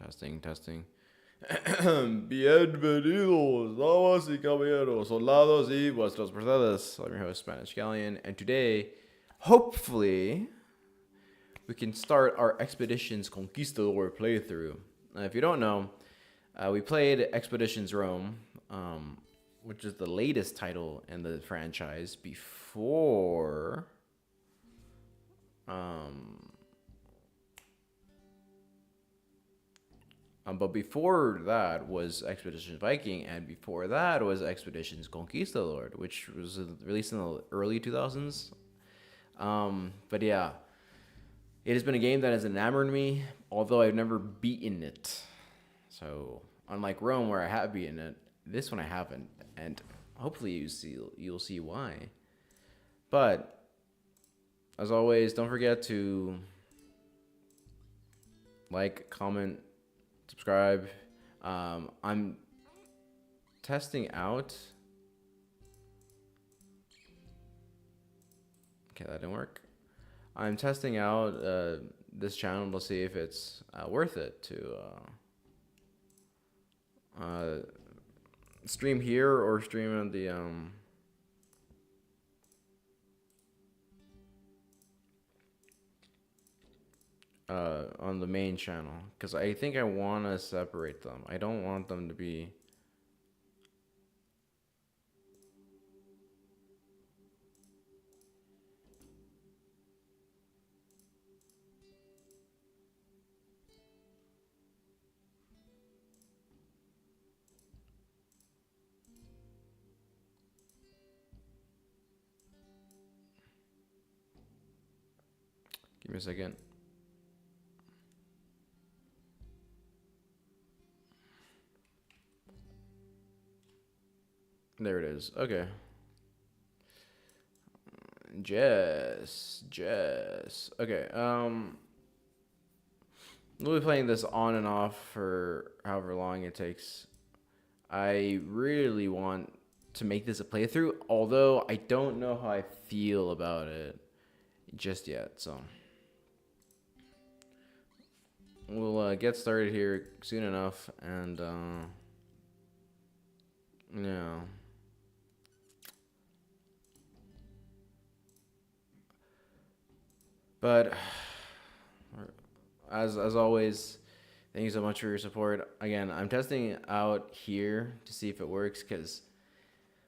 Testing, testing. Bienvenidos, damas y caballeros, soldados y vuestros mercedes. I'm your host, Spanish Galleon, and today, hopefully, we can start our Expeditions Conquistador playthrough. If you don't know, we played Expeditions Rome, which is the latest title in the franchise before. But before that was Expeditions Viking, and before that was Expeditions Conquistador, which was released in the early 2000s. But yeah, it has been a game that has enamored me, although I've never beaten it. So unlike Rome, where I have beaten it, this one I haven't, and hopefully you'll see why. But as always, don't forget to like, comment, subscribe. I'm testing out. Okay, that didn't work. I'm testing out this channel to see if it's worth it to stream here or stream on the main channel, because I think I want to separate them. I don't want them to be give me a second. There it is. Okay. Jess. Okay. We'll be playing this on and off for however long it takes. I really want to make this a playthrough, although I don't know how I feel about it just yet. So we'll get started here soon enough, and yeah. But as always, thank you so much for your support. Again, I'm testing it out here to see if it works, because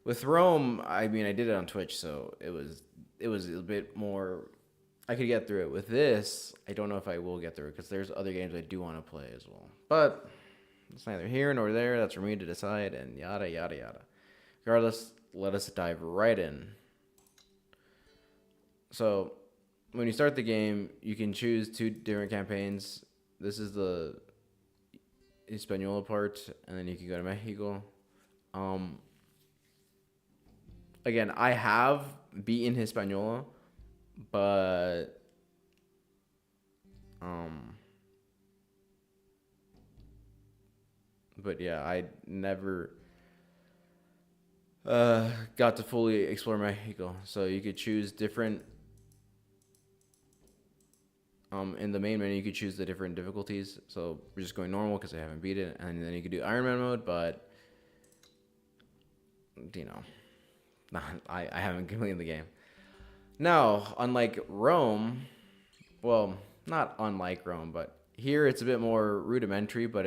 with Rome, I mean, I did it on Twitch, so it was a bit more. I could get through it. With this, I don't know if I will get through it, because there's other games I do want to play as well. But it's neither here nor there. That's for me to decide, and yada yada yada. Regardless, let us dive right in. So when you start the game, you can choose 2 different campaigns. This is the Hispaniola part, and then you can go to Mexico. Again, I have beaten Hispaniola, but yeah, I never got to fully explore Mexico. So you could choose different. In the main menu, you could choose the different difficulties. So we're just going normal because I haven't beat it, and then you could do Ironman mode, but you know, I haven't completed the game. Now, unlike Rome, well, not unlike Rome, but here it's a bit more rudimentary, but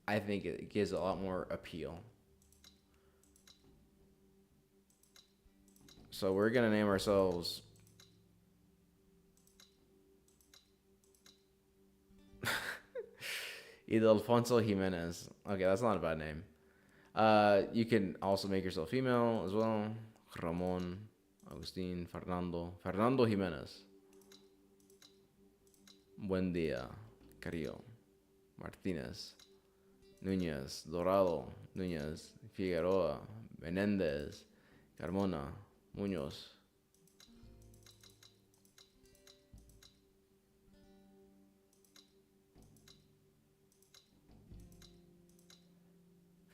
I think it gives a lot more appeal. So we're gonna name ourselves Alfonso Jimenez. Okay, that's not a bad name. You can also make yourself female as well. Ramon, Agustin, Fernando Jimenez. Buen día, Carrillo, Martinez, Núñez, Dorado, Núñez, Figueroa, Menéndez, Carmona, Muñoz.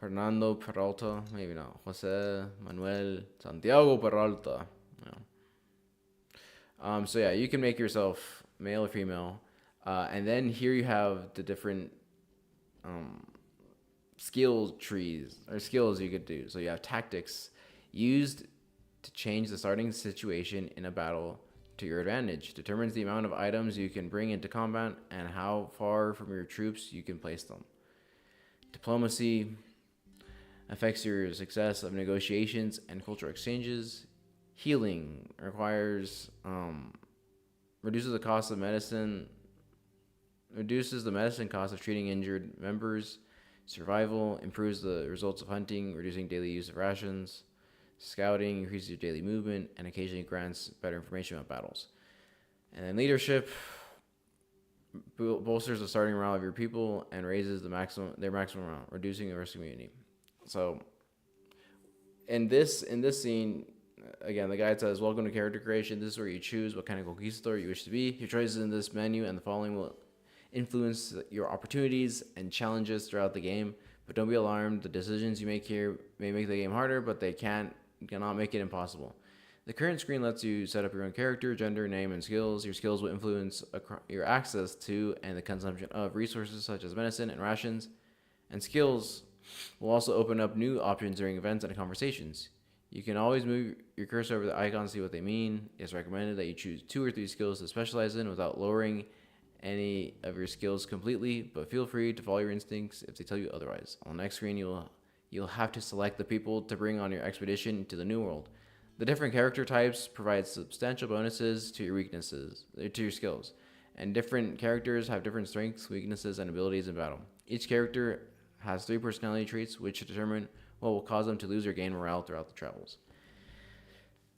Fernando Peralta, maybe not. Jose Manuel Santiago Peralta. Yeah. So yeah, you can make yourself male or female, and then here you have the different skill trees or skills you could do. So you have tactics used to change the starting situation in a battle to your advantage. Determines the amount of items you can bring into combat and how far from your troops you can place them. Diplomacy affects your success of negotiations and cultural exchanges. Healing requires reduces the cost of medicine, reduces the medicine cost of treating injured members. Survival improves the results of hunting, reducing daily use of rations. Scouting increases your daily movement and occasionally grants better information about battles. And then leadership bolsters the starting morale of your people and raises their maximum morale, reducing the risk of immunity. So in this scene, again, the guide says, "Welcome to character creation. This is where you choose what kind of conquistador you wish to be. Your choices in this menu and the following will influence your opportunities and challenges throughout the game. But don't be alarmed. The decisions you make here may make the game harder, but they cannot make it impossible." The current screen lets you set up your own character, gender, name, and skills. Your skills will influence your access to and the consumption of resources such as medicine and rations. And skills will also open up new options during events and conversations. You can always move your cursor over the icons to see what they mean. It's recommended that you choose 2 or 3 skills to specialize in without lowering any of your skills completely, but feel free to follow your instincts if they tell you otherwise. On the next screen, you'll have to select the people to bring on your expedition to the New World. The different character types provide substantial bonuses to your skills, and different characters have different strengths, weaknesses, and abilities in battle. Each character has 3 personality traits, which determine what will cause them to lose or gain morale throughout the travels.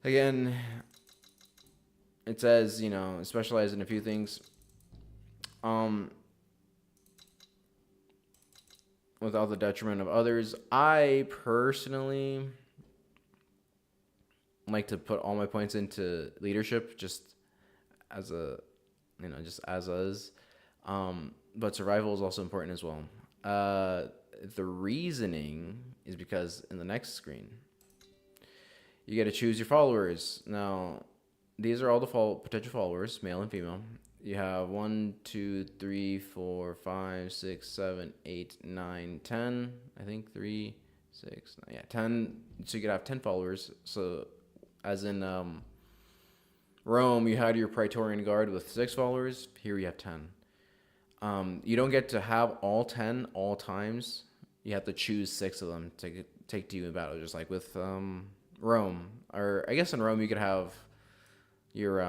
Again, it says, specialize in a few things. Without the detriment of others. I personally like to put all my points into leadership, just as is. But survival is also important as well. The reasoning is because in the next screen, you get to choose your followers. Now, these are all the potential followers, male and female. You have 1, 2, 3, 4, 5, 6, 7, 8, 9, 10. I think 3, 6, 9, 10. So you could have 10 followers. So, as in Rome, you had your Praetorian Guard with 6 followers. Here you have 10. You don't get to have all 10 all times. You have to choose 6 of them to take to you in battle, just like with Rome. Or I guess in Rome you could have your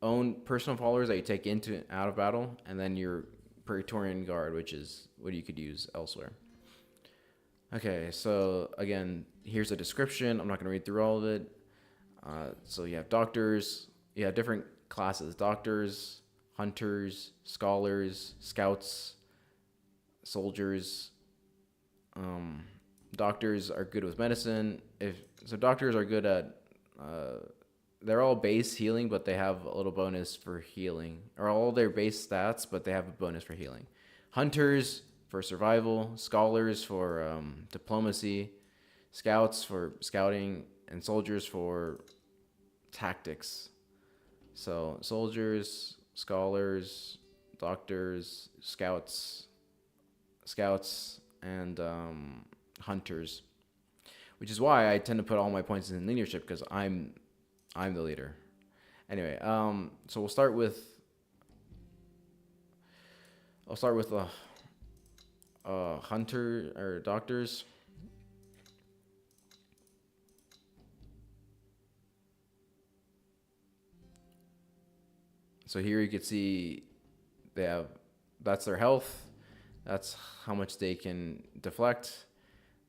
own personal followers that you take into and out of battle, and then your Praetorian Guard, which is what you could use elsewhere. Okay, so again, here's a description. I'm not going to read through all of it. So you have doctors. You have different classes: doctors, hunters, scholars, scouts, soldiers. Doctors are good with medicine. Doctors are good at they're all base healing, but they have a little bonus for healing. Or all their base stats, but they have a bonus for healing. Hunters for survival, scholars for diplomacy, scouts for scouting, and soldiers for tactics. So soldiers, scholars, doctors, scouts, and hunters. Which is why I tend to put all my points in leadership, because I'm the leader. Anyway, so we'll start with hunter or doctors. So here you can see that's their health. That's how much they can deflect.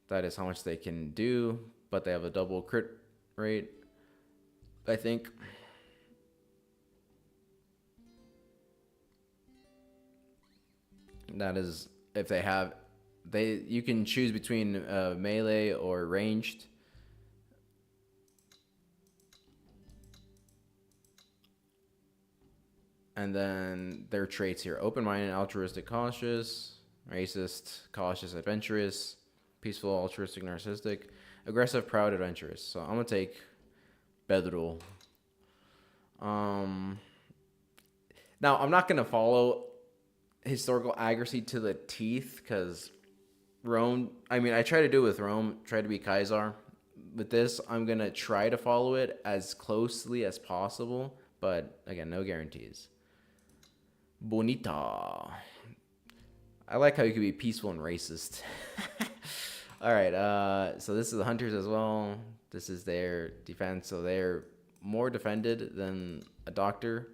That is how much they can do, but they have a double crit rate, I think. That is if you can choose between melee or ranged. And then their traits here: open-minded, altruistic, cautious, racist, cautious, adventurous, peaceful, altruistic, narcissistic, aggressive, proud, adventurous. So I'm gonna take Bedrul. Now I'm not gonna follow historical accuracy to the teeth, because Rome. I mean, I try to do it with Rome. Try to be Kaiser. With this, I'm gonna try to follow it as closely as possible, but again, no guarantees. Bonita. I like how you can be peaceful and racist. All right. So this is the hunters as well. This is their defense. So they're more defended than a doctor.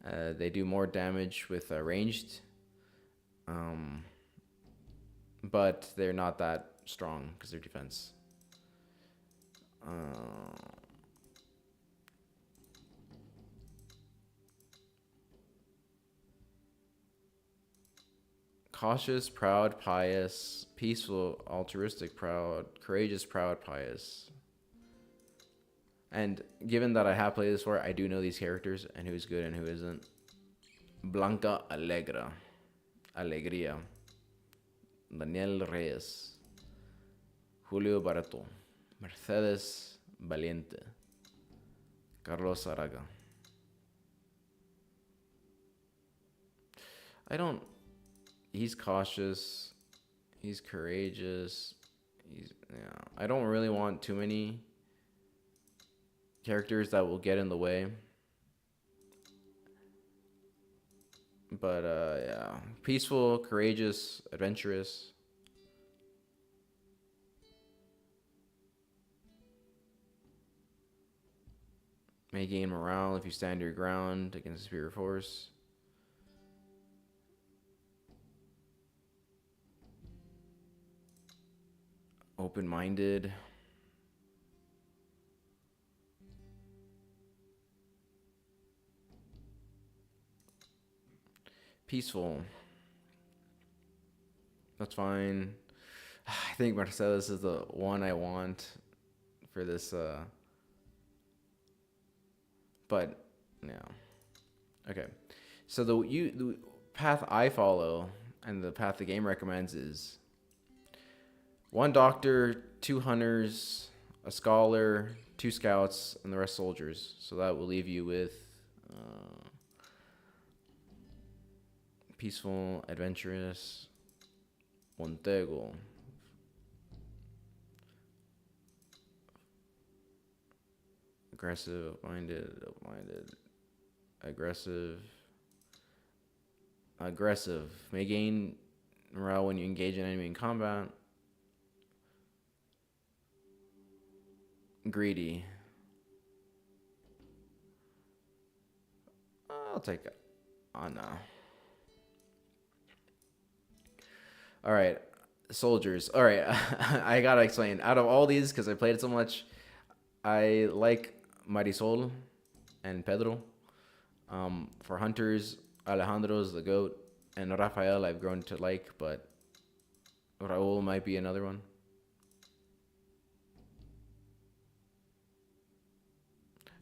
They do more damage with ranged. But they're not that strong because their defense. Cautious, proud, pious, peaceful, altruistic, proud, courageous, proud, pious. And given that I have played this before, I do know these characters and who's good and who isn't. Blanca Alegra. Alegría. Daniel Reyes. Julio Barato. Mercedes Valiente. Carlos Araga. He's cautious. He's courageous. I don't really want too many characters that will get in the way. But yeah, peaceful, courageous, adventurous. May gain morale if you stand your ground against a superior force. Open-minded. Peaceful. That's fine. I think Mercedes is the one I want for this. But yeah. Okay. So the path I follow and the path the game recommends is 1 doctor, 2 hunters, a scholar, 2 scouts, and the rest soldiers. So that will leave you with peaceful, adventurous, Montego, aggressive, minded, aggressive. May gain morale when you engage an enemy in combat. Greedy. I'll take it. Oh no. All right, soldiers. All right, I gotta explain. Out of all these, because I played it so much, I like Marisol and Pedro. For hunters, Alejandro's the goat, and Rafael I've grown to like, but Raul might be another one.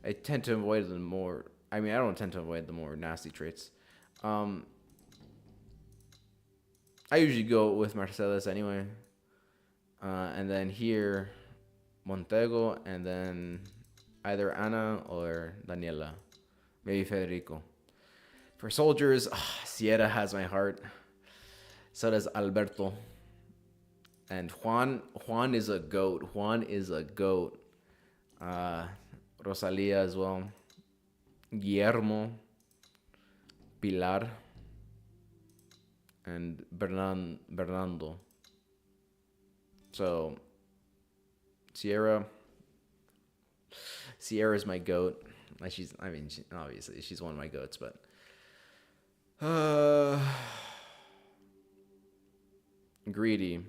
I tend to avoid the more. I mean, I don't tend to avoid the more nasty traits. I usually go with Mercedes anyway. And then here, Montego, and then either Ana or Daniela. Maybe Federico. For soldiers, Sierra has my heart. So does Alberto. And Juan is a goat. Rosalia as well. Guillermo. Pilar. And Bernardo. So Sierra's my goat. Obviously she's one of my goats, but greedy.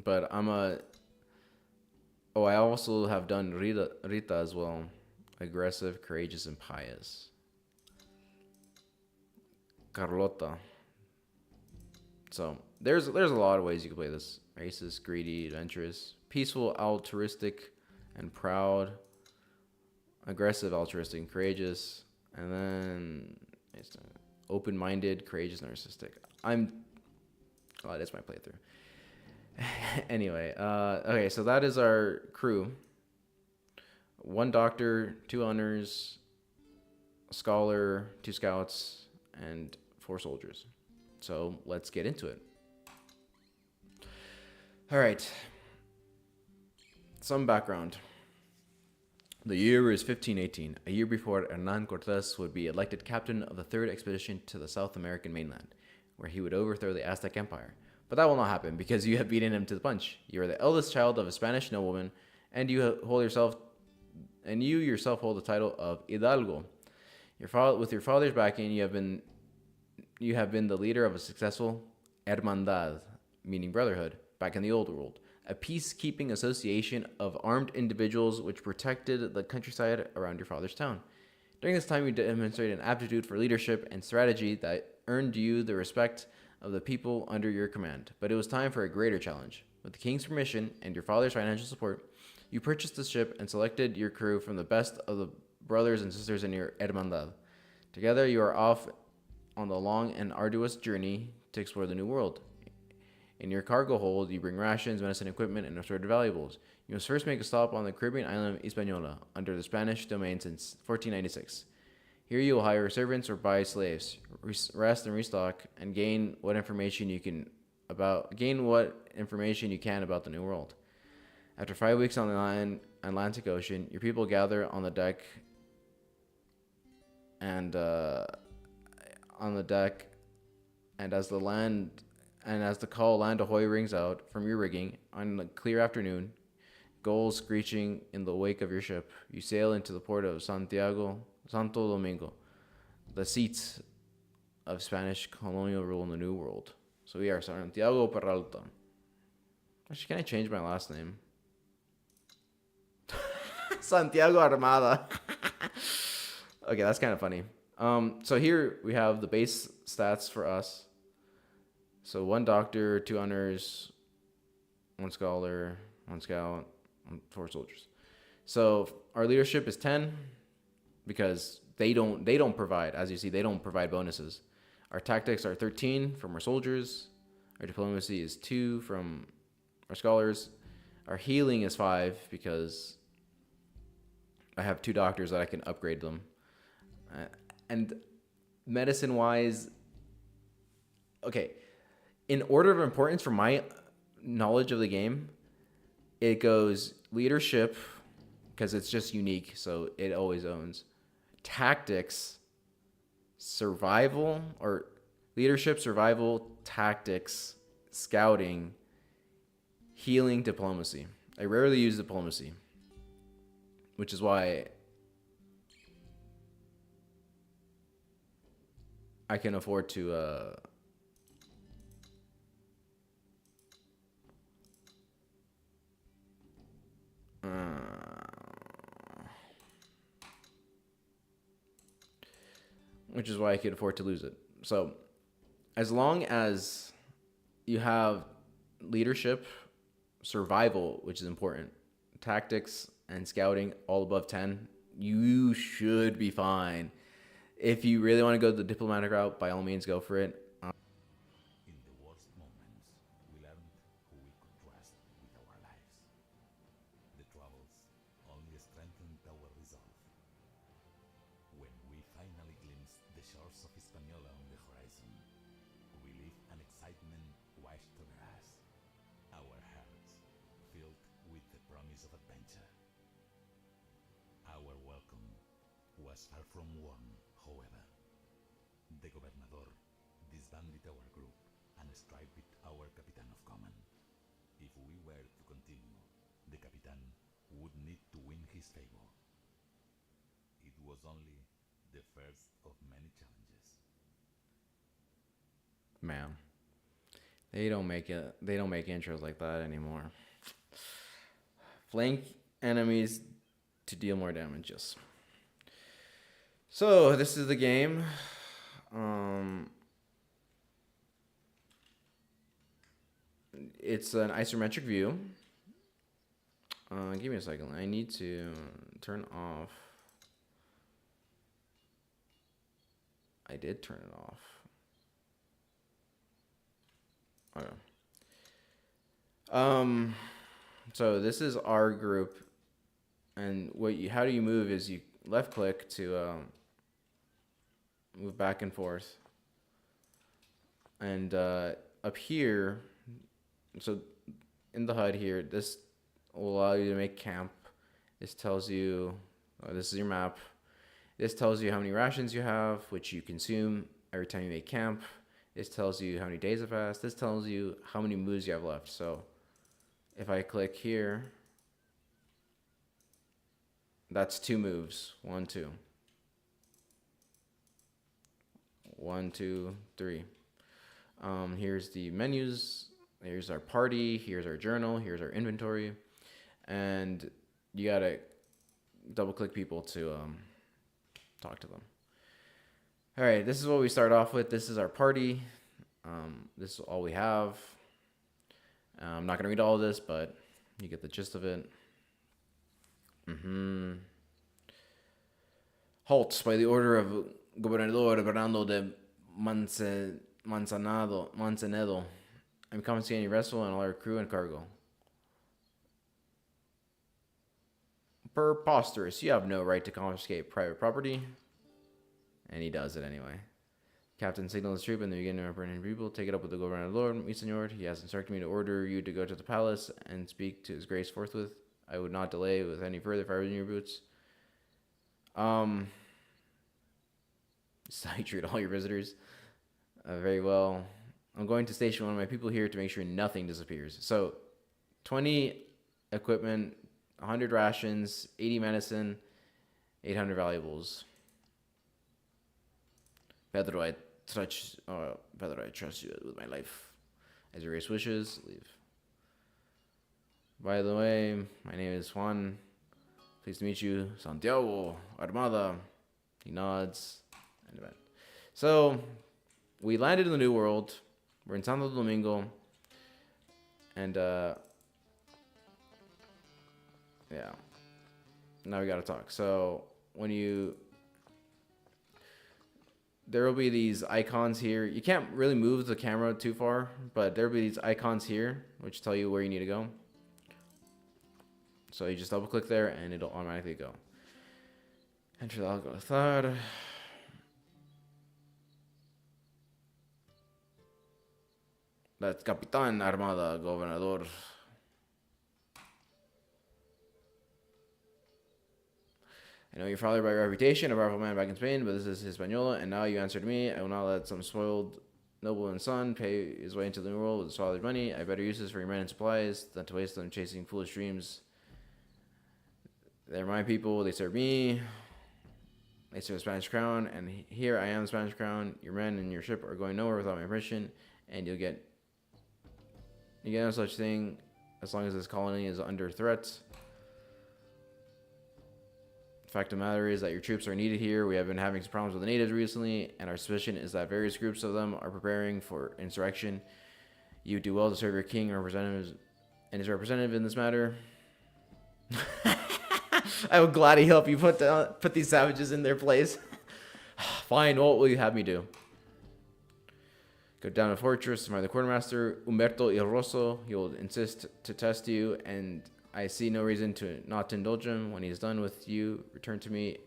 But I also have done Rita as well. Aggressive, courageous, and pious. Carlota. So there's a lot of ways you can play this. Racist, greedy, adventurous, peaceful, altruistic, and proud. Aggressive, altruistic, and courageous. And then open-minded, courageous, narcissistic. That's my playthrough. Anyway, okay, so that is our crew. one doctor, two honors, a scholar, two scouts, and four soldiers. So let's get into it. All right. Some background. The year is 1518, a year before Hernan Cortes would be elected captain of the third expedition to the South American mainland, where he would overthrow the Aztec Empire. But that will not happen because you have beaten him to the punch. You are the eldest child of a Spanish nobleman, and you yourself hold the title of Hidalgo. With your father's backing, you have been the leader of a successful hermandad, meaning brotherhood, back in the old world, a peacekeeping association of armed individuals which protected the countryside around your father's town. During this time, you demonstrated an aptitude for leadership and strategy that earned you the respect of the people under your command. But it was time for a greater challenge. With the king's permission and your father's financial support, you purchased the ship and selected your crew from the best of the brothers and sisters in your hermandad. Together, you are off on the long and arduous journey to explore the New World. In your cargo hold, you bring rations, medicine equipment, and assorted valuables. You must first make a stop on the Caribbean island of Hispaniola, under the Spanish domain since 1496. Here you will hire servants or buy slaves, rest and restock, and gain what information you can about the New World. After 5 weeks on the Atlantic Ocean, your people gather on the deck and as the call land ahoy rings out from your rigging on a clear afternoon, gulls screeching in the wake of your ship, you sail into the port of Santo Domingo, the seat of Spanish colonial rule in the New World. So we are Santiago Peralta. Actually, can I change my last name? Santiago Armada. Okay, that's kind of funny. So here we have the base stats for us. So one doctor, two honors, one scholar, one scout, four soldiers. So our leadership is 10 because they don't provide, as you see, they don't provide bonuses. Our tactics are 13 from our soldiers. Our diplomacy is 2 from our scholars. Our healing is 5 because I have 2 doctors that I can upgrade them. And medicine-wise, okay, in order of importance for my knowledge of the game, it goes leadership, because it's just unique, so it always owns. Tactics, survival, or leadership, survival, tactics, scouting, healing, diplomacy. I rarely use diplomacy, which is why I can afford to which is why I could afford to lose it. So as long as you have leadership, survival, which is important, tactics and scouting all above 10, you should be fine. If you really want to go the diplomatic route, by all means, go for it. In the worst moments, we learned who we could trust with our lives. The troubles only strengthened our resolve. When we finally glimpsed the shores of Hispaniola on the horizon, relief and excitement washed over us, our hearts filled with the promise of adventure. Our welcome was far from warm, however. The Gobernador disbanded our group and struck with our Capitan of Command. If we were to continue, the Capitan would need to win his favor. It was only the first of many challenges. Man, they don't make intros like that anymore. Flank enemies to deal more damage. Yes. So this is the game. It's an isometric view. Give me a second. I need to turn off. I did turn it off. Okay. So this is our group And how do you move is you left click to move back and forth. And up here, so in the HUD here, this will allow you to make camp. This tells you, this is your map. This tells you how many rations you have, which you consume every time you make camp. This tells you how many days have passed. This tells you how many moves you have left. So if I click here, that's 2 moves. 1, 2. 1, 2, 3. Here's the menus. Here's our party. Here's our journal. Here's our inventory. And you gotta double click people to talk to them. All right, this is what we start off with. This is our party. This is all we have. I'm not gonna read all of this, but you get the gist of it. Halt by the order of Gobernador Bernardo de Manzanedo. I'm confiscating your vessel and all our crew and cargo. Preposterous. You have no right to confiscate private property. And he does it anyway. Captain signals his troop in the beginning of burning people. Take it up with the Gobernador, mi senor. He has instructed me to order you to go to the palace and speak to his grace forthwith. I would not delay with any further if I was in your boots. This is how you treat all your visitors. Very well. I'm going to station one of my people here to make sure nothing disappears. So, 20 equipment, 100 rations, 80 medicine, 800 valuables. Pedro, I trust you with my life. As your grace wishes, leave. By the way, my name is Juan. Pleased to meet you. Santiago, Armada. He nods. So, we landed in the New World. We're in Santo Domingo. And, yeah. Now we gotta talk. So, there will be these icons here. You can't really move the camera too far, but there will be these icons here, which tell you where you need to go. So you just double click there and it'll automatically go. Enter the algorithm. That's Capitan Armada Gobernador. I know your father by reputation, a powerful man back in Spain, but this is Hispaniola, and now you answer to me. I will not let some spoiled nobleman's son pay his way into the New World with his father's money. I better use this for your men and supplies than to waste them chasing foolish dreams. They're my people, they serve me. They serve the Spanish crown, and here I am, the Spanish crown. Your men and your ship are going nowhere without my permission, and you get no such thing as long as this colony is under threat. The fact of the matter is that your troops are needed here. We have been having some problems with the natives recently, and our suspicion is that various groups of them are preparing for insurrection. You do well to serve your king and his representative in this matter. I would gladly help you put these savages in their place. Fine, what will you have me do? Go down to the fortress, find the quartermaster, Humberto Il Rosso. He will insist to test you, and I see no reason to not indulge him. When he's done with you, return to me,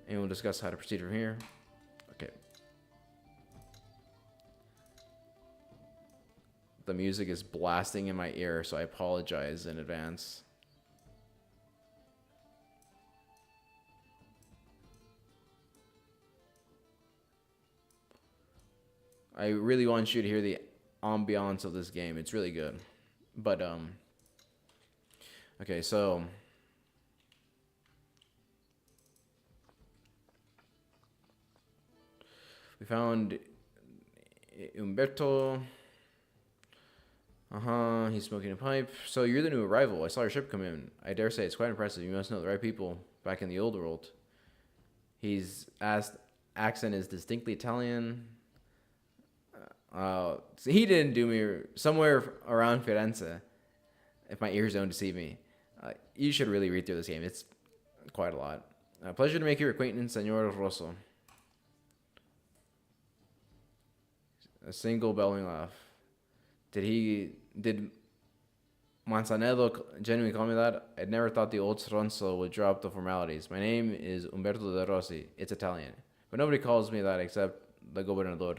and we'll discuss how to proceed from here. Okay. The music is blasting in my ear, so I apologize in advance. I really want you to hear the ambiance of this game. It's really good. But, okay, so we found Humberto. He's smoking a pipe. So you're the new arrival. I saw your ship come in. I dare say it's quite impressive. You must know the right people back in the old world. His accent is distinctly Italian. So he didn't do me somewhere around Firenze, if my ears don't deceive me. You should really read through this game. It's quite a lot. Pleasure to make your acquaintance, Senor Rosso. A single bellowing laugh. Did Manzanedo genuinely called me that. I'd never thought the old Stronzo would drop the formalities. My name is Umberto de Rossi. It's Italian. But nobody calls me that except the Gobernador.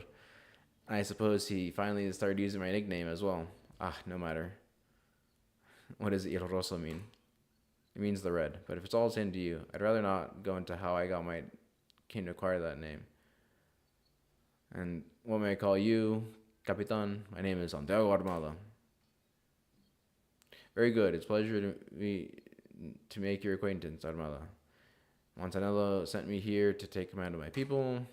I suppose he finally started using my nickname as well. Ah, no matter. What does Il Rosso mean? It means the red. But if it's all the same to you, I'd rather not go into how I came to acquire that name. And what may I call you, Capitan? My name is Santiago Armada. Very good. It's a pleasure to make your acquaintance, Armada. Montanello sent me here to take command of my people.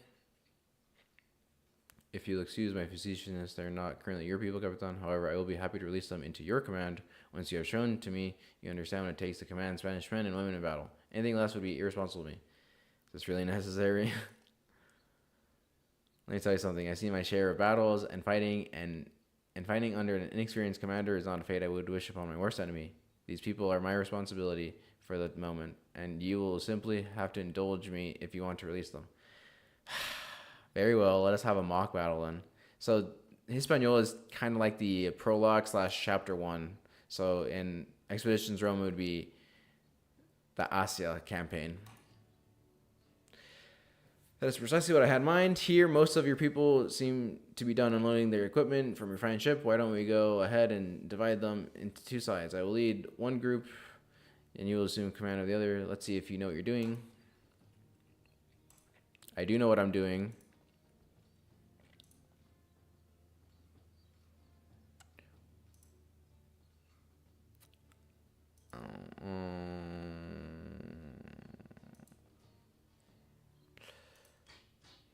If you'll excuse my facetiousness, they're not currently your people, Capitan. However, I will be happy to release them into your command once you have shown to me you understand what it takes to command Spanish men and women in battle. Anything less would be irresponsible of me. Is this really necessary? Let me tell you something. I've seen my share of battles and fighting under an inexperienced commander is not a fate I would wish upon my worst enemy. These people are my responsibility for the moment, and you will simply have to indulge me if you want to release them. Very well, let us have a mock battle then. So Hispaniola is kind of like the prologue / chapter 1. So in Expeditions Rome, it would be the Asia campaign. That is precisely what I had in mind. Here, most of your people seem to be done unloading their equipment from your fine ship. Why don't we go ahead and divide them into two sides? I will lead one group, and you will assume command of the other. Let's see if you know what you're doing. I do know what I'm doing.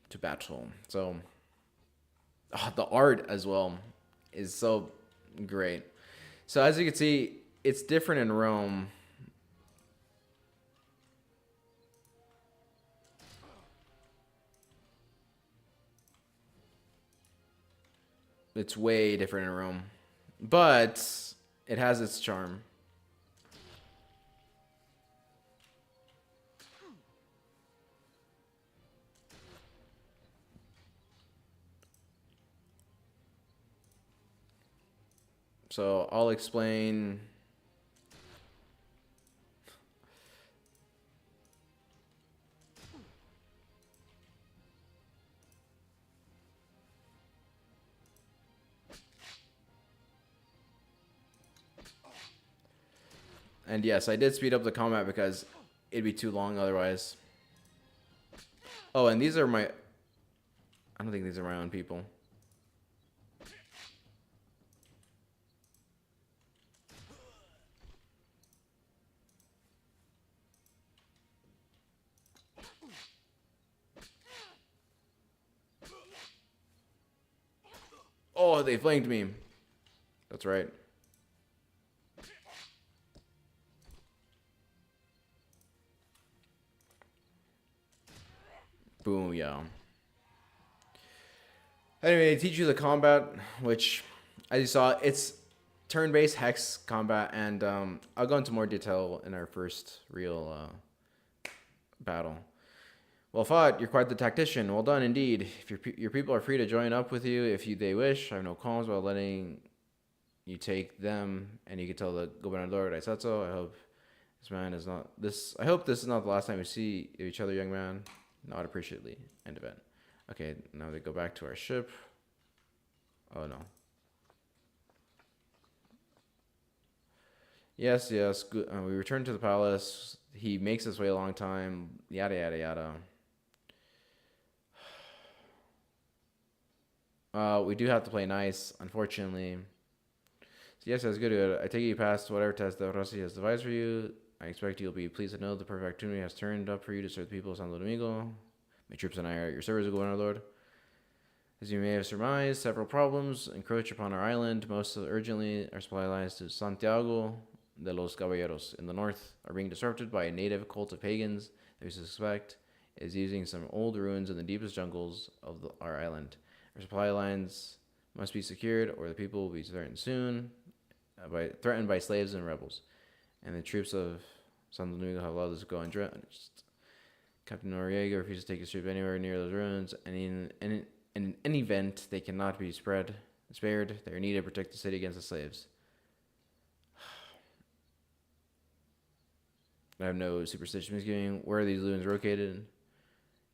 To battle. So the art as well is so great. So as you can see, it's different in Rome. It's way different in Rome, but it has its charm. So I'll explain. And yes, I did speed up the combat because it'd be too long otherwise. Oh, and these are my... I don't think these are my own people. Oh, they flanked me. That's right. Boom, yeah. Anyway, they teach you the combat, which, as you saw, it's turn-based hex combat, and I'll go into more detail in our first real battle. Well fought, you're quite the tactician. Well done indeed. If your people are free to join up with you if they wish. I have no qualms about letting you take them, and you can tell the Gobernador I said so. I hope I hope this is not the last time we see each other, young man. Not appreciably. End event. Okay, now they go back to our ship. Oh no. Yes. Good. We return to the palace. He makes his way a long time. Yada yada yada. We do have to play nice, unfortunately. So yes, that's good. I take it you passed whatever test that Rossi has devised for you. I expect you'll be pleased to know the perfect opportunity has turned up for you to serve the people of Santo Domingo. My troops and I are at your service, Governor Lord. As you may have surmised, several problems encroach upon our island. Most urgently, our supply lines to Santiago de los Caballeros in the north are being disrupted by a native cult of pagans that we suspect is using some old ruins in the deepest jungles of our island. Our supply lines must be secured, or the people will be threatened soon, threatened by slaves and rebels. And the troops of Santo Domingo have allowed this to go undrenched. Captain Noriega refuses to take his troop anywhere near those ruins, and in any event, they cannot be spared. They are needed to protect the city against the slaves. I have no superstitious misgiving. Where are these ruins located?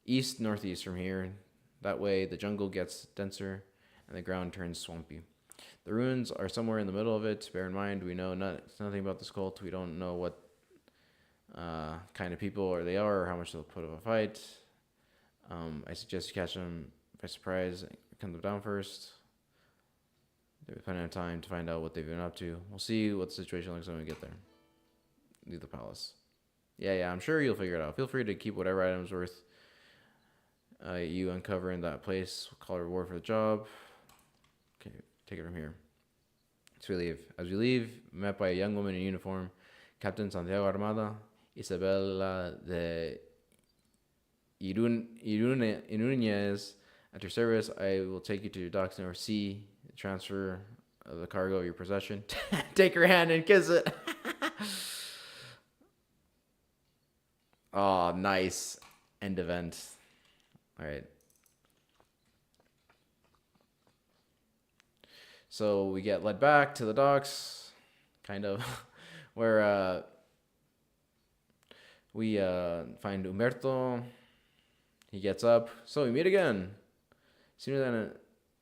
East, northeast from here. That way, the jungle gets denser and the ground turns swampy. The ruins are somewhere in the middle of it. Bear in mind, we know nothing about this cult. We don't know what kind of people they are or how much they'll put up a fight. I suggest you catch them by surprise and cut them down first. There's plenty of time to find out what they've been up to. We'll see what the situation looks like when we get there. Leave the palace. Yeah, I'm sure you'll figure it out. Feel free to keep whatever item's worth you uncover in that place. We'll call a reward for the job. Okay, take it from here. So we leave. As we leave, met by a young woman in uniform, Captain Santiago Armada, Isabella de Irunez. At your service, I will take you to your docks and oversee the transfer of the cargo of your possession. Take her hand and kiss it. Oh, nice. End event. All right. So we get led back to the docks, kind of, where we find Umberto. He gets up. So we meet again. Sooner than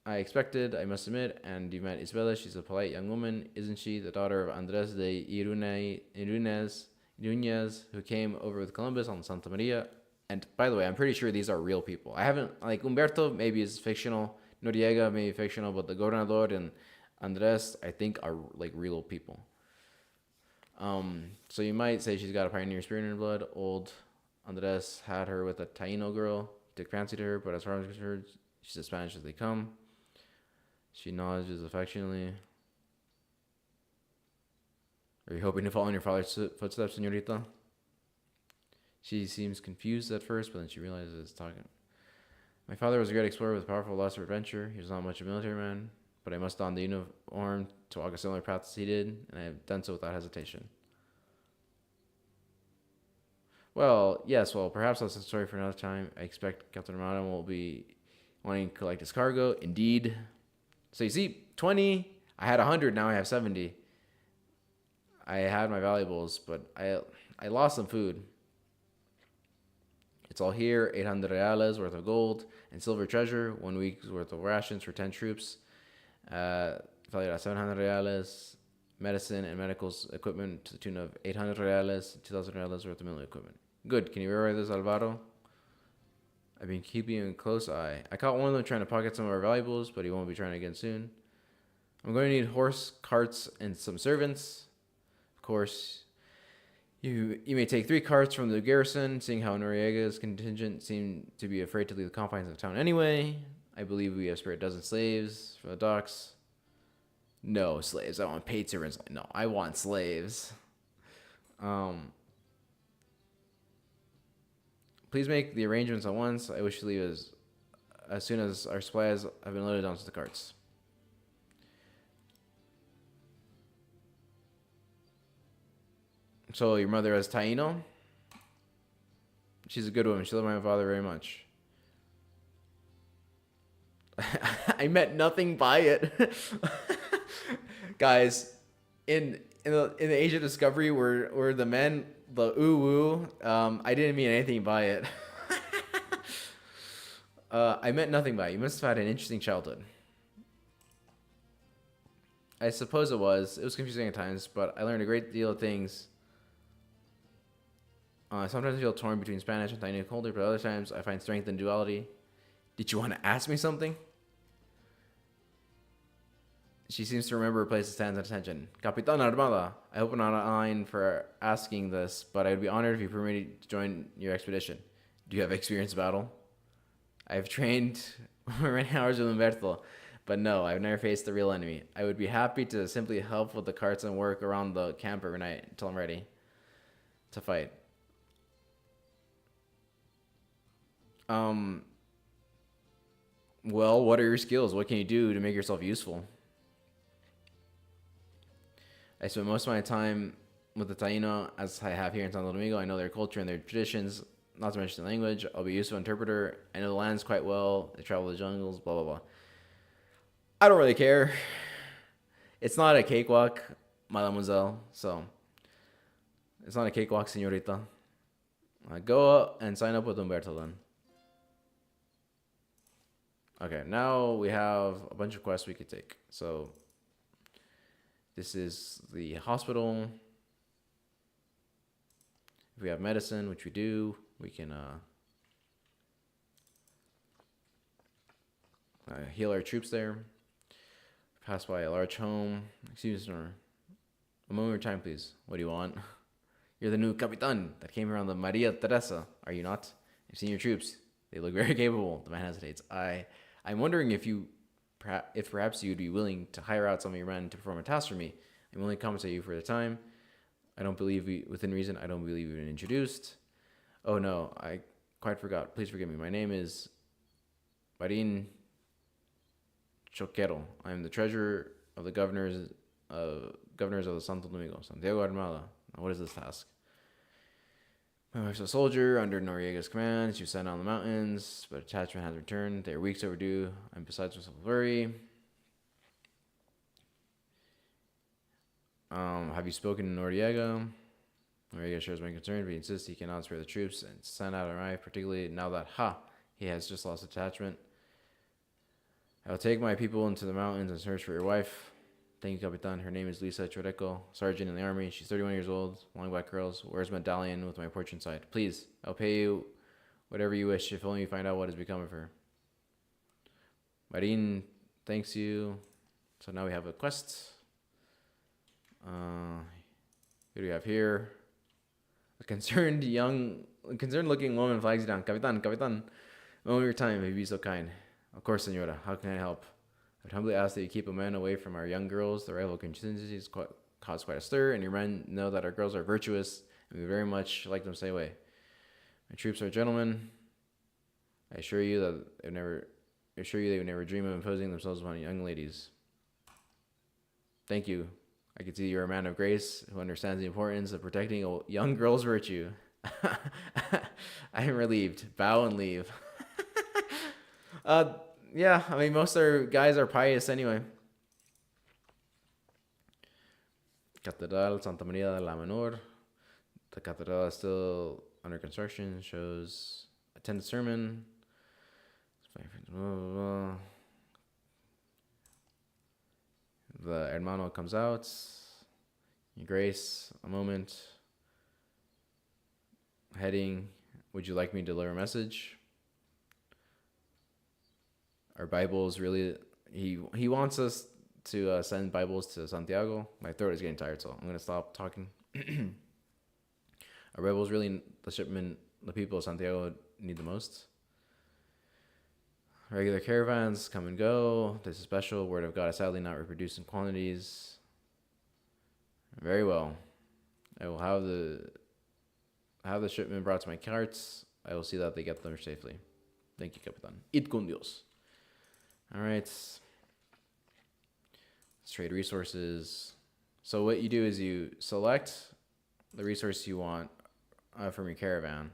I expected, I must admit. And you met Isabella. She's a polite young woman, isn't she? The daughter of Andres de Irunez, who came over with Columbus on Santa Maria. And by the way, I'm pretty sure these are real people. I haven't, like, Umberto maybe is fictional. Noriega maybe fictional. But the Gobernador and Andres, I think, are, like, real people. So you might say she's got a pioneer spirit in her blood. Old Andres had her with a Taino girl. He took fancy to her, but as far as I'm concerned, she's as Spanish as they come. She nods affectionately. Are you hoping to follow in your father's footsteps, señorita? She seems confused at first, but then she realizes it's talking. My father was a great explorer with a powerful lust for adventure. He was not much a military man, but I must don the uniform to walk a similar path as he did, and I have done so without hesitation. Well, yes, perhaps that's a story for another time. I expect Captain Armada will be wanting to collect his cargo. Indeed. So you see, 20, I had 100, now I have 70. I had my valuables, but I lost some food. It's all here, 800 reales worth of gold and silver treasure, 1 week's worth of rations for 10 troops, valued at 700 reales, medicine and medical equipment to the tune of 800 reales, 2,000 reales worth of military equipment. Good. Can you verify this, Alvaro? I've been keeping a close eye. I caught one of them trying to pocket some of our valuables, but he won't be trying again soon. I'm going to need horse, carts, and some servants. Of course, you may take 3 carts from the garrison, seeing how Noriega's contingent seem to be afraid to leave the confines of the town anyway. I believe we have spared a dozen slaves for the docks. No slaves. I want paid servants. No, I want slaves. Please make the arrangements at once. I wish to leave as soon as our supplies have been loaded onto the carts. So your mother is Taino? She's a good woman. She loved my father very much. I meant nothing by it. Guys, in the age of discovery where the men, the woo, I didn't mean anything by it. I meant nothing by it. You must have had an interesting childhood. I suppose it was. It was confusing at times, but I learned a great deal of things. Sometimes I feel torn between Spanish and Taino culture, but other times I find strength in duality. Did you want to ask me something? She seems to remember a place that stands at attention. Capitan Armada, I hope I'm not online for asking this, but I would be honored if you permit me to join your expedition. Do you have experience in battle? I've trained for many hours with Umberto, but no, I've never faced the real enemy. I would be happy to simply help with the carts and work around the camp every night until I'm ready to fight. Well, what are your skills? What can you do to make yourself useful? I spend most of my time with the Taino, as I have here in Santo Domingo. I know their culture and their traditions, not to mention the language. I'll be a useful interpreter. I know the lands quite well. They travel the jungles, blah, blah, blah. I don't really care. It's not a cakewalk, mademoiselle, so It's not a cakewalk, señorita. Go up and sign up with Umberto then. Okay, now we have a bunch of quests we could take. So this is the hospital. If we have medicine, which we do, we can heal our troops there. Pass by a large home. Excuse me, sir. A moment of time, please. What do you want? You're the new Capitan that came here on the Maria Teresa, are you not? I've seen your troops. They look very capable. The man hesitates. I'm wondering if perhaps you'd be willing to hire out some of your men to perform a task for me. I'm willing to compensate you for the time. Within reason, I don't believe you've been introduced. Oh no, I quite forgot. Please forgive me. My name is Marin Choquero. I'm the treasurer of the governors of the Santo Domingo, Santiago Armada. Now, what is this task? My wife's a soldier under Noriega's command. She was sent on the mountains, but attachment has returned. They are weeks overdue. I'm besides myself worry. Have you spoken to Noriega? Noriega shares my concern, but he insists he cannot spare the troops and send out an arrive, particularly now that, he has just lost attachment. I will take my people into the mountains and search for your wife. Thank you, Capitan. Her name is Lisa Choreco, sergeant in the army. She's 31 years old, long black curls, wears medallion with my portrait side. Please, I'll pay you whatever you wish if only you find out what has become of her. Marin thanks you. So now we have a quest. Who do we have here? A concerned looking woman flags you down. Capitan, Capitan, moment of your time, if you be so kind. Of course, senora. How can I help? I'd humbly ask that you keep a man away from our young girls. The rival contingencies cause quite a stir, and your men know that our girls are virtuous, and we very much like them to stay away. My troops are gentlemen. I assure you they would never dream of imposing themselves upon young ladies. Thank you. I can see you're a man of grace who understands the importance of protecting a young girl's virtue. I am relieved. Bow and leave. Yeah, I mean, most of our guys are pious anyway. Catedral Santa Maria de la Menor. The cathedral is still under construction. Shows attend the sermon. The hermano comes out. Your Grace, a moment. Heading, would you like me to deliver a message? Our Bibles really, he wants us to send Bibles to Santiago. My throat is getting tired, so I'm going to stop talking. Our Bibles really the people of Santiago need the most. Regular caravans come and go. This is special. Word of God is sadly not reproduced in quantities. Very well. I will have the shipment brought to my carts. I will see that they get there safely. Thank you, Capitan. Id con Dios. All right. Let's trade resources. So what you do is you select the resource you want from your caravan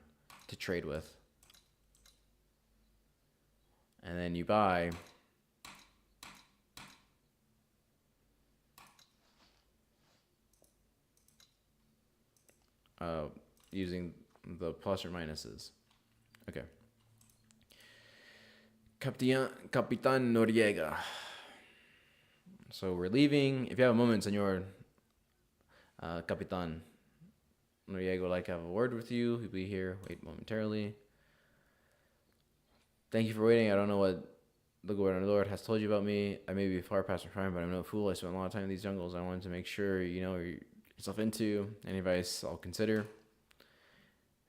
to trade with. And then you buy using the plus or minuses. Okay. Capitan Noriega. So we're leaving. If you have a moment, Senor Capitan Noriega would like to have a word with you. He'll be here. Wait momentarily. Thank you for waiting. I don't know what the Gobernador has told you about me. I may be far past my prime, but I'm no fool. I spent a lot of time in these jungles. I wanted to make sure you know yourself into. Any advice I'll consider.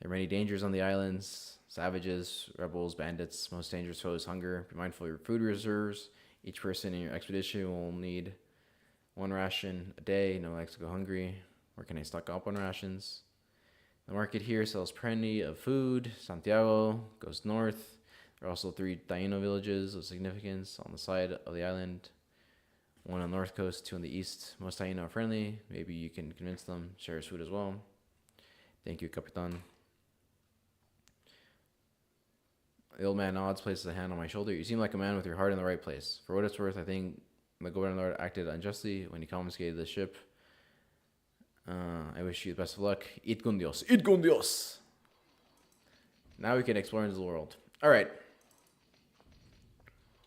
There are many dangers on the islands. Savages, rebels, bandits. Most dangerous foe is hunger. Be mindful of your food reserves. Each person in your expedition will need one ration a day. No likes to go hungry. Where can I stock up on rations? The market here sells plenty of food. Santiago goes north. There are also 3 Taino villages of significance on the side of the island. 1 on the north coast, 2 on the east. Most Taino are friendly. Maybe you can convince them. Share his food as well. Thank you, Capitan. The old man nods, places a hand on my shoulder. You seem like a man with your heart in the right place. For what it's worth, I think the Gobernador acted unjustly when he confiscated the ship I wish you the best of luck. Eat con Dios. Eat con Dios. Now we can explore into the world. All right.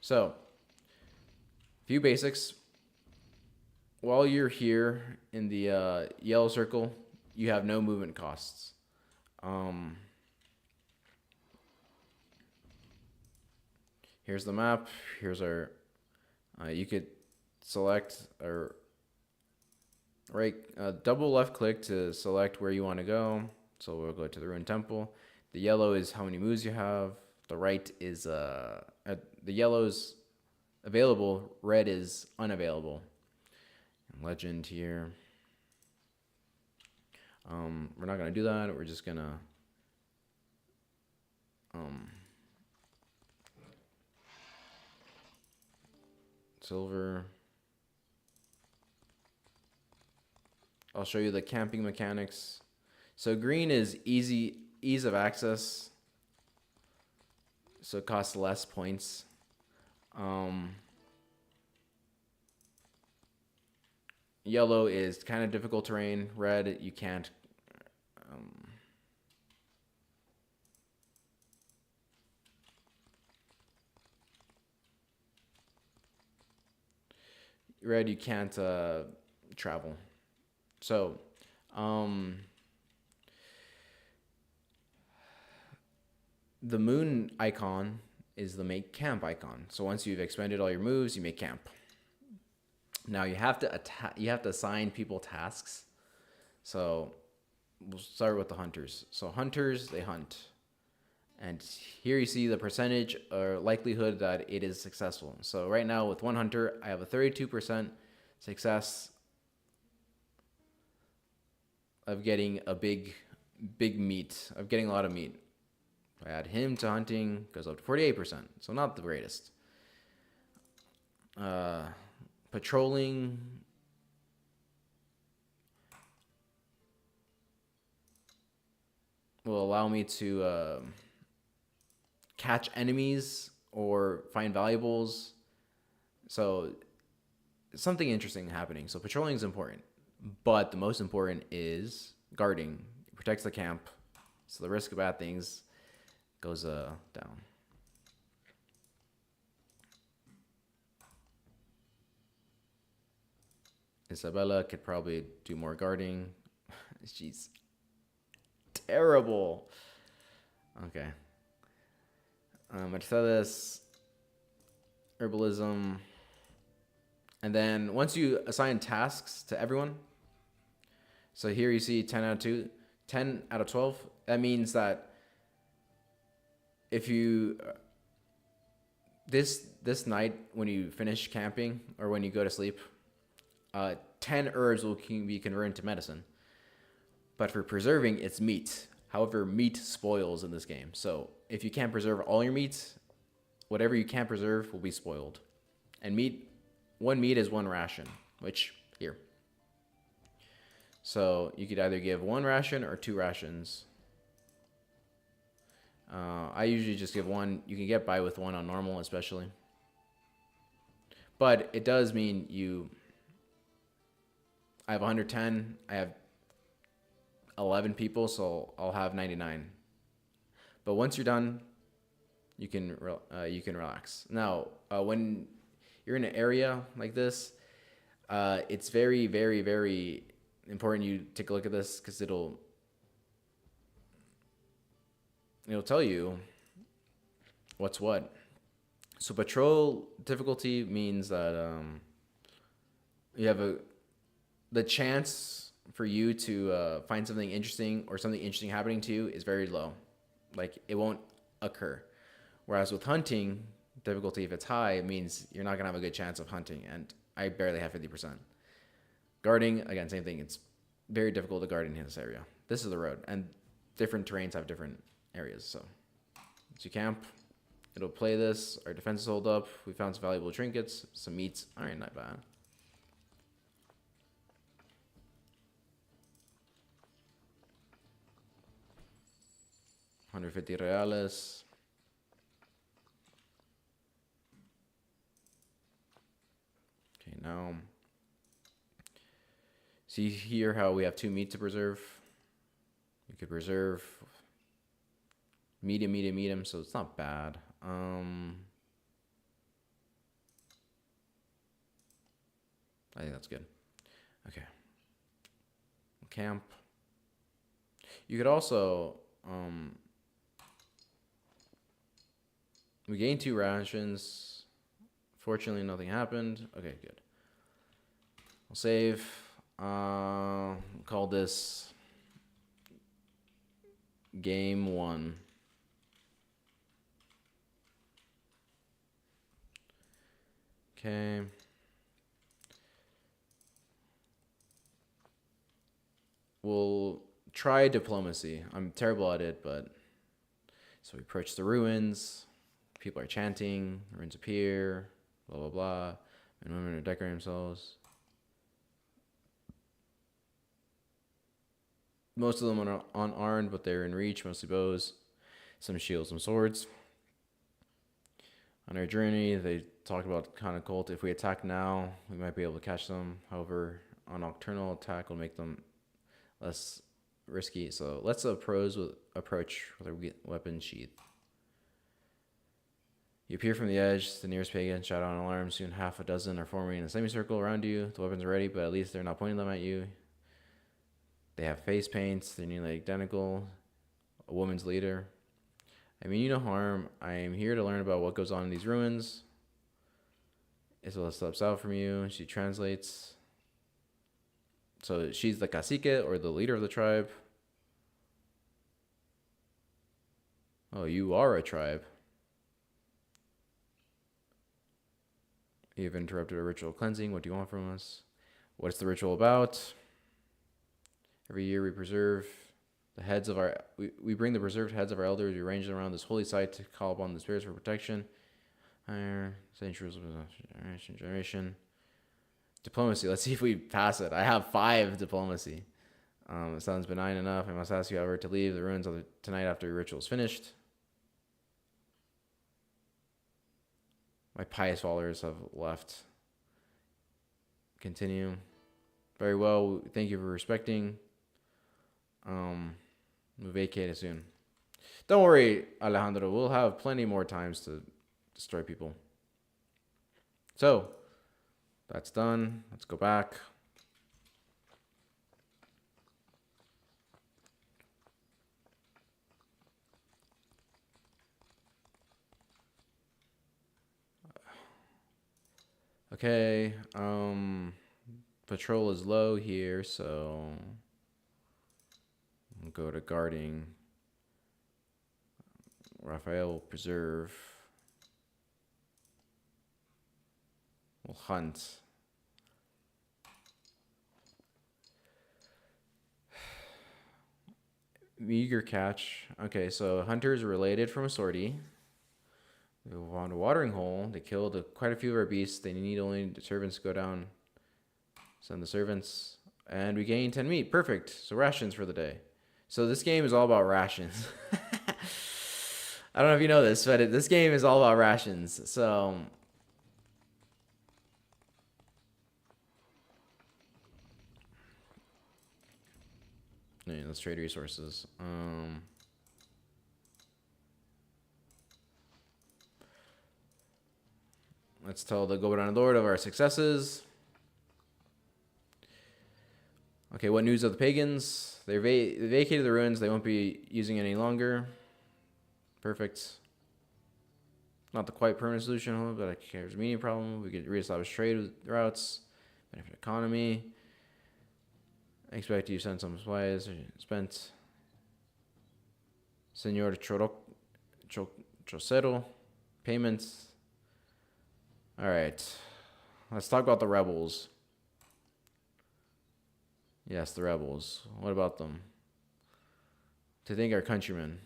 So, few basics. While you're here in the yellow circle, you have no movement costs. Here's the map. Here's our. You could select or double left click to select where you want to go. So we'll go to the ruined temple. The yellow is how many moves you have. The right is the yellow is available. Red is unavailable. Legend here. We're not gonna do that. We're just gonna silver. I'll show you the camping mechanics. So green is ease of access. So it costs less points. Yellow is kind of difficult terrain. Red, you can't. Red, you can't travel. So, the moon icon is the make camp icon. So once you've expended all your moves, you make camp. Now you have to assign people tasks. So we'll start with the hunters. So hunters, they hunt. And here you see the percentage or likelihood that it is successful. So right now with one hunter, I have a 32% success of getting a big meat, of getting a lot of meat. If I add him to hunting, goes up to 48%. So not the greatest. Patrolling. Will allow me to catch enemies or find valuables. So something interesting happening. So patrolling is important, but the most important is guarding. It protects the camp, so the risk of bad things goes down. Isabella could probably do more guarding. She's terrible. Okay. Mercedes, herbalism. And then once you assign tasks to everyone, so here you see 10 out of 2, 10 out of 12. That means that if you this night when you finish camping or when you go to sleep, 10 herbs will be converted to medicine. But for preserving, it's meat. However, meat spoils in this game. So if you can't preserve all your meat, whatever you can't preserve will be spoiled. And one meat is one ration, which here. So you could either give one ration or 2 rations. I usually just give one. You can get by with one on normal, especially. But it does mean I have 110. I have 11 people, so I'll have 99. But once you're done, you can relax. Now, when you're in an area like this, it's very, very, very important you take a look at this because it'll tell you what's what. So patrol difficulty means that you have the chance for you to find something interesting or something interesting happening to you is very low. Like it won't occur. Whereas with hunting difficulty, if it's high, it means you're not gonna have a good chance of hunting. And I barely have 50%. Guarding, again, same thing. It's very difficult to guard in this area. This is the road, and different terrains have different areas. So you camp, it'll play this. Our defenses hold up. We found some valuable trinkets, some meats. All right, not bad. $150 reales. Okay, now See here how we have 2 meat to preserve. We could preserve medium, so it's not bad. I think that's good. Okay. Camp. You could also we gained 2 rations. Fortunately, nothing happened. Okay, good. We'll save. Call this game 1. Okay. We'll try diplomacy. I'm terrible at it, but so we approach the ruins. People are chanting. Ruins appear. Blah blah blah. And women are decorating themselves. Most of them are unarmed, but they're in reach. Mostly bows, some shields, some swords. On our journey, they talk about kind of cult. If we attack now, we might be able to catch them. However, a nocturnal attack will make them less risky. So let's approach with a weapon sheath. You appear from the edge. The nearest pagan shout out an alarm. Soon half a dozen are forming in a semicircle around you. The weapons are ready, but at least they're not pointing them at you. They have face paints. They're nearly identical. A woman's leader. I mean you no harm. I am here to learn about what goes on in these ruins. Isabella steps out from you. She translates. So she's the cacique or the leader of the tribe. Oh, you are a tribe. You've interrupted a ritual cleansing. What do you want from us? What's the ritual about? Every year we preserve the heads of our... We bring the preserved heads of our elders. We arrange them around this holy site to call upon the spirits for protection. Generation. Diplomacy. Let's see if we pass it. I have 5 diplomacy. It sounds benign enough. I must ask you, however, to leave the ruins tonight after your ritual is finished. My pious followers have left. Continue. Very well. Thank you for respecting. We'll vacate it soon. Don't worry, Alejandro. We'll have plenty more times to destroy people. So, that's done. Let's go back. Okay, patrol is low here, so we'll go to guarding. Raphael will preserve. We'll hunt. Meager catch. Okay, so hunters related from a sortie. We found a watering hole. They killed quite a few of our beasts. They need only the servants to go down. Send the servants. And we gain 10 meat. Perfect. So rations for the day. So this game is all about rations. I don't know if you know this, but this game is all about rations. So... yeah, let's trade resources. Let's tell the Gobernador of our successes. Okay, what news of the pagans? They vacated the ruins. They won't be using any longer. Perfect. Not the quite permanent solution, but there's a medium problem. We could reestablish trade routes, benefit economy. I expect you send some supplies. Spent. Senor Chocero. Payments. All right. Let's talk about the rebels. Yes, the rebels. What about them? To think our countrymen.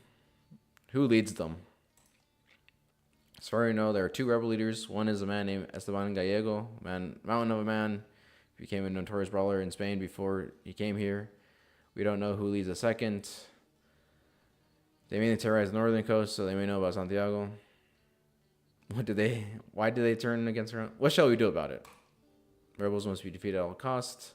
Who leads them? As far as I know, there are 2 rebel leaders. One is a man named Esteban Gallego, mountain of a man. Became a notorious brawler in Spain before he came here. We don't know who leads the second. They mainly terrorize the northern coast, so they may know about Santiago. Why did they turn against her? What shall we do about it? Rebels must be defeated at all costs.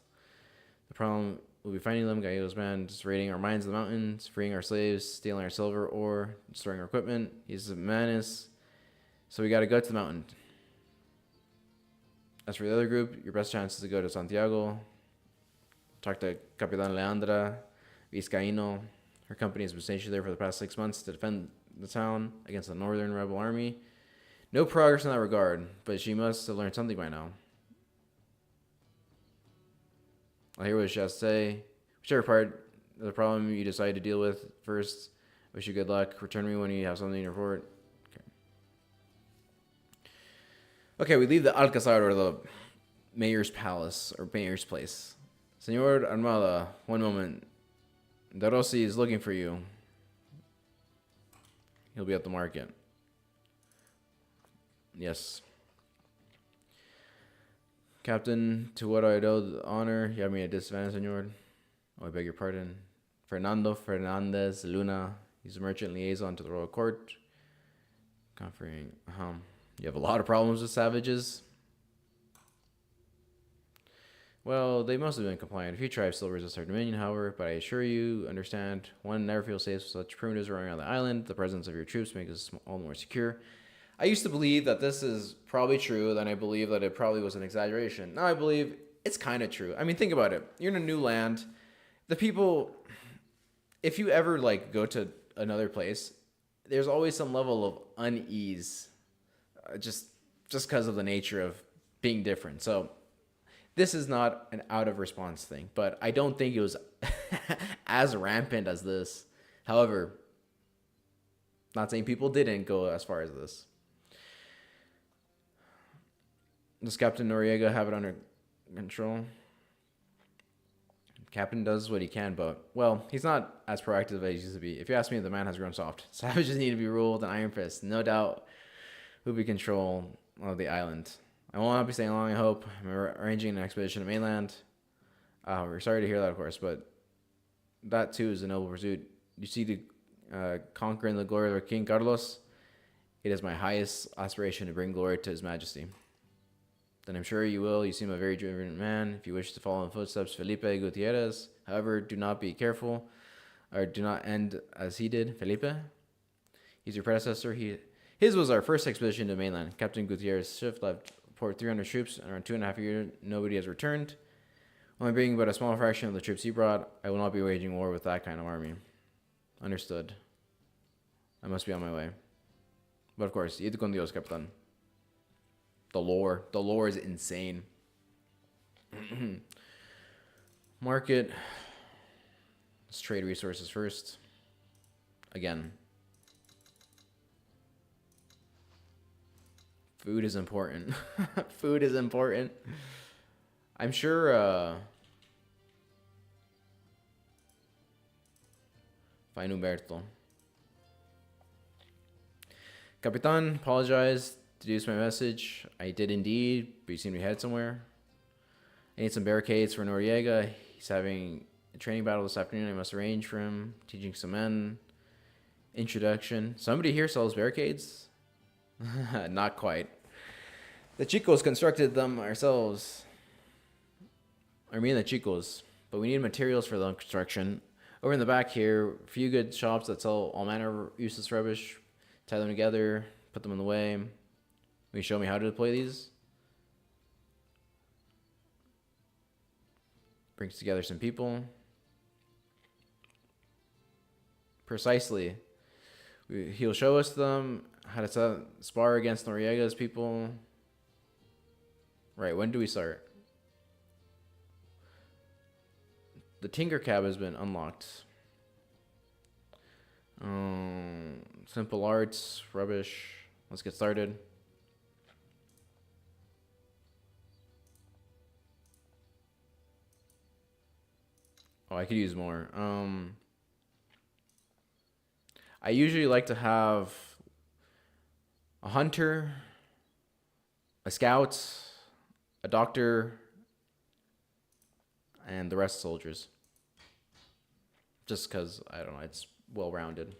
The problem will be finding them, Gallegos' man, just raiding our mines in the mountains, freeing our slaves, stealing our silver ore, destroying our equipment. He's a menace, so we gotta go to the mountain. As for the other group, your best chance is to go to Santiago. Talk to Capitan Leandra Vizcaíno. Her company has been stationed there for the past 6 months to defend the town against the northern rebel army. No progress in that regard, but she must have learned something by now. I'll hear what she has to say. Whichever part of the problem you decide to deal with first, wish you good luck. Return me when you have something to report. Okay, we leave the Alcazar, or the mayor's palace, or mayor's place. Senor Armada, one moment. De Rossi is looking for you. He'll be at the market. Yes. Captain, to what I owe the honor, you have me at disadvantage, senor. Oh, I beg your pardon. Fernando Fernandez Luna. He's a merchant liaison to the royal court. Conferring. You have a lot of problems with savages? Well, they must have been compliant. A few tribes still resist our dominion, however, but I assure you, understand, one never feels safe with such primitives roaming around the island. The presence of your troops makes us all the more secure. I used to believe that this is probably true, then I believe that it probably was an exaggeration. Now I believe it's kind of true. I mean, think about it. You're in a new land. The people, if you ever like go to another place, there's always some level of unease, just because of the nature of being different. So this is not an out of response thing, but I don't think it was as rampant as this. However, not saying people didn't go as far as this. Does Captain Noriega have it under control? Captain does what he can, but, well, he's not as proactive as he used to be. If you ask me, the man has grown soft. Savages need to be ruled an iron fist. No doubt who'll be control of the island. I will not be staying long, I hope. I'm arranging an expedition to mainland. We're sorry to hear that, of course, but that too is a noble pursuit. You see, to conquer in the glory of King Carlos, it is my highest aspiration to bring glory to His Majesty. Then I'm sure you will. You seem a very driven man. If you wish to follow in the footsteps of Felipe Gutierrez, however, do not be careful, or do not end as he did. Felipe? He's your predecessor. His was our first expedition to mainland. Captain Gutierrez's ship left port 300 troops, and around 2.5 years, nobody has returned. Only bringing but a small fraction of the troops he brought, I will not be waging war with that kind of army. Understood. I must be on my way. But of course, id con Dios, Capitan. The lore is insane. Market. Let's trade resources first. Again. Food is important. Food is important. I'm sure find Humberto. Capitan, apologize. Deduce my message. I did indeed, but you seem to be headed somewhere. I need some barricades for Noriega. He's having a training battle this afternoon. I must arrange for him. Teaching some men. Introduction. Somebody here sells barricades? Not quite. The Chicos constructed them ourselves. I mean the Chicos. But we need materials for the construction. Over in the back here, a few good shops that sell all manner of useless rubbish. Tie them together. Put them in the way. Will you show me how to deploy these? Brings together some people. Precisely. He'll show us them how to spar against Noriega's people. Right, when do we start? The Tinker Cab has been unlocked. Simple arts, rubbish. Let's get started. Oh, I could use more. I usually like to have a hunter, a scout, a doctor, and the rest soldiers. Just because, I don't know, it's well-rounded.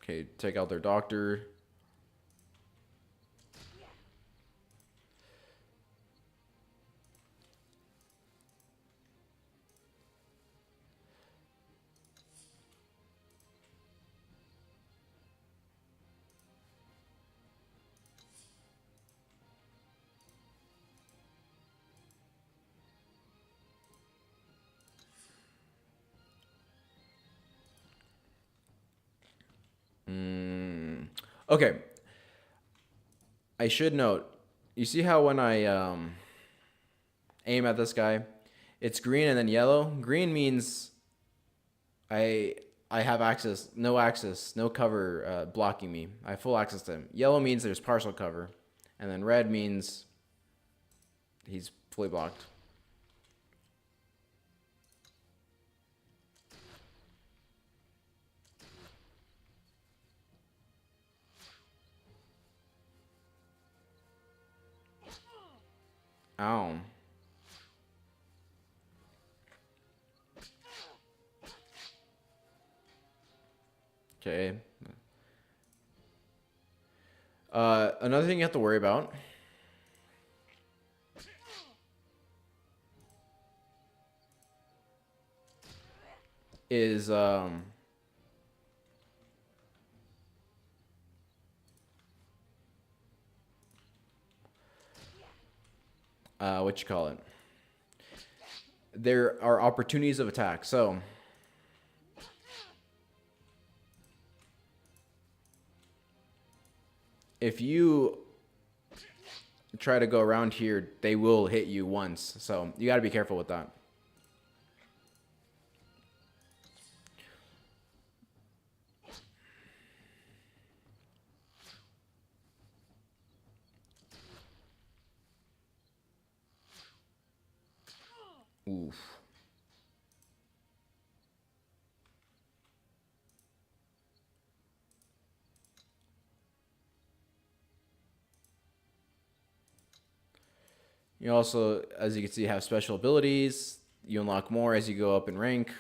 Okay, take out their doctor. Okay, I should note. You see how when I aim at this guy, it's green and then yellow. Green means I have access, no cover blocking me. I have full access to him. Yellow means there's partial cover, and then red means he's fully blocked. Ow. Okay. Another thing you have to worry about is what you call it. There are opportunities of attack. So if you try to go around here, they will hit you once. So you got to be careful with that. Oof. You also, as you can see, have special abilities. You unlock more as you go up in rank.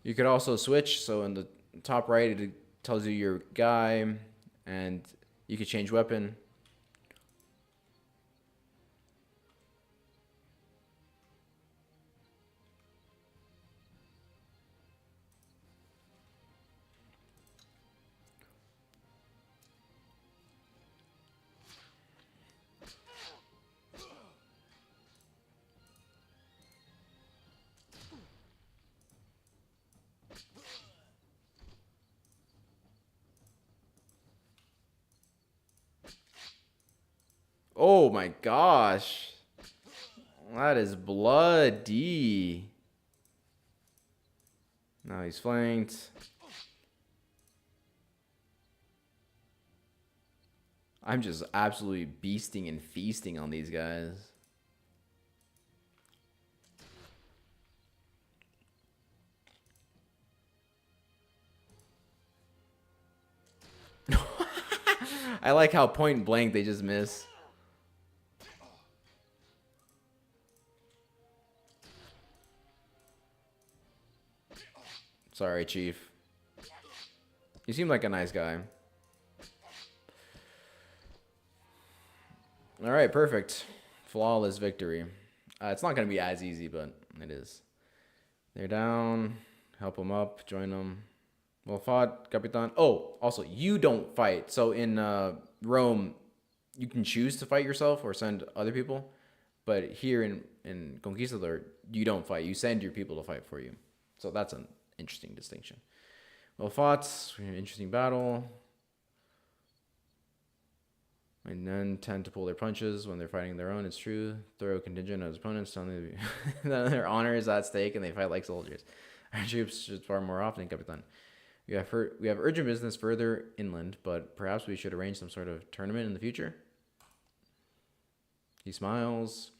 You could also switch. So in the top right, it tells you your guy, and you could change weapon. Oh my gosh. That is bloody. Now he's flanked. I'm just absolutely beasting and feasting on these guys. I like how point blank they just miss. Sorry, Chief. You seem like a nice guy. All right, perfect. Flawless victory. It's not going to be as easy, but it is. They're down. Help them up. Join them. Well fought, Capitan. Oh, also, you don't fight. So in Rome, you can choose to fight yourself or send other people. But here in Conquistador, you don't fight. You send your people to fight for you. So that's an interesting distinction. Well fought. Interesting battle. And then tend to pull their punches when they're fighting their own. It's true. Throw a contingent of opponents. Their honor is at stake, and they fight like soldiers. Our troops should far more often, Capitan. We have urgent business further inland, but perhaps we should arrange some sort of tournament in the future. He smiles.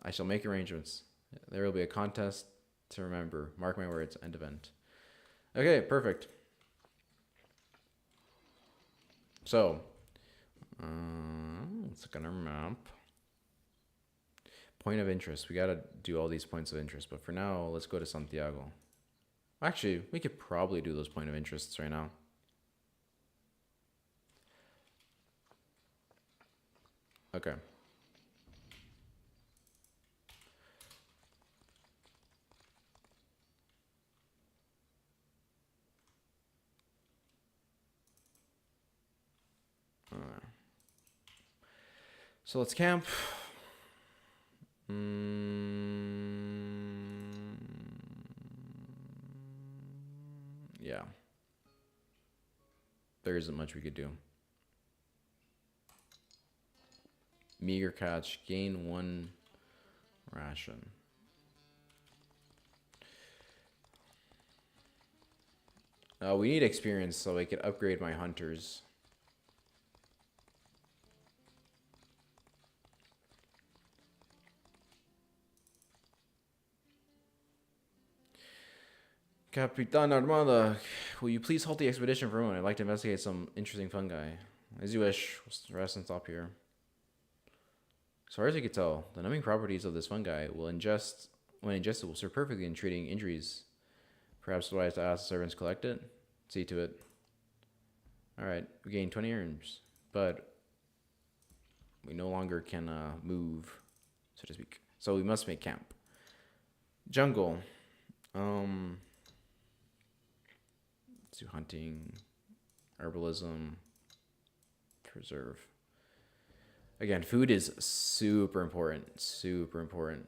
I shall make arrangements. There will be a contest to remember. Mark my words. End event. Okay, perfect. So, let's look on our map. Point of interest. We gotta do all these points of interest, but for now, let's go to Santiago. Actually, we could probably do those point of interests right now. Okay. So let's camp. Yeah. There isn't much we could do. Meager catch. Gain 1 ration. We need experience so I could upgrade my hunters. Capitan Armada, will you please halt the expedition for a moment? I'd like to investigate some interesting fungi. As you wish. We'll rest and stop here. As far as I could tell, the numbing properties of this fungi when ingested, will serve perfectly in treating injuries. Perhaps do I have to ask the servants collect it? See to it. Alright, we gained 20 herbs, but we no longer can move, so to speak. So we must make camp. Jungle. Let's do hunting, herbalism, preserve. Again, food is super important. Super important.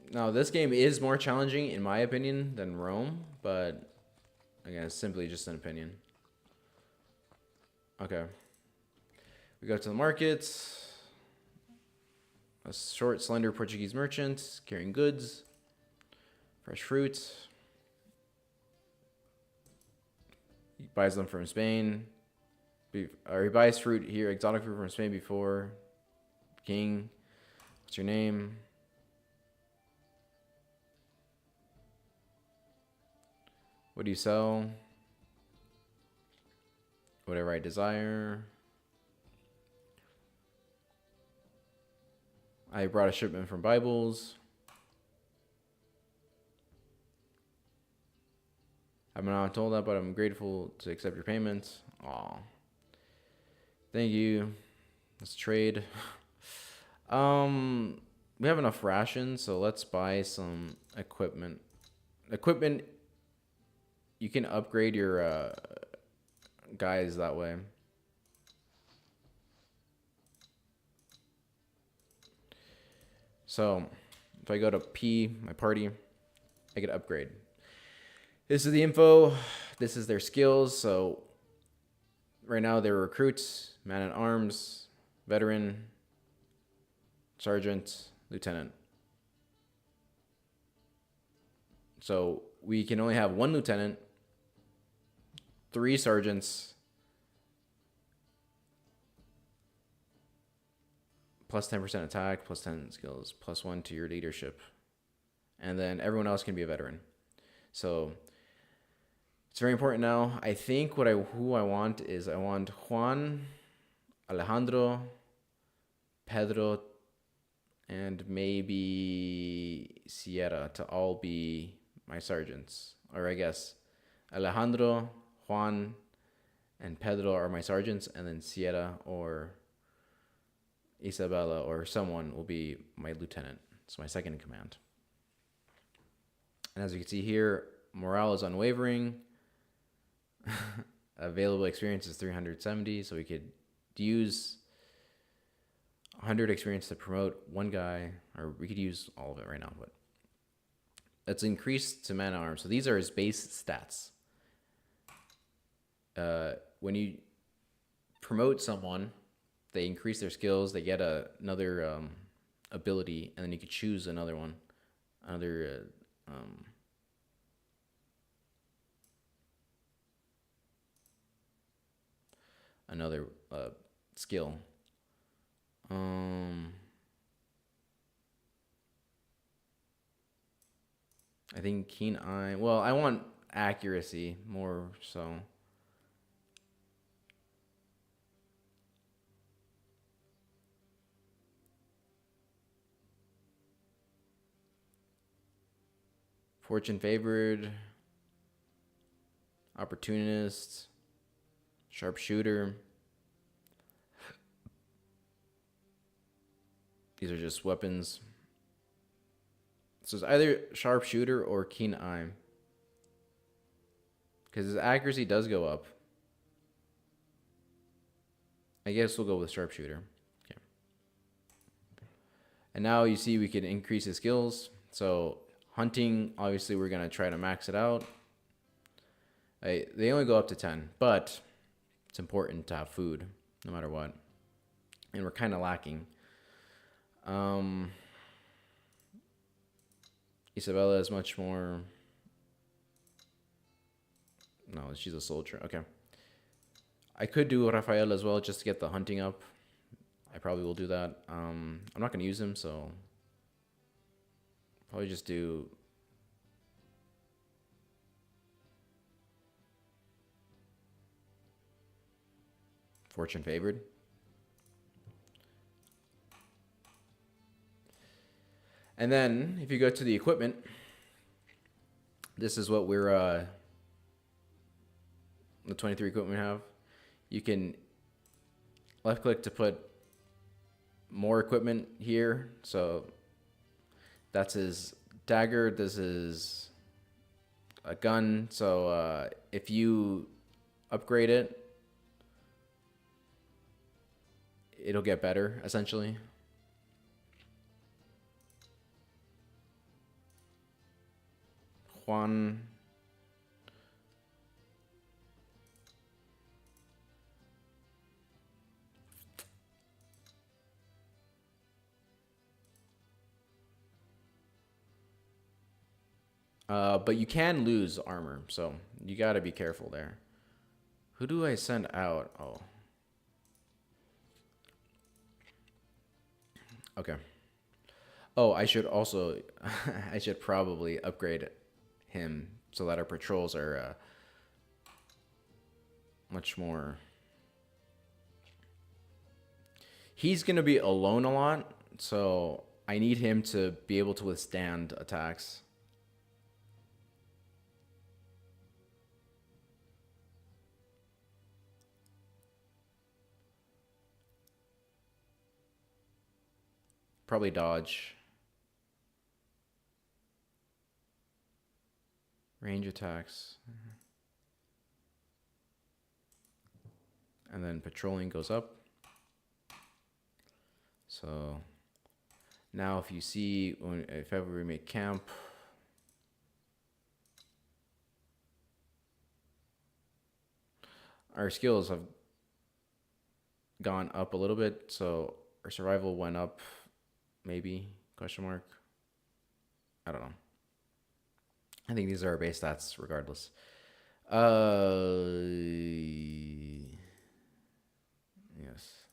Now, this game is more challenging, in my opinion, than Rome, but again, it's simply just an opinion. Okay. We go to the market. A short, slender Portuguese merchant carrying goods, fresh fruit. He buys them from Spain. Or he buys fruit here, exotic fruit from Spain before. King, what's your name? What do you sell? Whatever I desire. I brought a shipment from Bibles. I'm not told that, but I'm grateful to accept your payment. Aw. Thank you. Let's trade. We have enough rations, so let's buy some equipment. Equipment, you can upgrade your guys that way. So if I go to P, my party, I get upgrade. This is the info. This is their skills. So right now they're recruits, man at arms, veteran, sergeant, lieutenant. So we can only have 1 lieutenant, 3 sergeants, plus 10% attack, plus 10 skills, plus 1 to your leadership. And then everyone else can be a veteran. So it's very important now. I think who I want is I want Juan, Alejandro, Pedro, and maybe Sierra to all be my sergeants. Or I guess Alejandro, Juan, and Pedro are my sergeants, and then Sierra or Isabella or someone will be my lieutenant. It's my second in command. And as you can see here, morale is unwavering. Available experience is 370, so we could use 100 experience to promote 1 guy, or we could use all of it right now, but it's increased to man at arms. So these are his base stats. When you promote someone, they increase their skills, they get another ability, and then you could choose another one, another another skill. Um, I think keen eye. Well, I want accuracy more so. Fortune favored, opportunist, sharpshooter. These are just weapons. So it's either sharpshooter or keen eye. Because his accuracy does go up. I guess we'll go with sharpshooter. Okay. And now you see we can increase his skills. So hunting, obviously we're going to try to max it out. They only go up to 10, but it's important to have food no matter what. And we're kind of lacking. Isabella is much more... No, she's a soldier. Okay. I could do Rafael as well just to get the hunting up. I probably will do that. I'm not going to use him, so... Probably just do... Fortune favored. And then, if you go to the equipment, this is what we're... the 23 equipment we have. You can left click to put more equipment here. So that's his dagger. This is a gun. So if you upgrade it, it'll get better essentially. Juan. But you can lose armor, so you got to be careful there. Who do I send out? Oh. Okay. Oh, I should also... I should probably upgrade him so that our patrols are much more... He's going to be alone a lot, so I need him to be able to withstand attacks. Probably dodge. Range attacks. And then patrolling goes up. So now if you see, if ever we make camp, our skills have gone up a little bit. So our survival went up, maybe, question mark. I don't know. I think these are our base stats regardless. Yes.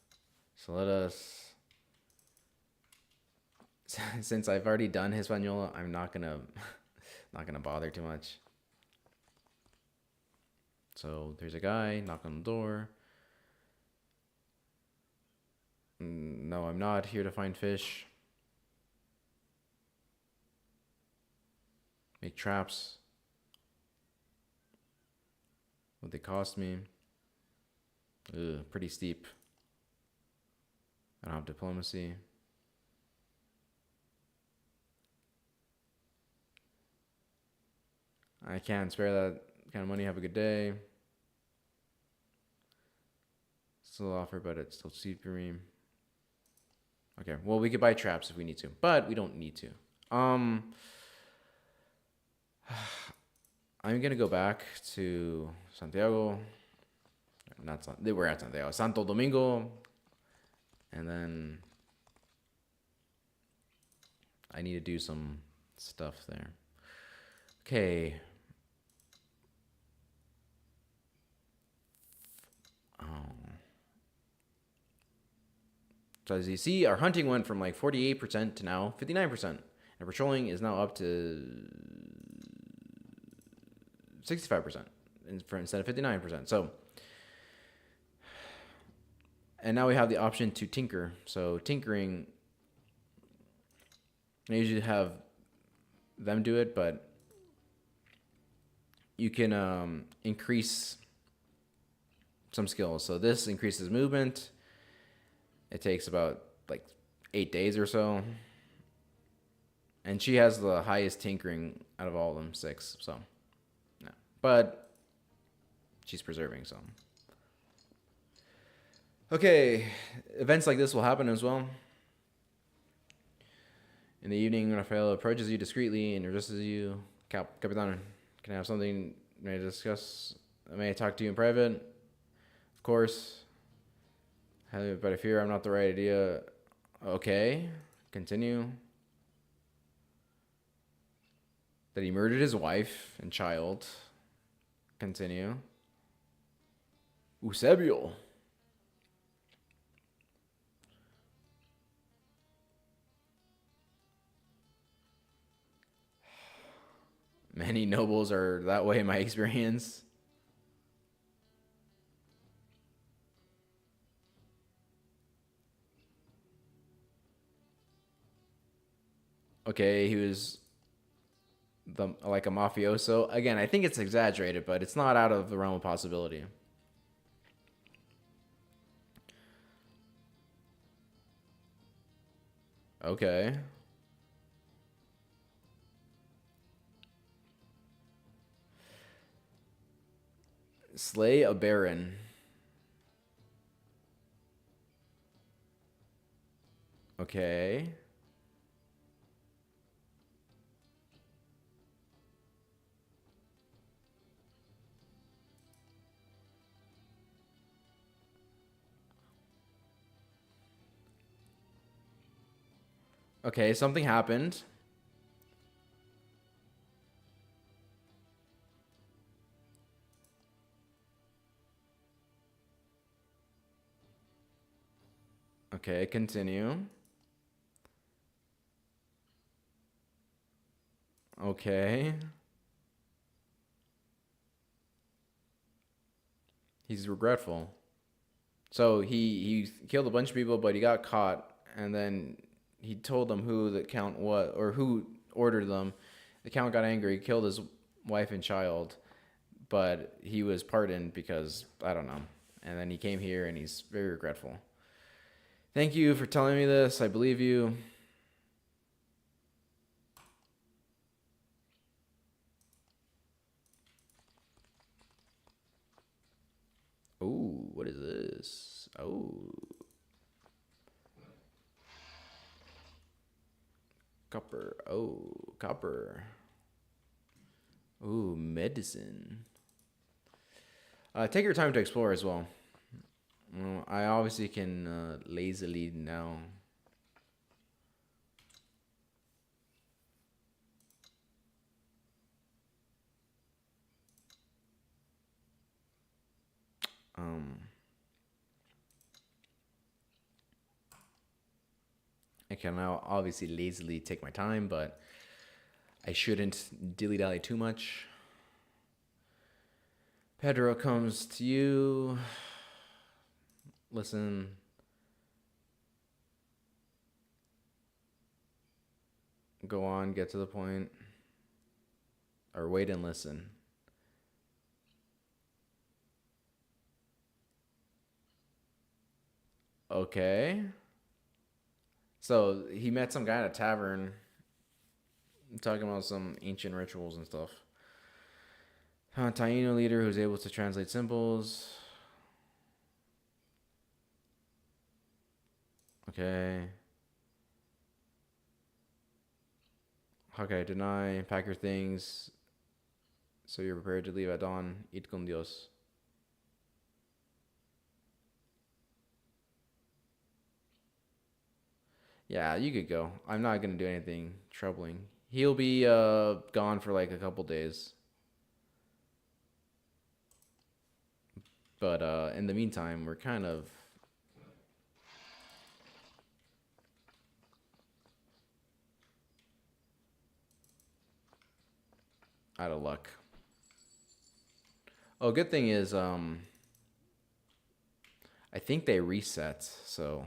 So let us... Since I've already done Hispaniola, I'm not gonna bother too much. So there's a guy, knock on the door. No, I'm not here to find fish. Make traps. What they cost me? Ugh, pretty steep. I don't have diplomacy. I can't spare that kind of money. Have a good day. Still offer, but it's still cheap for me. Okay, well, we could buy traps if we need to, but we don't need to. I'm gonna go back to Santiago. not they were at Santiago, Santo Domingo, and then I need to do some stuff there. Okay. So as you see, our hunting went from like 48% to now 59%. And patrolling is now up to 65% instead of 59%. So, and now we have the option to tinker. So tinkering, I usually have them do it, but you can increase some skills. So this increases movement. It takes about like 8 days or so. And she has the highest tinkering out of all of them, 6. So, yeah. But she's preserving, so. Okay, events like this will happen as well. In the evening, Rafael approaches you discreetly and addresses you. Capitan, can I have something may I discuss? May I talk to you in private? Of course. But I fear I'm not the right idea. Okay, continue. That he murdered his wife and child. Continue. Eusebio. Many nobles are that way in my experience. Okay, he was like a mafioso. Again, I think it's exaggerated, but it's not out of the realm of possibility. Okay. Slay a baron. Okay. Okay, something happened. Okay, continue. Okay. He's regretful. So he killed a bunch of people, but he got caught, and then he told them who the count was, or who ordered them. The count got angry, killed his wife and child, but he was pardoned because, I don't know. And then he came here, and he's very regretful. Thank you for telling me this. I believe you. Oh, what is this? Oh. Copper. Oh, copper. Ooh, medicine. Take your time to explore as well. I obviously can lazily now. I can now obviously lazily take my time, but I shouldn't dilly-dally too much. Pedro comes to you. Listen. Go on, get to the point. Or wait and listen. Okay. So he met some guy at a tavern talking about some ancient rituals and stuff. Taino leader who's able to translate symbols. Okay. Okay, deny, pack your things so you're prepared to leave at dawn. Eat con Dios. Yeah, you could go. I'm not gonna do anything troubling. He'll be gone for like a couple days. But in the meantime, we're kind of out of luck. Oh, good thing is I think they reset, so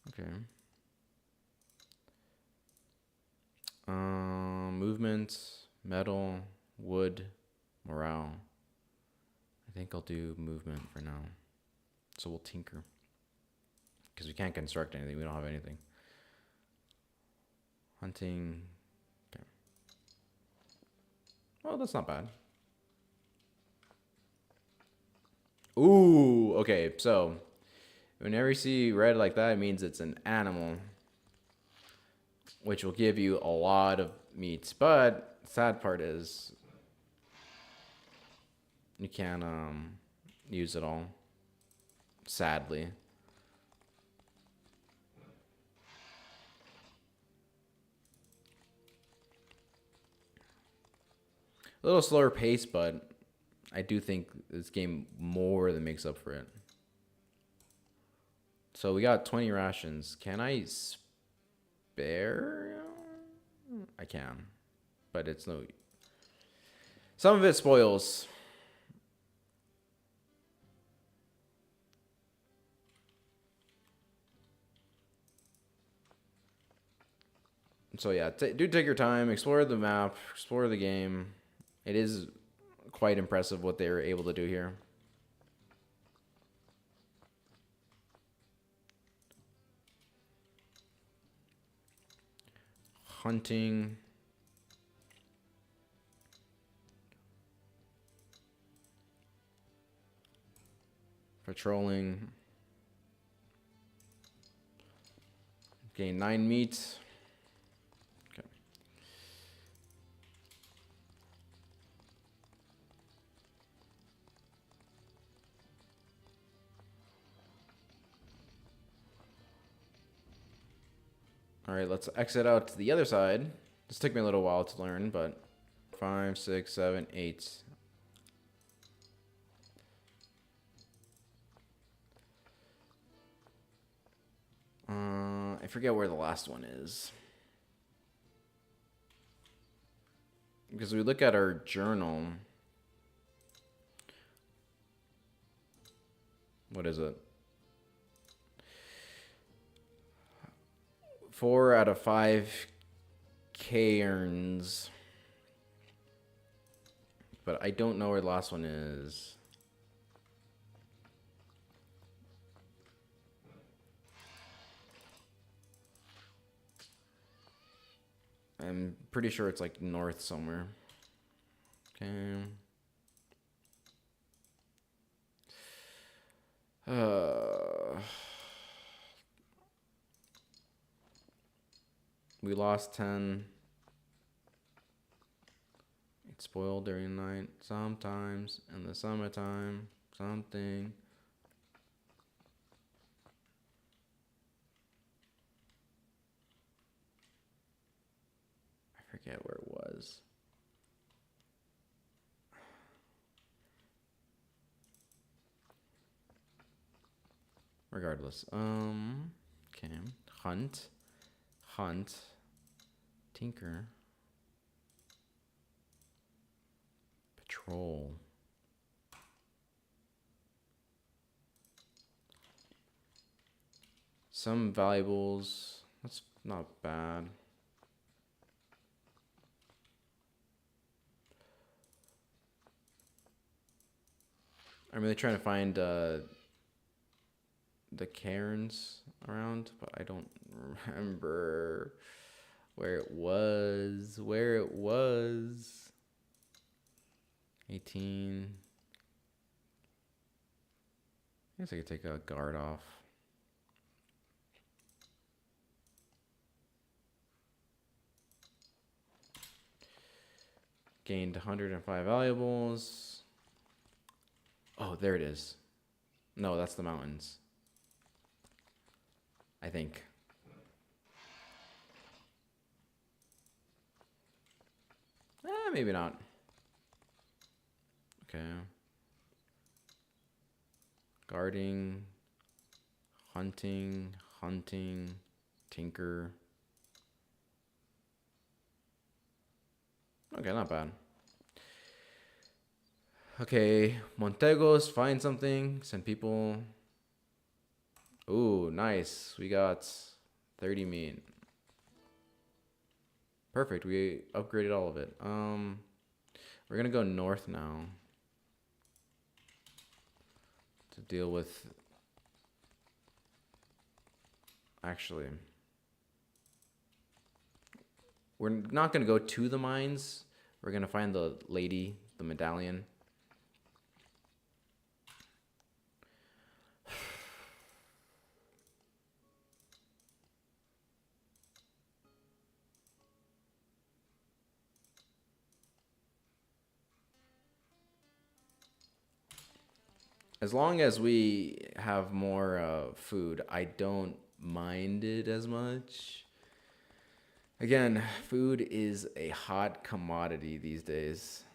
okay. Movement, metal, wood, morale. I think I'll do movement for now. So we'll tinker. Because we can't construct anything. We don't have anything. Hunting. Okay. Well, that's not bad. Ooh, okay. So, whenever you see red like that, it means it's an animal. Which will give you a lot of meat. But, sad part is, you can't use it all. Sadly. A little slower pace, but I do think this game more than makes up for it. So we got 20 rations. Can I spare? I can, but it's no. Some of it spoils. So yeah, do take your time, explore the map, explore the game. It is quite impressive what they were able to do here. Hunting. Patrolling. Gain 9 meat. Okay. All right, let's exit out to the other side. This took me a little while to learn, but 5, 6, 7, 8. I forget where the last one is. Because we look at our journal. What is it? 4 out of 5 cairns. But I don't know where the last one is. I'm pretty sure it's like north somewhere. Okay. We lost 10. It's spoiled during the night. Sometimes in the summertime. Something. I forget where it was. Regardless. Okay. Hunt. Tinker. Patrol. Some valuables. That's not bad. I'm really trying to find the cairns around, but I don't remember where it was. 18. I guess I could take a guard off. Gained 105 valuables. Oh, there it is. No, that's the mountains. I think. Maybe not. Okay. Guarding, hunting, tinker. Okay, not bad. Okay, Montegos, find something, send people. Ooh, nice. We got 30 meat. Perfect. We upgraded all of it. We're gonna go north now to deal with. Actually, we're not gonna go to the mines. We're gonna find the lady, the medallion. As long as we have more food, I don't mind it as much. Again, food is a hot commodity these days.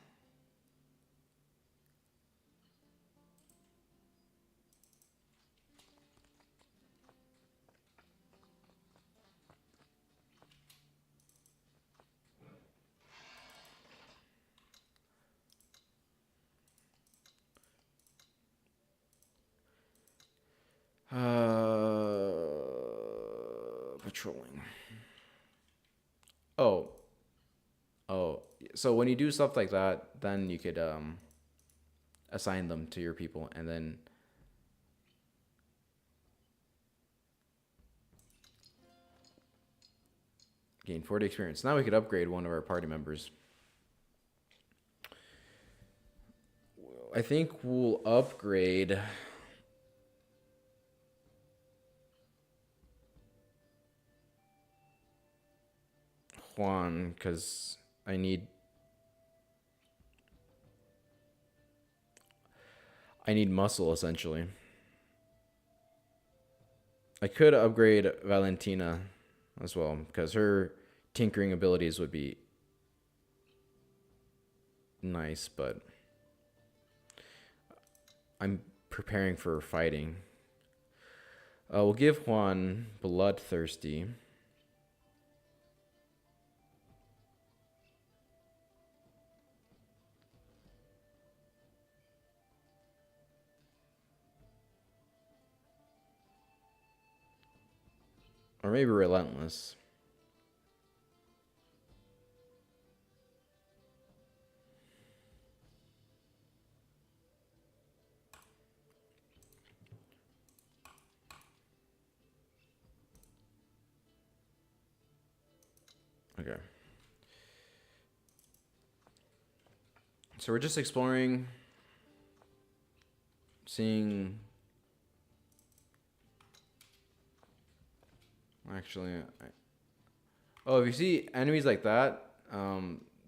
Patrolling. Oh, oh. So when you do stuff like that, then you could assign them to your people, and then gain 40 experience. Now we could upgrade one of our party members. I think we'll upgrade Juan because I need muscle essentially. I could upgrade Valentina as well because her tinkering abilities would be nice, but I'm preparing for fighting. We'll give Juan Bloodthirsty. Or maybe Relentless. Okay. So we're just exploring, seeing. Actually, oh, if you see enemies like that,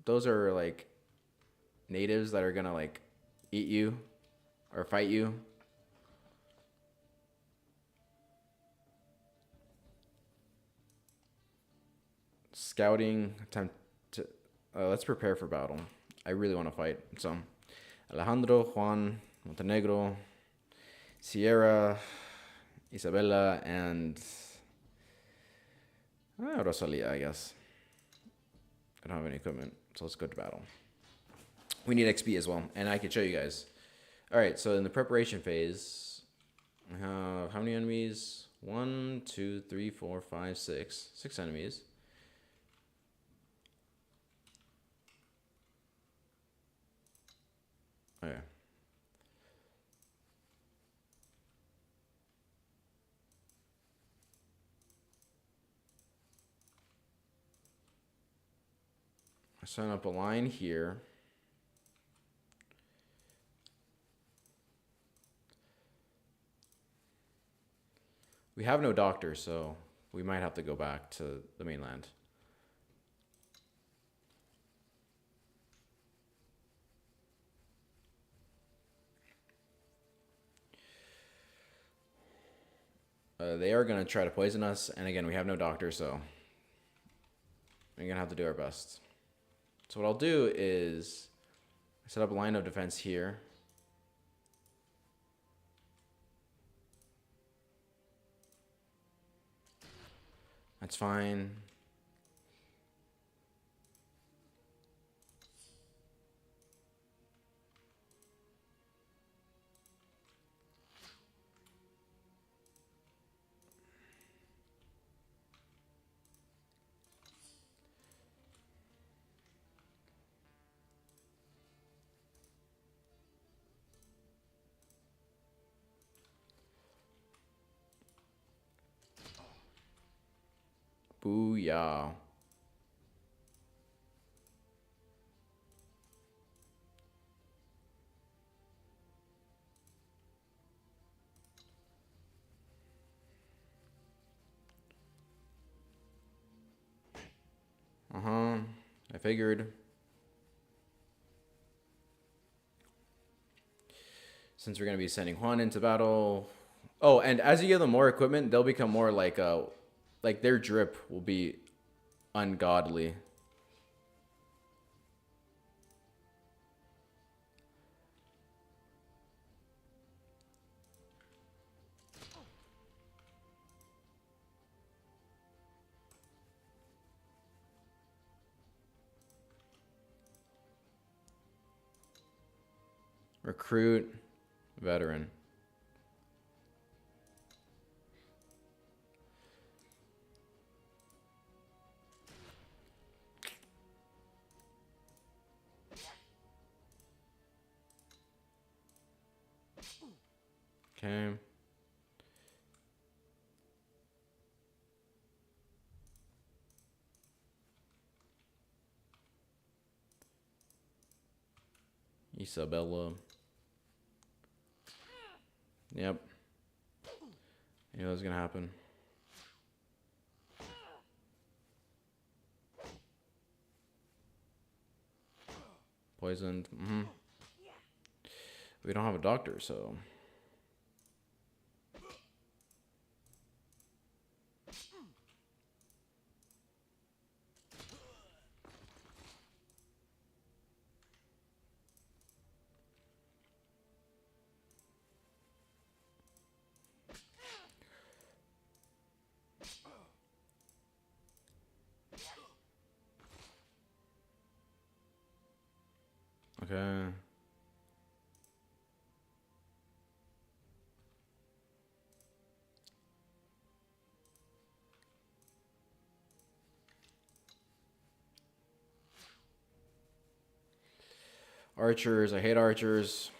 those are like natives that are gonna like eat you or fight you. Scouting attempt to. Let's prepare for battle. I really want to fight. So, Alejandro, Juan, Montenegro, Sierra, Isabella, and Rosalia, I guess. I don't have any equipment, so let's go to battle. We need XP as well, and I can show you guys. All right, so in the preparation phase, we have how many enemies? 1, 2, 3, 4, 5, 6. 6 enemies. Okay. I set up a line here. We have no doctor, so we might have to go back to the mainland. They are gonna try to poison us, and again, we have no doctor, so we're gonna have to do our best. So what I'll do is set up a line of defense here. That's fine. Booyah. I figured. Since we're gonna be sending Juan into battle. Oh, and as you give them more equipment, they'll become more like their drip will be ungodly. Recruit, veteran. Okay. Isabella. Yep. You know what's gonna happen. Poisoned. We don't have a doctor, so. Okay. Archers. I hate archers.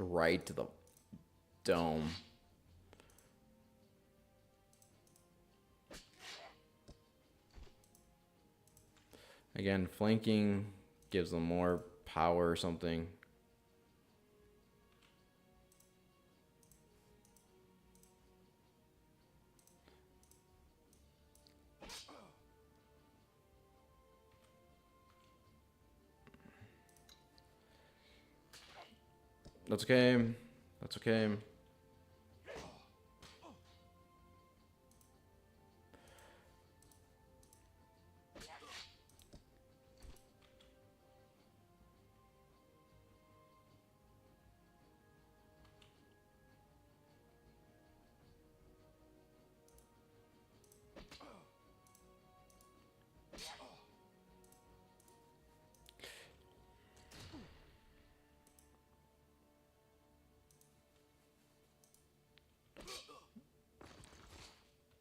Right to the dome. Again, flanking gives them more power or something. That's okay. That's okay.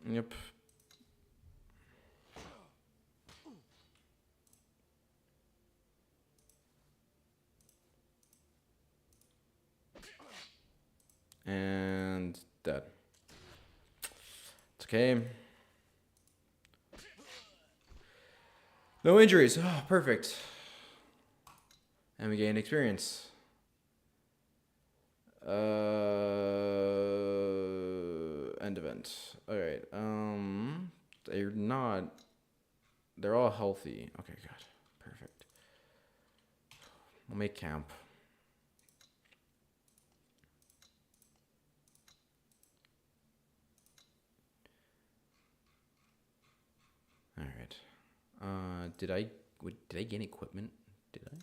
Yep. And dead. Okay. No injuries. Oh, perfect. And we gain experience. End event. Alright. They're not. They're all healthy. Okay, good. Perfect. We'll make camp. Alright. Did I gain equipment? Did I?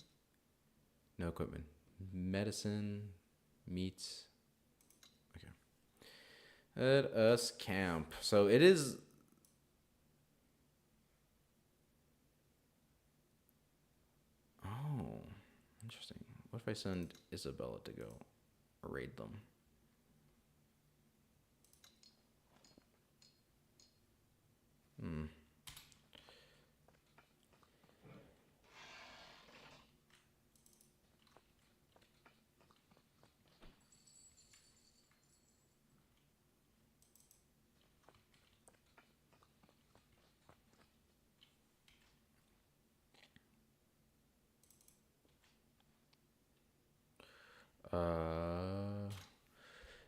No equipment. Medicine, meats. Okay. Let us camp. So it is. Oh, interesting. What if I send Isabella to go raid them? Hmm.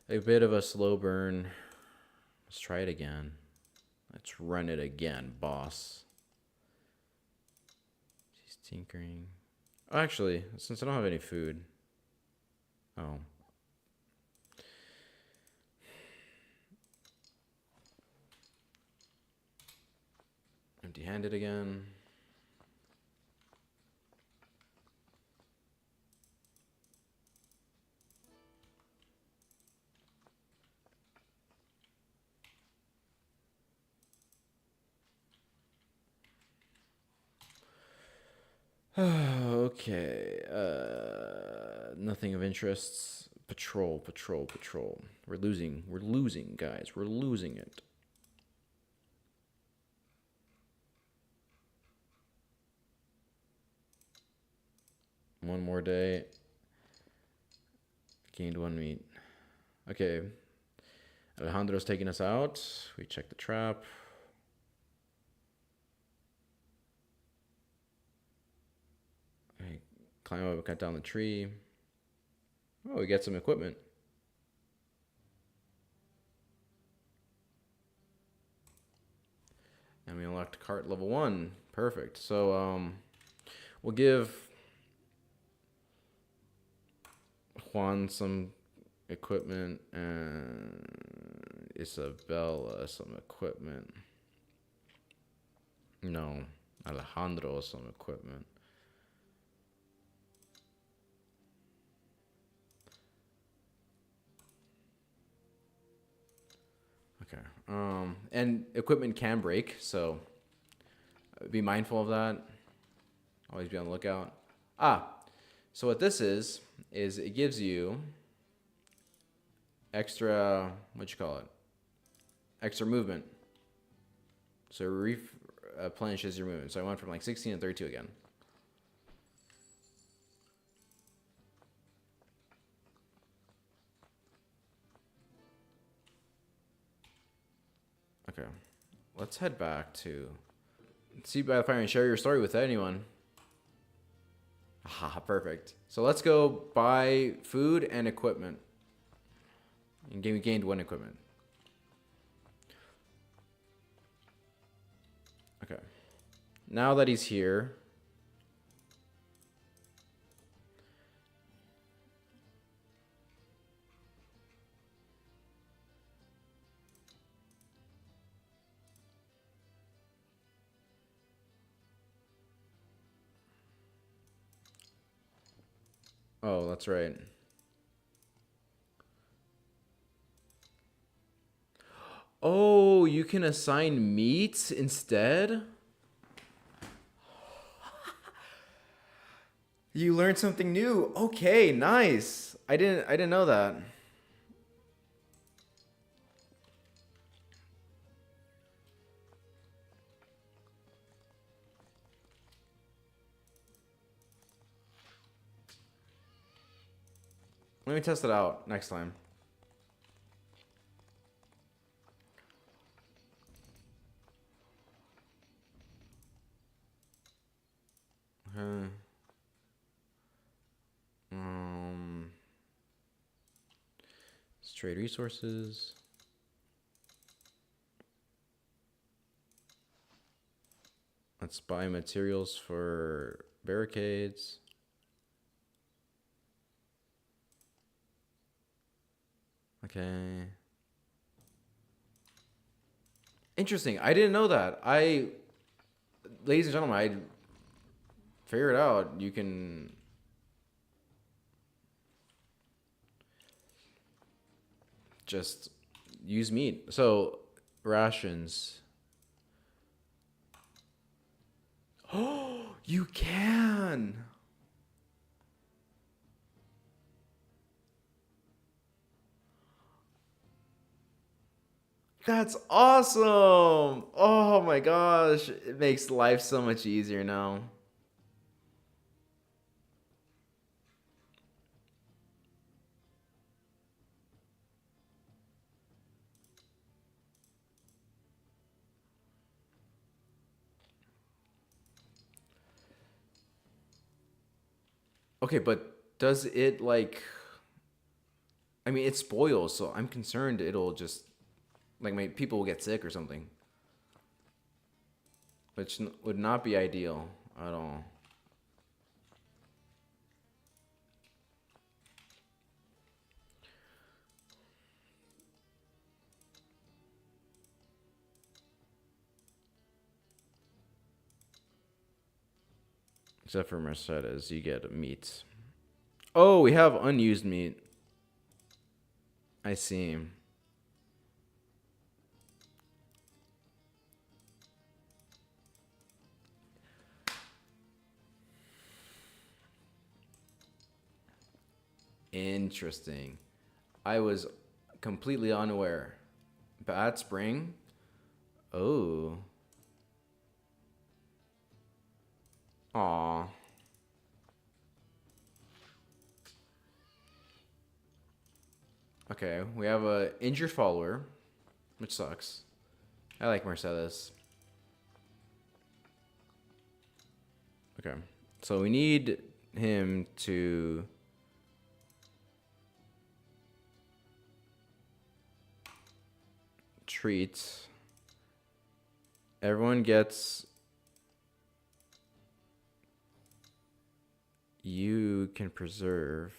A bit of a slow burn. Let's try it again. Let's run it again, boss. She's tinkering. Oh, actually, since I don't have any food. Oh. Empty-handed again. Okay. Nothing of interest. Patrol. We're losing. We're losing, guys. We're losing it. One more day. Gained 1 meat. Okay. Alejandro's taking us out. We check the trap. Okay. Climb up and cut down the tree. Oh, we get some equipment. And we unlocked cart level 1. Perfect. So, we'll give Juan some equipment and Isabella some equipment. No, Alejandro some equipment. Okay. And equipment can break, so be mindful of that. Always be on the lookout. So what this is it gives you extra, what you call it? Extra movement. So replenishes your movement. So I went from like 16 to 32 again. Okay. Let's head back to see by the fire and share your story with anyone. Ah, perfect. So let's go buy food and equipment. And we gained 1 equipment. Okay. Now that he's here. Oh, that's right. Oh, you can assign meats instead? You learned something new. Okay, nice. I didn't know that. Let me test it out next time. Okay. Um, let's trade resources. Let's buy materials for barricades. Okay. Interesting. I didn't know that. Ladies and gentlemen, I figured out you can just use meat. So, rations. Oh, you can. That's awesome. Oh my gosh. It makes life so much easier now. Okay, but does it like, I mean, it spoils, so I'm concerned it'll just like my people will get sick or something, which would not be ideal at all. Except for Mercedes, you get meat. Oh, we have unused meat. I see. Interesting. I was completely unaware. Bad Spring? Oh. Aw. Okay, we have a injured follower, which sucks. I like Mercedes. Okay, so we need him to treat. Everyone gets. You can preserve.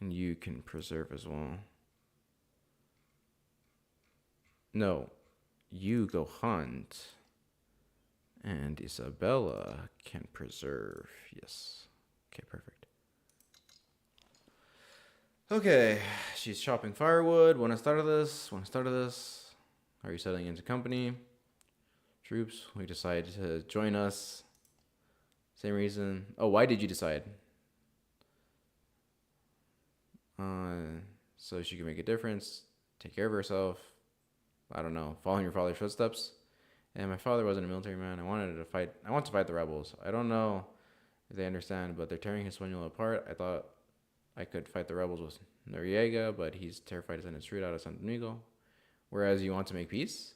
And you can preserve as well. No, you go hunt. And Isabella can preserve. Yes. Okay, perfect. Okay, she's chopping firewood. When I started this, are you settling into company? Troops, we decided to join us. Same reason. Oh, why did you decide? So she can make a difference, take care of herself. I don't know, following your father's footsteps. And my father wasn't a military man. I want to fight the rebels. I don't know if they understand, but they're tearing Hispaniola apart. I thought I could fight the rebels with Noriega, but he's terrified to send his troops out of San Domingo. Whereas you want to make peace?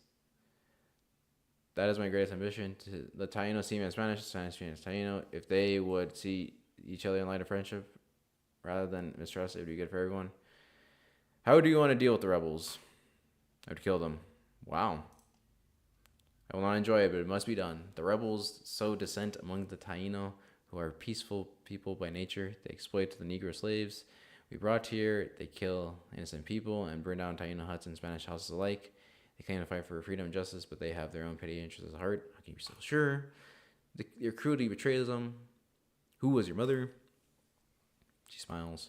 That is my greatest ambition. To the Taino see me as Spanish, Spanish see me as Taino. If they would see each other in light of friendship rather than mistrust, it would be good for everyone. How do you want to deal with the rebels? I would kill them. Wow. I will not enjoy it, but it must be done. The rebels sow dissent among the Taino, who are peaceful people by nature. They exploit the Negro slaves we brought here. They kill innocent people and burn down Taino huts and Spanish houses alike. They claim to fight for freedom and justice, but they have their own petty interests at heart. How can you be so sure? Your cruelty betrays them. Who was your mother? She smiles.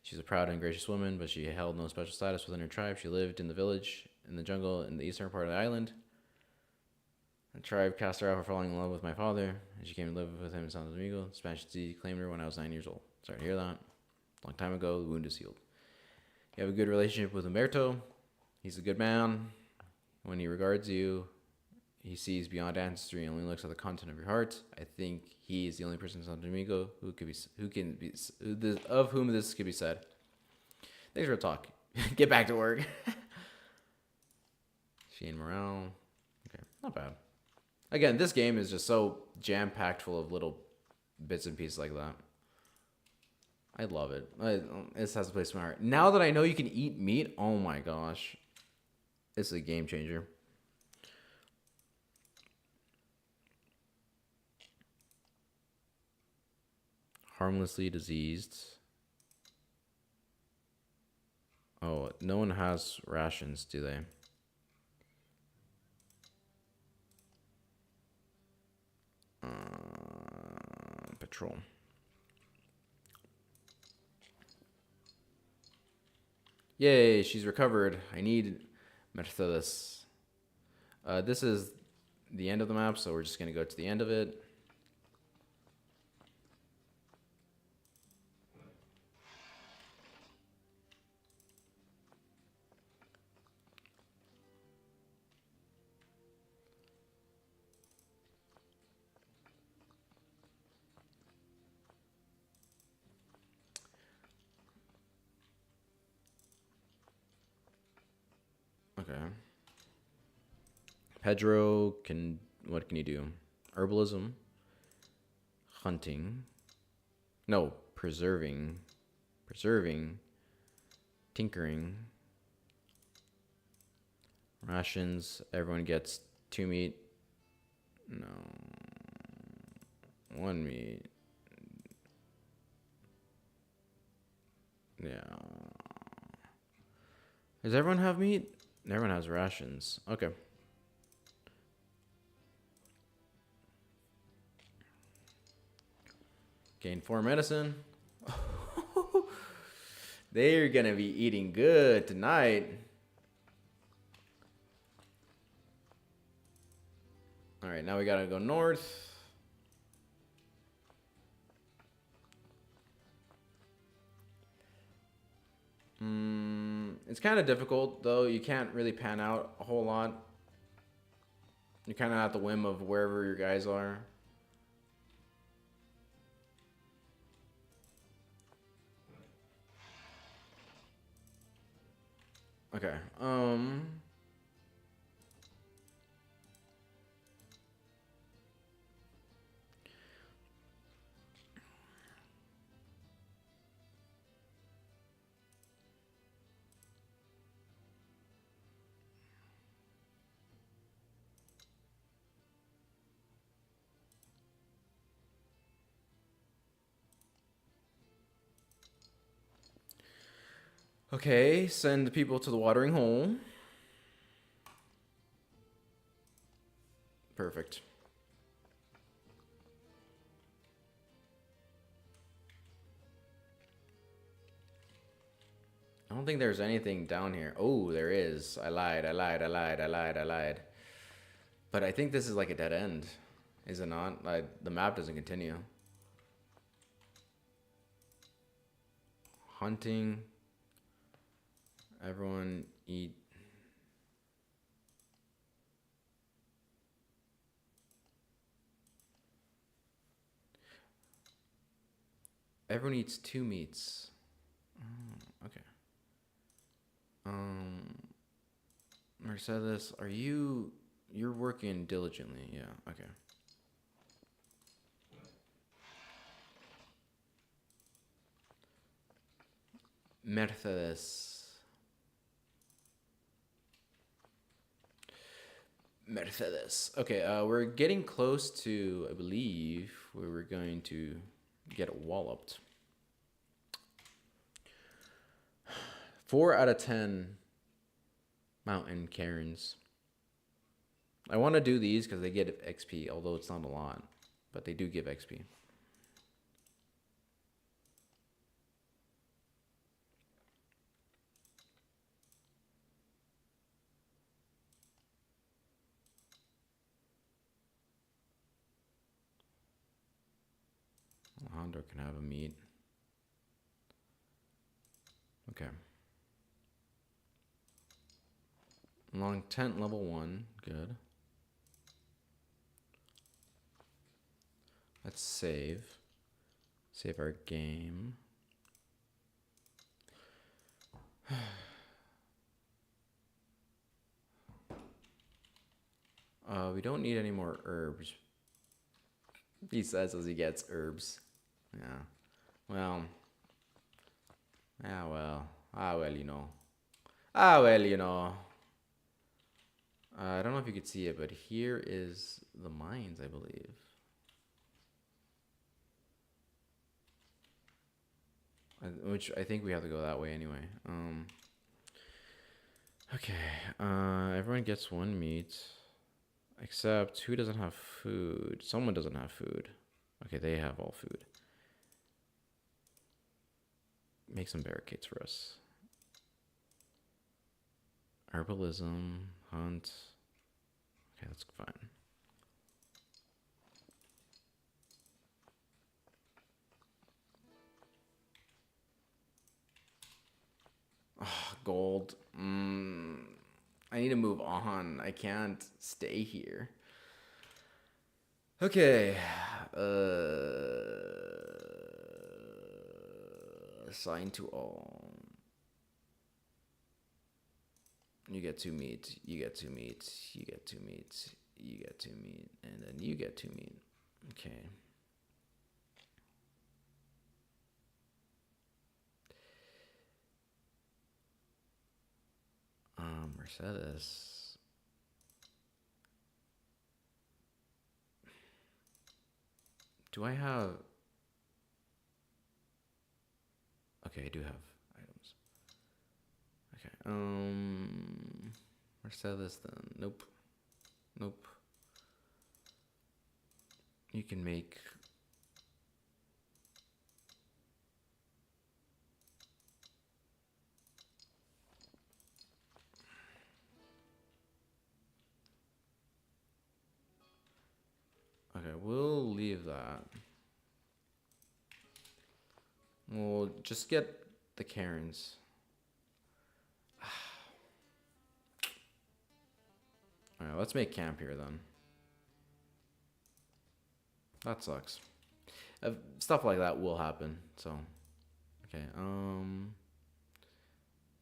She's a proud and gracious woman, but she held no special status within her tribe. She lived in the village, in the jungle, in the eastern part of the island. The tribe cast her out for falling in love with my father, and she came to live with him in Santo Domingo. The Spanish claimed her when I was 9 years old. Sorry to hear that. Long time ago, the wound is healed. You have a good relationship with Humberto. He's a good man. When he regards you, he sees beyond ancestry and only looks at the content of your heart. I think he is the only person in Santo Domingo of whom this could be said. Thanks for the talk. Get back to work. She and morale. Okay, not bad. Again, this game is just so jam-packed full of little bits and pieces like that. I love it. This has a place in my heart. Now that I know you can eat meat, oh my gosh. This is a game changer. Harmlessly diseased. Oh, no one has rations, do they? Patrol. Yay, she's recovered. I need Mercedes. This is the end of the map, so we're just going to go to the end of it. Okay. Pedro can... What can you do? Herbalism. Hunting. No, preserving. Preserving. Tinkering. Rations. Everyone gets 2 meat. No. 1 meat. Yeah. Does everyone have meat? Everyone has rations. Okay. Gain 4 medicine. They're gonna be eating good tonight. Alright, now we gotta go north. It's kind of difficult, though. You can't really pan out a whole lot. You're kind of at the whim of wherever your guys are. Okay. Okay, send people to the watering hole. Perfect. I don't think there's anything down here. Oh, there is. I lied. But I think this is like a dead end. Is it not? The map doesn't continue. Hunting. Everyone eat. Everyone eats 2 meats. Oh, okay. Mercedes, you're working diligently. Yeah, okay. Mercedes. Okay, we're getting close to, I believe, where we're going to get walloped. 4 out of 10 mountain cairns. I want to do these because they get XP, although it's not a lot, but they do give XP. Alejandro can have a meat. Okay. Long tent level 1. Good. Let's save. Save our game. We don't need any more herbs. He says as he gets herbs. Yeah. Well. Ah, well. Ah, well, you know. Ah, well, you know. I don't know if you could see it, but here is the mines, I believe. Which I think we have to go that way anyway. Okay. Everyone gets one meat. Except who doesn't have food? Someone doesn't have food. Okay, they have all food. Make some barricades for us. Herbalism, hunt. Okay, that's fine. Oh, gold. I need to move on. I can't stay here. Okay. Assign to all. You get 2 meat. You get 2 meat. You get 2 meat. You get 2 meat. And then you get 2 meat. Okay. Mercedes. Do I have... Okay, I do have items. Okay, Mercedes then. Nope. Nope. You can make... Okay, we'll leave that. We'll just get the Karens. Alright, let's make camp here then. That sucks. Stuff like that will happen, so. Okay,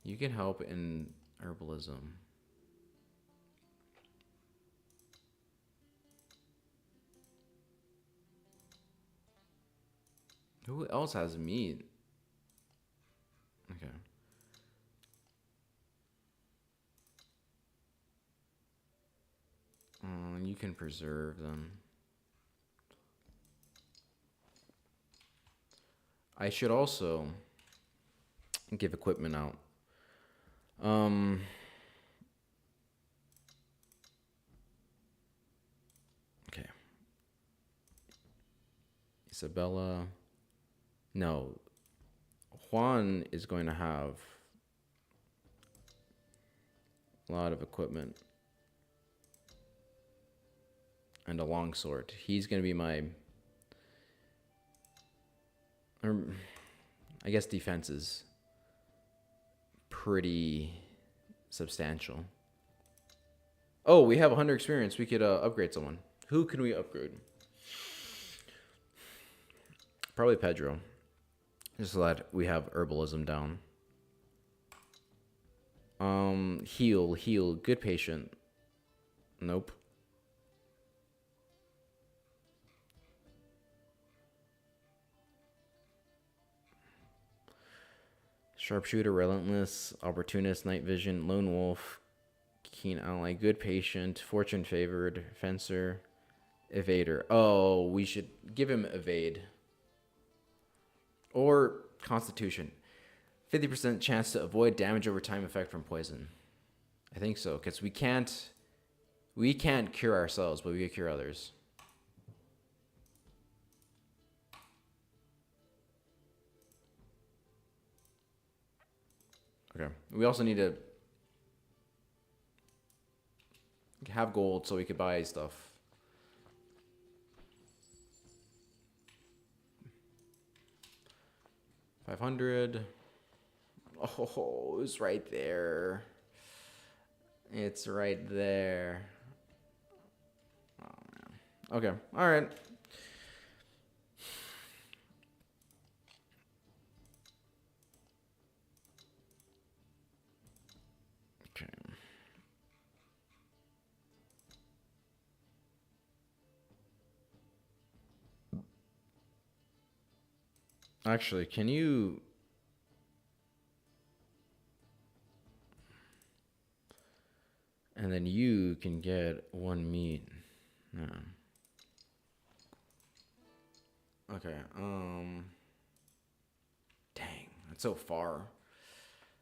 you can help in herbalism. Who else has meat? Okay. You can preserve them. I should also give equipment out. Okay. Isabella. No. Juan is going to have a lot of equipment. And a longsword. He's going to be my... I guess defense is pretty substantial. Oh, we have 100 experience. We could upgrade someone. Who can we upgrade? Probably Pedro. Just so that we have herbalism down. Heal. Good patient. Nope. Sharpshooter, relentless, opportunist, night vision, lone wolf, keen ally, good patient, fortune favored, fencer, evader. Oh, we should give him evade. Or constitution. 50% chance to avoid damage over time effect from poison. I think so, because we can't cure ourselves, but we can cure others. Okay. We also need to have gold so we could buy stuff. $500. Oh, it's right there. It's right there. Oh, man. Okay. All right. Okay. Actually, can you... And then you can get one meat. Yeah. Okay, dang, that's so far.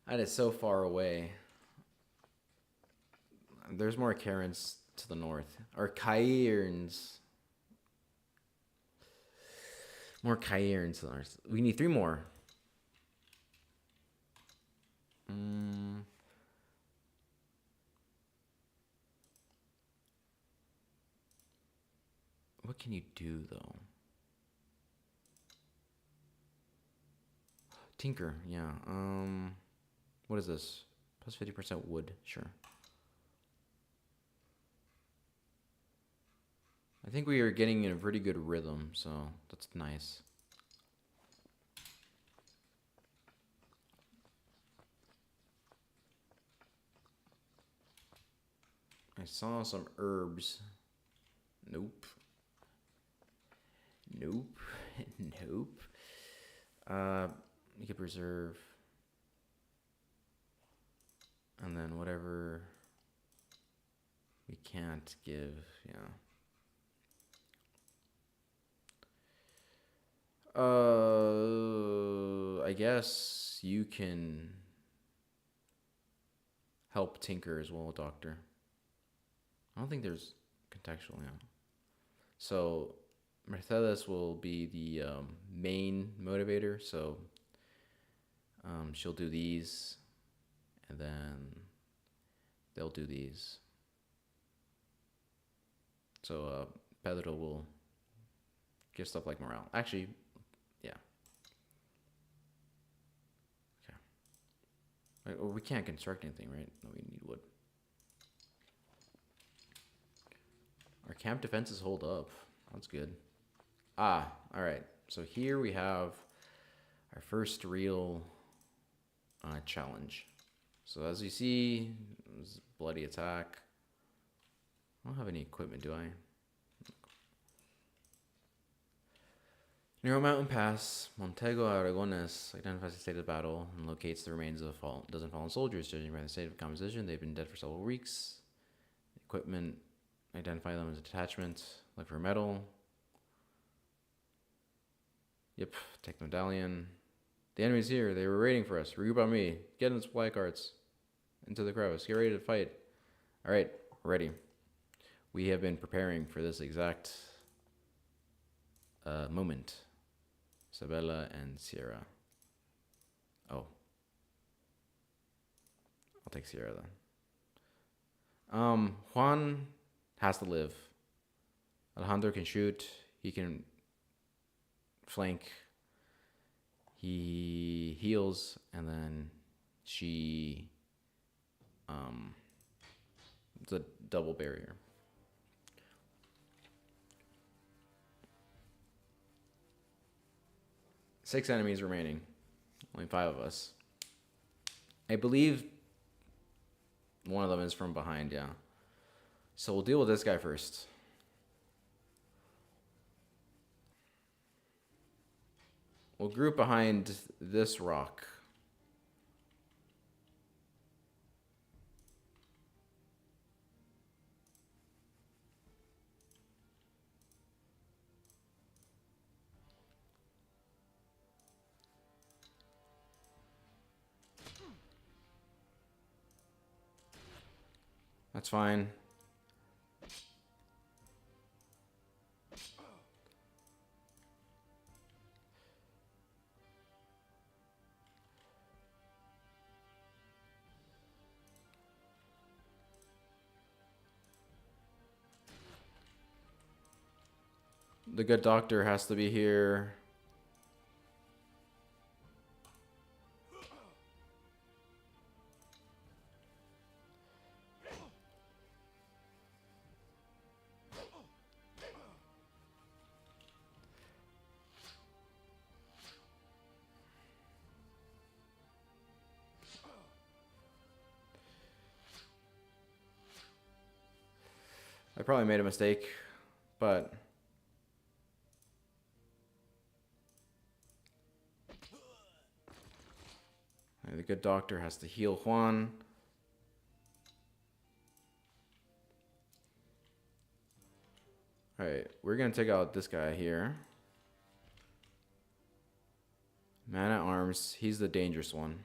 That is so far away. There's more Karens to the north. Or Cairns. More Cairns to the north. We need 3 more. What can you do, though? Tinker, yeah. What is this? Plus 50% wood, sure. I think we are getting in a pretty good rhythm, so that's nice. I saw some herbs. Nope. Nope. Nope. You could preserve. And then whatever we can't give, yeah. I guess you can help tinker as well, doctor. I don't think there's contextual, yeah. So Mercedes will be the main motivator, so she'll do these, and then they'll do these. So Pedro will give stuff like morale. Actually, yeah. Okay. We can't construct anything, right? No, we need wood. Our camp defenses hold up. That's good. All right. So here we have our first real challenge. So as you see, this bloody attack. I don't have any equipment, do I? Near a mountain pass, Montego Aragones identifies the state of the battle and locates the remains of a dozen fallen soldiers. Judging by the state of composition, they've been dead for several weeks. Equipment, identify them as a detachment. Look for metal. Yep, take the medallion. The enemy's here. They were waiting for us. Regroup on me. Get in the supply carts. Into the crevice. Get ready to fight. All right, ready. We have been preparing for this exact moment. Isabella and Sierra. Oh. I'll take Sierra then. Juan has to live. Alejandro can shoot. He can flank. He heals, and then she it's a double barrier. Six enemies remaining. Only 5 of us. I believe one of them is from behind, yeah. So we'll deal with this guy first. We'll group behind this rock. That's fine. The good doctor has to be here. I probably made a mistake, but And the good doctor has to heal Juan. Alright, we're gonna take out this guy here. Man at arms, he's the dangerous one.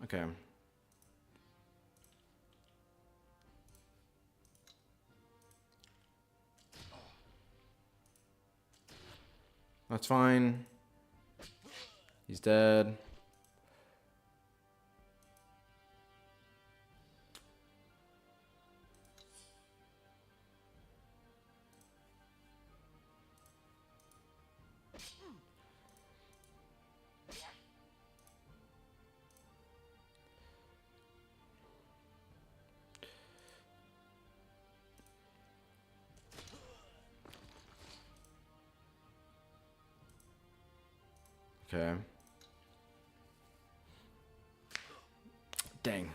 Okay. That's fine. He's dead. Okay. Dang.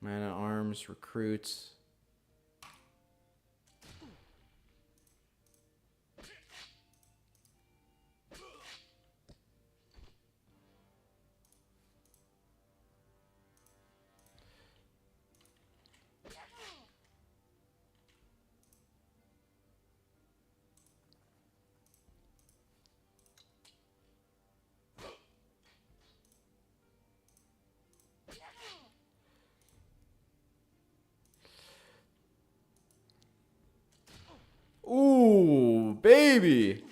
Man at arms, recruits. Ooh, baby.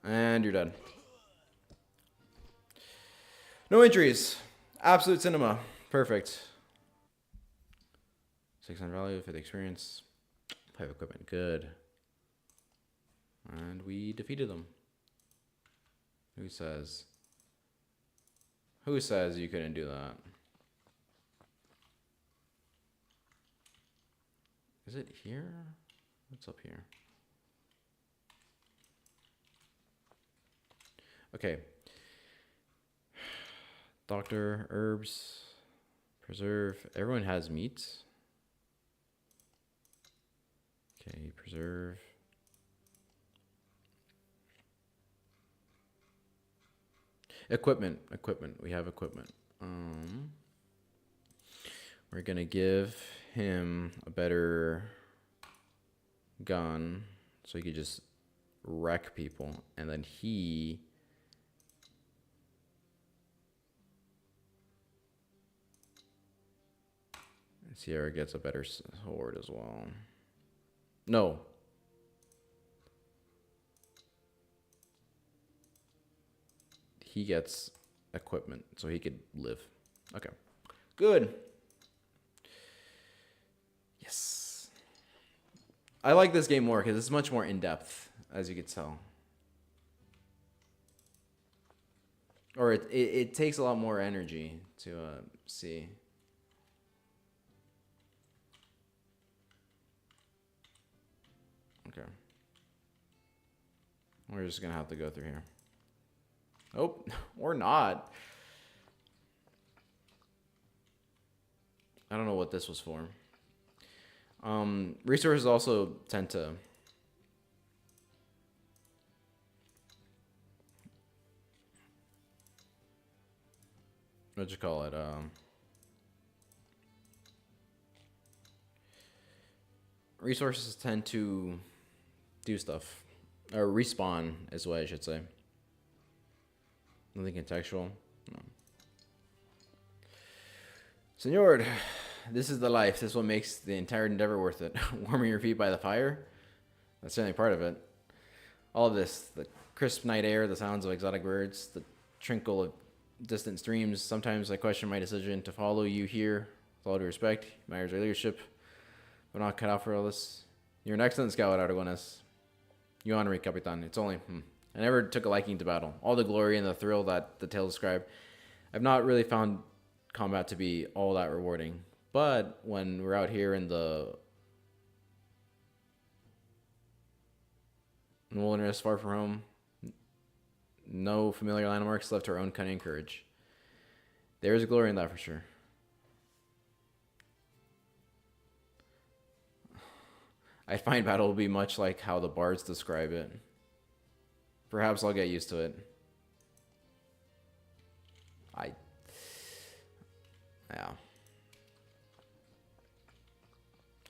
And you're done. No injuries. Absolute cinema. Perfect. 600 value for the experience. 5 equipment. Good. And we defeated them. Who says? Who says you couldn't do that? Is it here? What's up here? Okay. Doctor, herbs, preserve. Everyone has meat. Okay, preserve. Equipment. We have equipment. We're gonna give him a better gun so he could just wreck people, and then Sierra gets a better sword as well. No. He gets equipment so he could live. Okay. Good. Yes. I like this game more because it's much more in-depth, as you could tell. Or it takes a lot more energy to see. Okay. We're just going to have to go through here. Oh, or not. I don't know what this was for. Resources also tend to... What'd you call it? Resources tend to do stuff. Or respawn is what I should say. Nothing contextual. No. Senor, this is the life. This is what makes the entire endeavor worth it. Warming your feet by the fire. That's certainly part of it. All of this, the crisp night air, the sounds of exotic birds, the trickle of distant streams. Sometimes I question my decision to follow you here. With all due respect, you admires your leadership, but not cut out for all this. You're an excellent scout, Aragones. You honor me, Capitan. It's only... I never took a liking to battle. All the glory and the thrill that the tale described, I've not really found combat to be all that rewarding. But when we're out here in the wilderness, far from home, no familiar landmarks, left to our own cunning and courage, there's a glory in that for sure. I find battle will be much like how the bards describe it. Perhaps I'll get used to it. Yeah.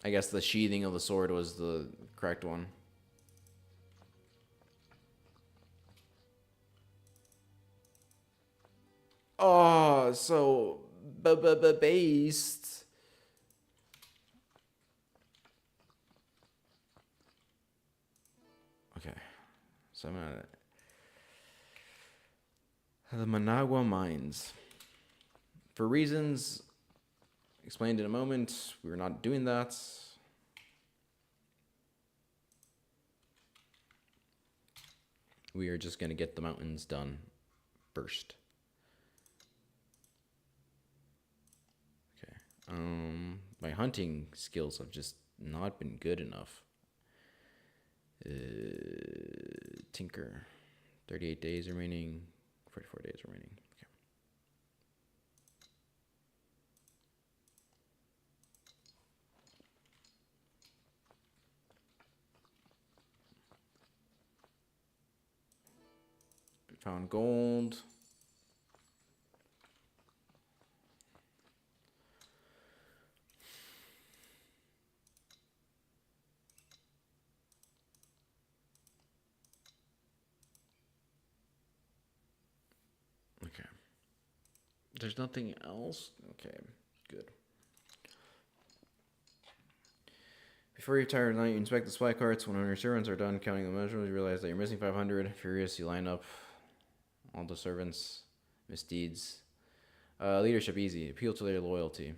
I guess the sheathing of the sword was the correct one. Oh, so based. Okay. So I'm gonna... The Managua Mines. For reasons explained in a moment, we're not doing that. We are just going to get the mountains done first. Okay. My hunting skills have just not been good enough. Tinker. 38 days remaining. 44 days remaining. Okay. Found gold. Okay. There's nothing else? Okay, good. Before you retire tonight, you inspect the supply carts. When your servants are done counting the measures, you realize that you're missing 500. Furious, you line up all the servants, misdeeds. Leadership easy. Appeal to their loyalty.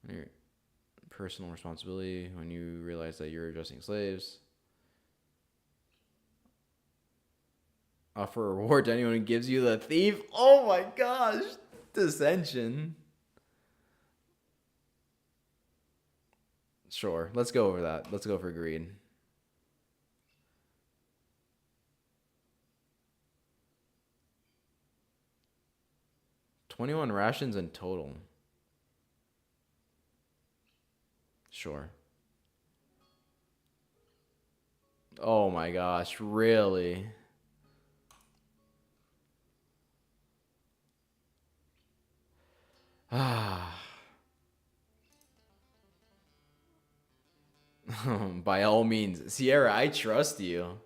Your personal responsibility when you realize that you're addressing slaves. Offer a reward to anyone who gives you the thief. Oh my gosh. Dissension. Sure. Let's go over that. Let's go for greed. $21 rations in total. Sure. Oh my gosh. Really? Ah. By all means. Sierra, I trust you.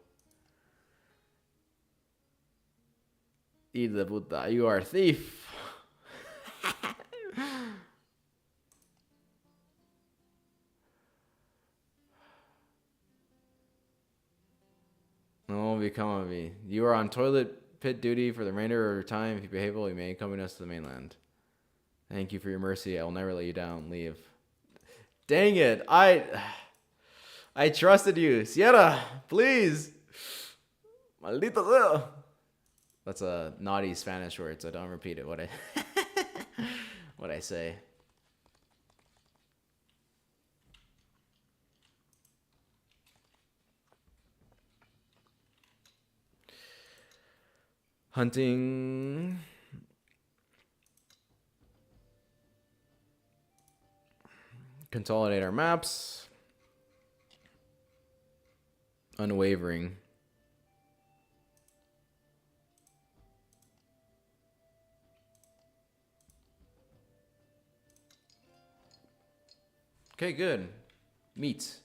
Ida puta, you are a thief. What will become of me? You are on toilet pit duty for the remainder of your time. If you behave well, you may accompany us to the mainland. Thank you for your mercy. I will never let you down. Leave. Dang it. I trusted you. Sierra, please. Maldito sea. That's a naughty Spanish word, so don't repeat it. What I say. Hunting. Consolidate our maps. Unwavering. Okay, good. Meat.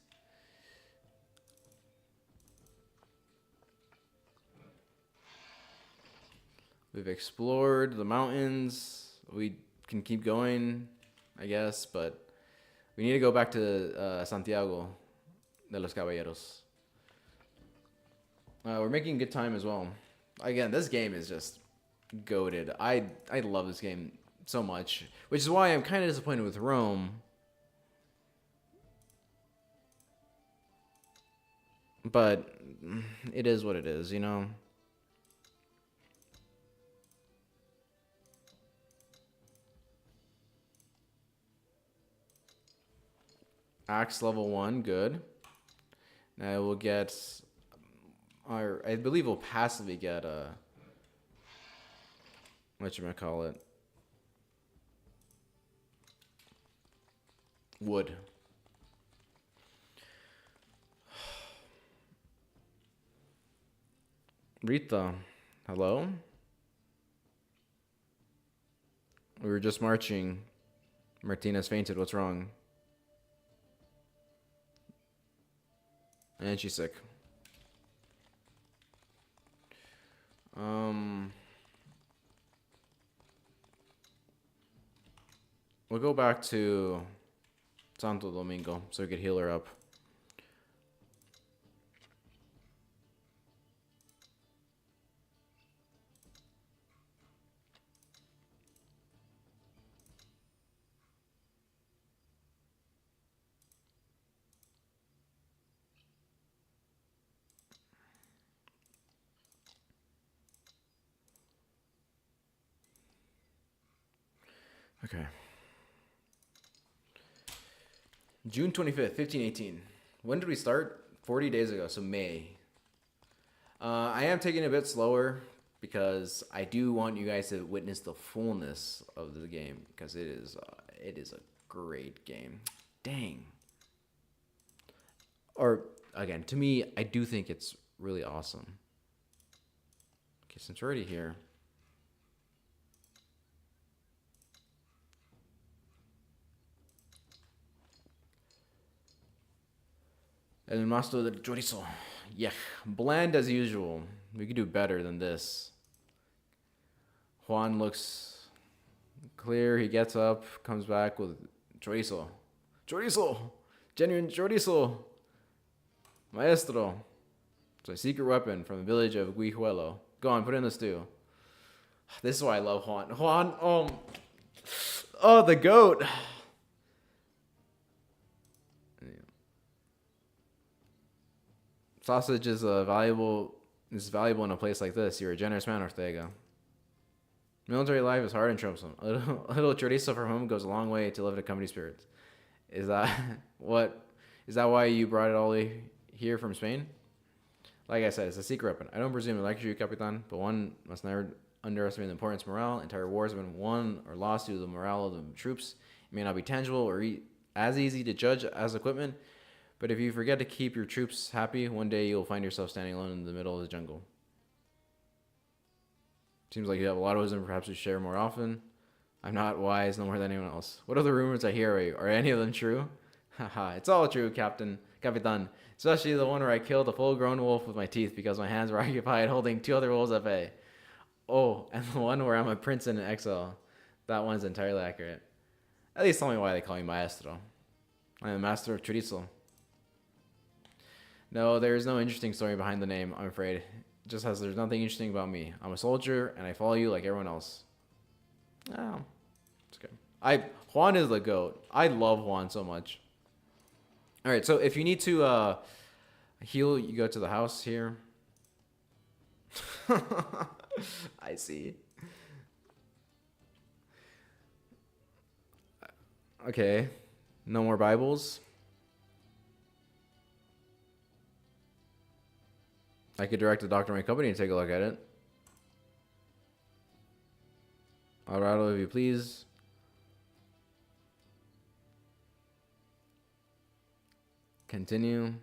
We've explored the mountains. We can keep going, I guess, but we need to go back to Santiago de los Caballeros. We're making good time as well. Again, this game is just goated. I love this game so much, which is why I'm kind of disappointed with Rome. But it is what it is, you know? Axe level 1, good. Now we'll get, or I believe we'll passively get whatchamacallit, wood. Rita, hello? We were just marching. Martinez fainted. What's wrong? And she's sick. We'll go back to Santo Domingo so we could heal her up. Okay. June 25th, 1518. When did we start? 40 days ago, so May. I am taking it a bit slower because I do want you guys to witness the fullness of the game because it is a great game. Dang. Or again, to me, I do think it's really awesome. Okay, since we're already here. El Masto del Chorizo. Yeah, bland as usual. We could do better than this. Juan looks clear. He gets up, comes back with chorizo. Chorizo! Genuine chorizo! Maestro. It's a secret weapon from the village of Guijuelo. Go on, put it in the stew. This is why I love Juan. Juan, oh, the goat. Sausage is valuable in a place like this. You're a generous man, Ortega. Military life is hard and troublesome. A little chorizo from home goes a long way to lift a company spirits. Is that what? Is that why you brought it all the way here from Spain? Like I said, it's a secret weapon. I don't presume to lecture you, Capitan, but one must never underestimate the importance of morale. Entire wars have been won or lost due to the morale of the troops. It may not be tangible or as easy to judge as equipment, but if you forget to keep your troops happy, one day you'll find yourself standing alone in the middle of the jungle. Seems like you have a lot of wisdom, perhaps you share more often. I'm not wise no more than anyone else. What are the rumors I hear? Are any of them true? Haha, it's all true, Capitan. Especially the one where I killed a full-grown wolf with my teeth because my hands were occupied holding 2 other wolves at bay. Oh, and the one where I'm a prince in exile. That one's entirely accurate. At least tell me why they call me Maestro. I'm a master of chorizo. No, there's no interesting story behind the name, I'm afraid. Just as there's nothing interesting about me. I'm a soldier, and I follow you like everyone else. Oh, it's good. Juan is the GOAT. I love Juan so much. All right, so if you need to heal, you go to the house here. I see. Okay, no more Bibles. I could direct the doctor in my company to take a look at it. Alright, if you please. Continue.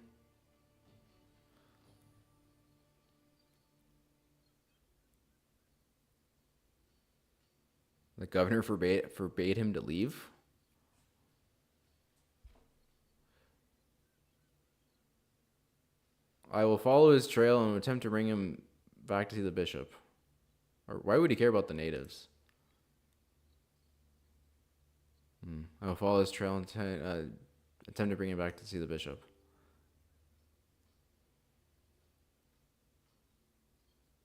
The governor forbade him to leave. I will follow his trail and attempt to bring him back to see the bishop. Or why would he care about the natives? I'll follow this trail and attempt to bring him back to see the bishop.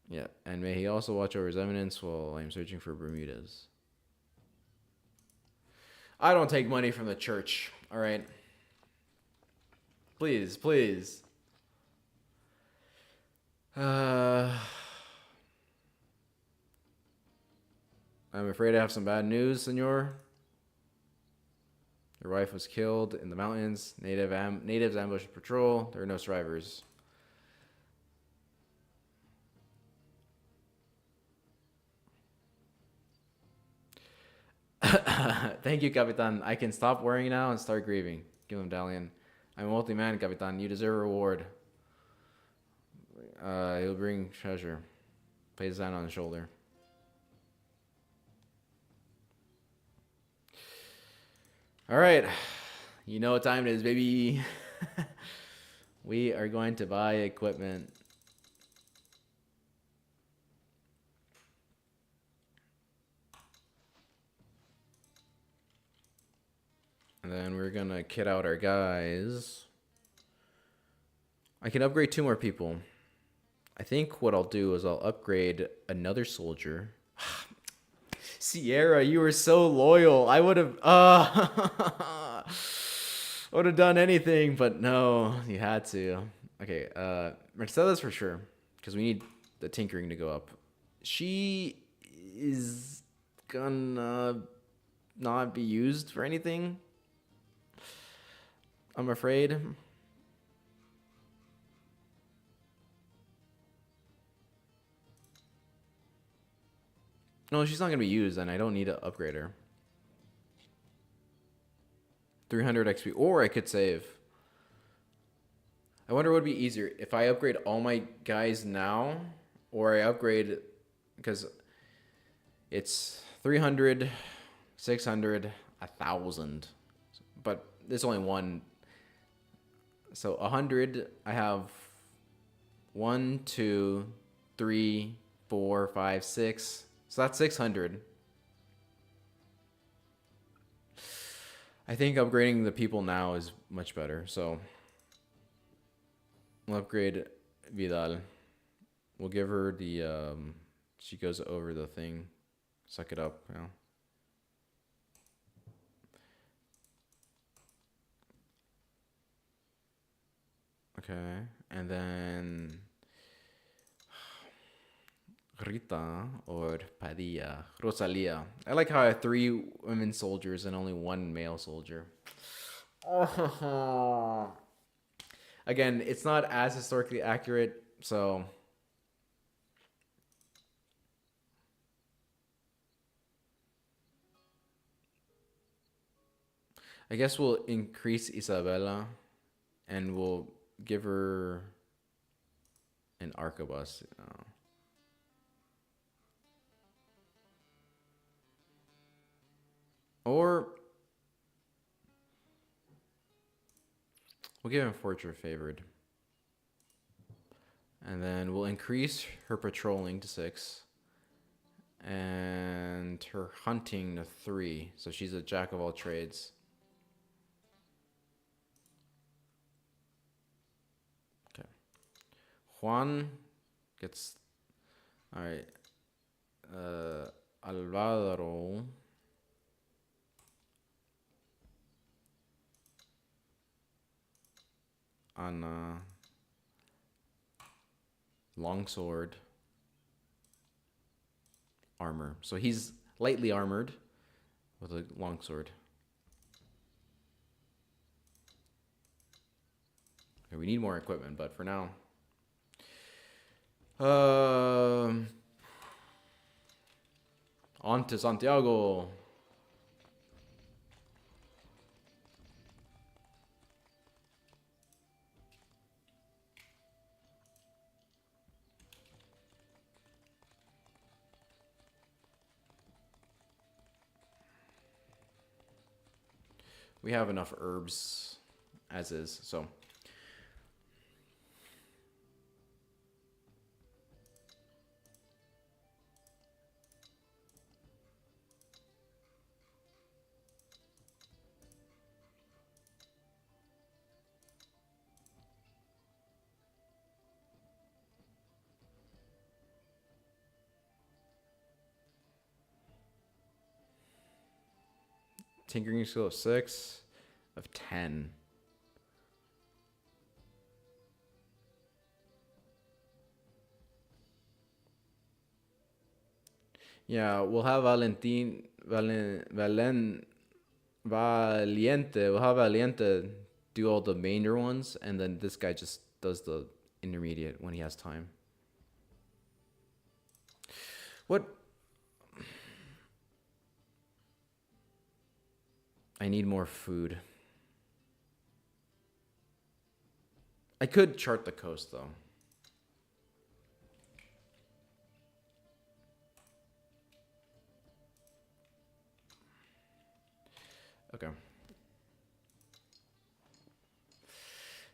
Yeah, and may he also watch over his eminence while I am searching for Bermudas. I don't take money from the church, all right? Please, please. I'm afraid I have some bad news, senor. Your wife was killed in the mountains. Natives ambushed patrol. There are no survivors. Thank you, Capitan. I can stop worrying now and start grieving. Give him medallion. I'm a wealthy man, Capitan. You deserve a reward. He'll bring treasure. Place his hand on his shoulder. All right. You know what time it is, baby. We are going to buy equipment. And then we're going to kit out our guys. I can upgrade 2 more people. I think what I'll do is I'll upgrade another soldier. Sierra, you were so loyal. I would have done anything, but no, you had to. Okay, Mercedes for sure, because we need the tinkering to go up. She is gonna not be used for anything, I'm afraid. No, she's not going to be used, and I don't need to upgrade her. 300 XP, or I could save. I wonder what would be easier, if I upgrade all my guys now, or I upgrade, because it's 300, 600, 1,000. But there's only one. So 100, I have 1, 2, 3, 4, 5, 6. So that's 600. I think upgrading the people now is much better. So we'll upgrade Vidal. We'll give her the, she goes over the thing. Suck it up, you know. Okay, and then Rita or Padilla, Rosalia. I like how I have 3 women soldiers and only 1 male soldier. Again, it's not as historically accurate, so I guess we'll increase Isabella and we'll give her an arquebus. Or we'll give him Fortune Favored. And then we'll increase her patrolling to 6. And her hunting to 3. So she's a jack of all trades. Okay. Juan gets... Alright. Alvaro... on longsword armor. So he's lightly armored with a longsword. Okay, we need more equipment, but for now, on to Santiago. We have enough herbs as is, so. Tinkering skill of 6 of 10. Yeah, we'll have Valiente. We'll have Valiente do all the major ones, and then this guy just does the intermediate when he has time. What? I need more food. I could chart the coast, though. Okay.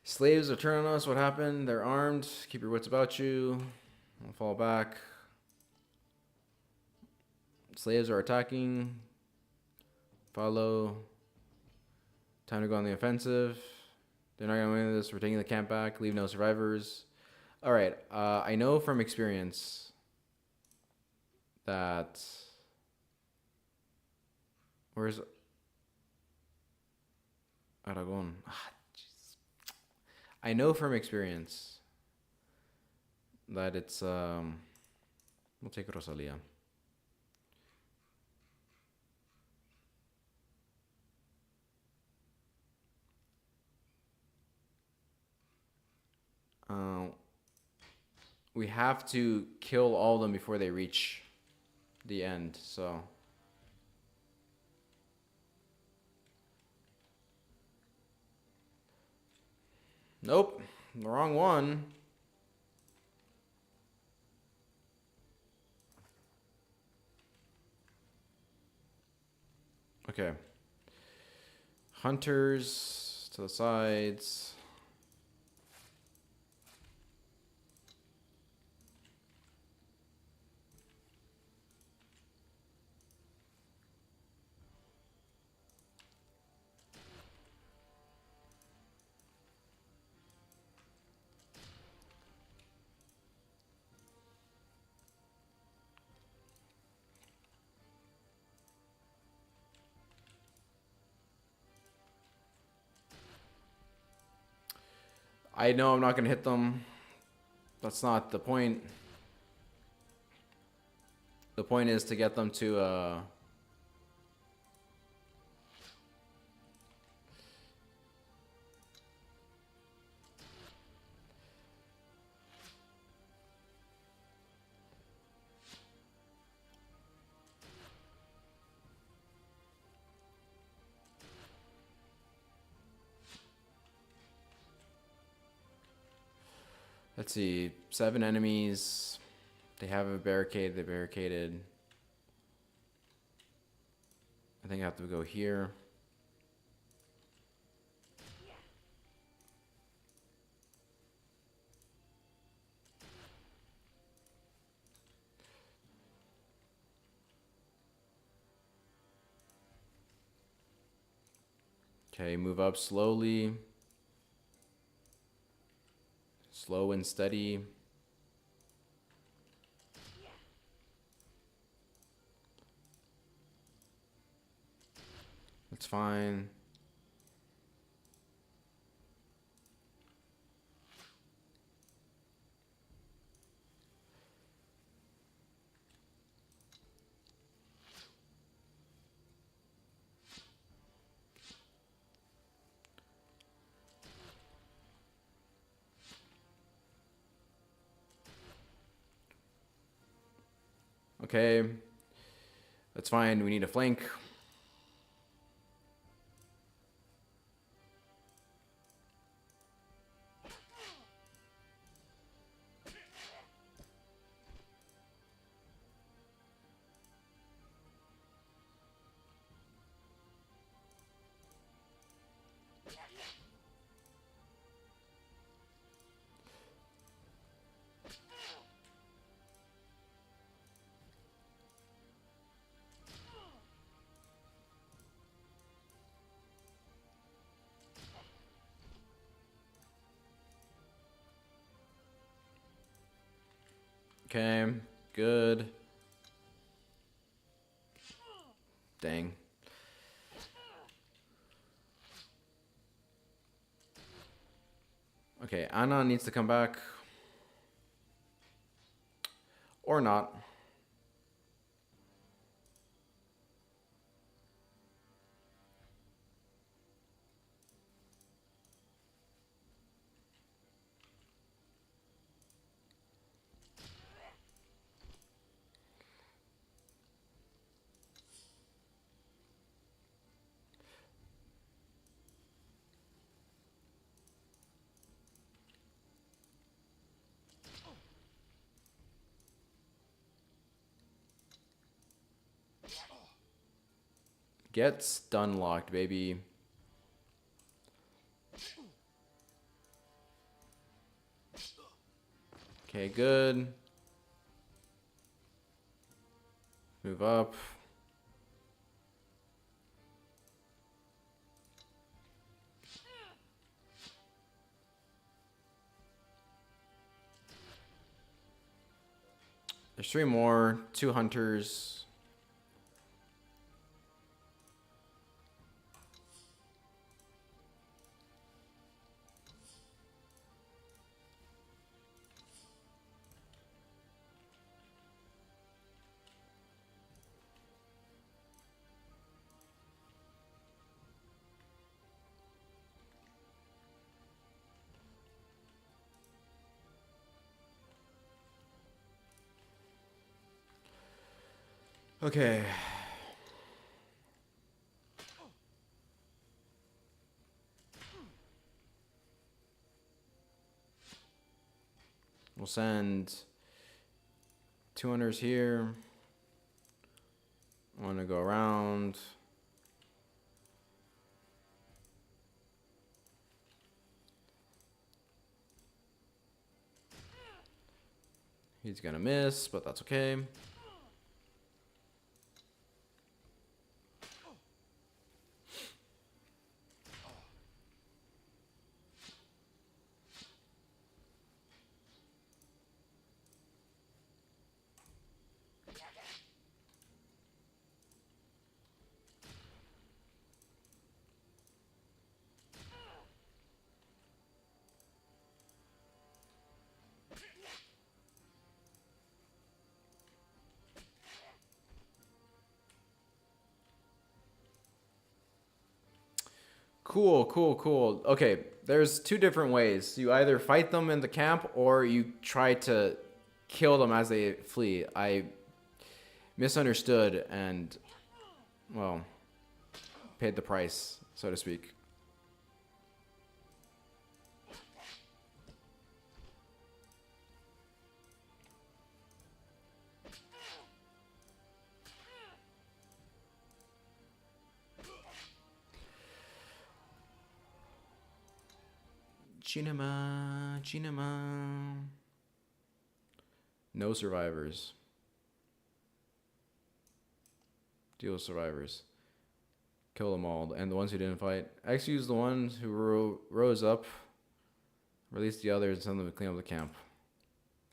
Slaves are turning on us. What happened? They're armed. Keep your wits about you. I'll fall back. Slaves are attacking. Follow. Time to go on the offensive. They're not going to win this. We're taking the camp back. Leave no survivors. All right. I know from experience that... Where's... Aragon. I know from experience that it's... We'll take Rosalia. We have to kill all of them before they reach the end, so... Nope, the wrong one. Okay. Hunters to the sides. I know I'm not going to hit them. That's not the point. The point is to get them to... Let's see. 7 enemies. They have a barricade. They barricaded. I think I have to go here. Okay, move up slowly. Slow and steady. That's fine. Okay. That's fine. We need a flank. Okay, good. Dang. Okay, Anna needs to come back. Or not. Get stun locked, baby. Okay, good. Move up. There's 3 more. 2 hunters. Okay. We'll send 2 hunters here. I want to go around. He's gonna miss, but that's okay. Cool, cool, cool. Okay, there's 2 different ways. You either fight them in the camp or you try to kill them as they flee. I misunderstood and, well, paid the price, so to speak. Cinema, cinema. No survivors. Deal with survivors. Kill them all. And the ones who didn't fight. Excuse the ones who rose up. Release the others and send them to clean up the camp.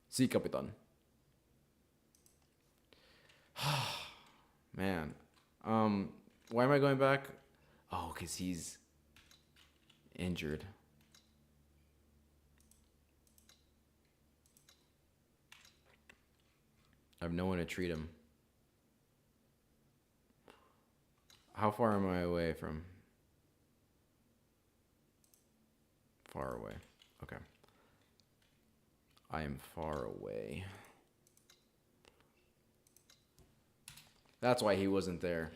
Si, Capitan. Man. Why am I going back? Oh, because he's injured. I have no one to treat him. How far am I away from? Far away. Okay. I am far away. That's why he wasn't there.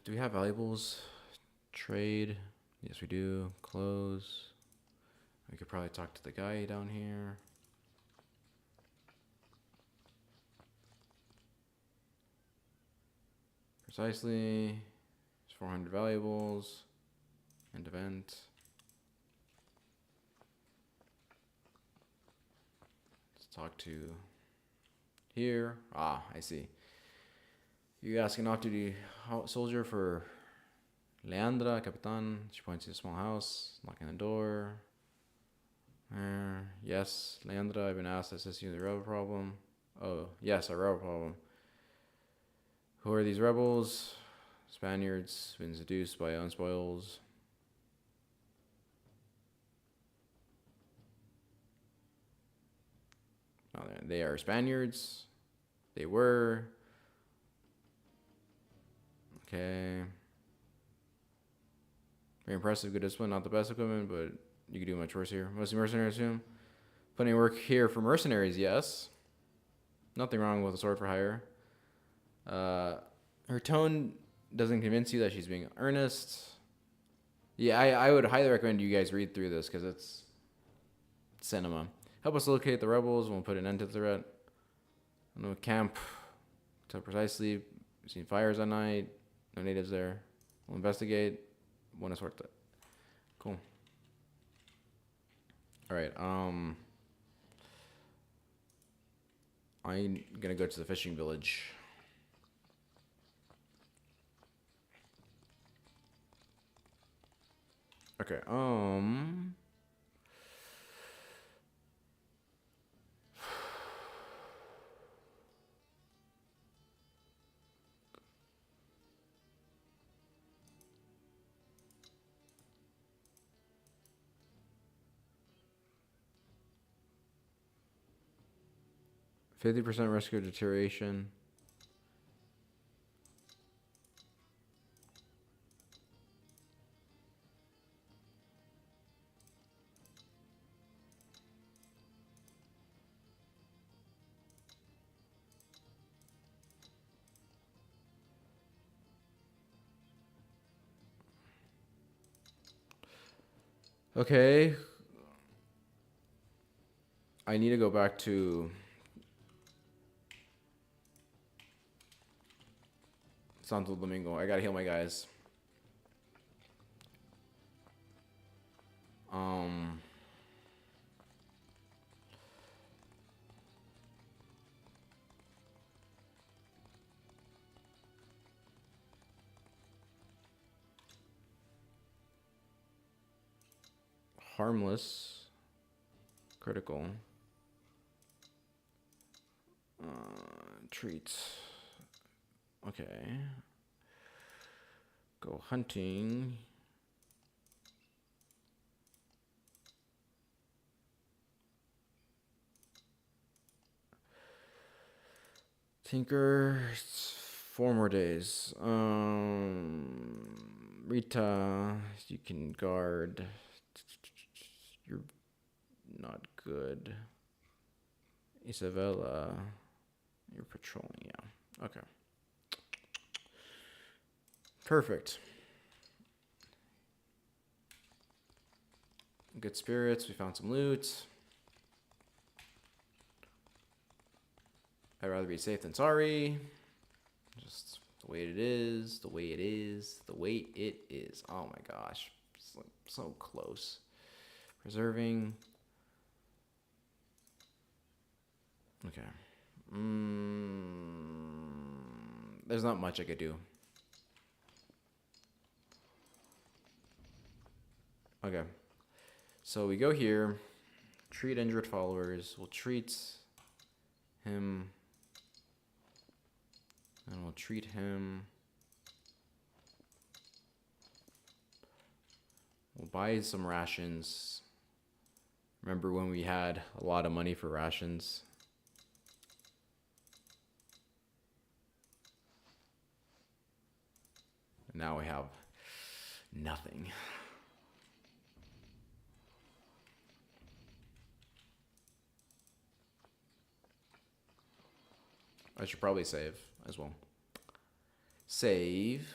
Do we have valuables? Trade. Yes, we do. Close. We could probably talk to the guy down here. Precisely. There's 400 valuables. End event. Let's talk to here. Ah, I see. You ask an off-duty soldier for Leandra, Capitan. She points to a small house, knocking on the door. Yes, Leandra, I've been asked to assist you with the rebel problem. Oh, yes, a rebel problem. Who are these rebels? Spaniards, been seduced by unspoils. No, they are Spaniards. They were. Okay. Very impressive, good discipline. Not the best equipment, but you could do much worse here. Mostly mercenaries, assume. Plenty of work here for mercenaries, yes. Nothing wrong with a sword for hire. Her tone doesn't convince you that she's being earnest. Yeah, I would highly recommend you guys read through this because it's cinema. Help us locate the rebels. We'll put an end to the threat. No camp. Tell precisely. We've seen fires at night. No natives there. We'll investigate. Want to sort that. Cool. All right. I'm gonna go to the fishing village. Okay. 50% risk of deterioration. Okay. I need to go back to Santo Domingo. I gotta heal my guys. Harmless. Critical. Treats. Okay. Go hunting. Tinker. 4 more days. Rita, you can guard. You're not good. Isabella, you're patrolling. Yeah. Okay. Perfect. Good spirits. We found some loot. I'd rather be safe than sorry. Just the way it is. The way it is. The way it is. Oh my gosh. So close. Preserving. Okay. There's not much I could do. Okay. So we go here. Treat injured followers. We'll treat him. And we'll treat him. We'll buy some rations. Remember when we had a lot of money for rations? And now we have nothing. I should probably save as well. Save.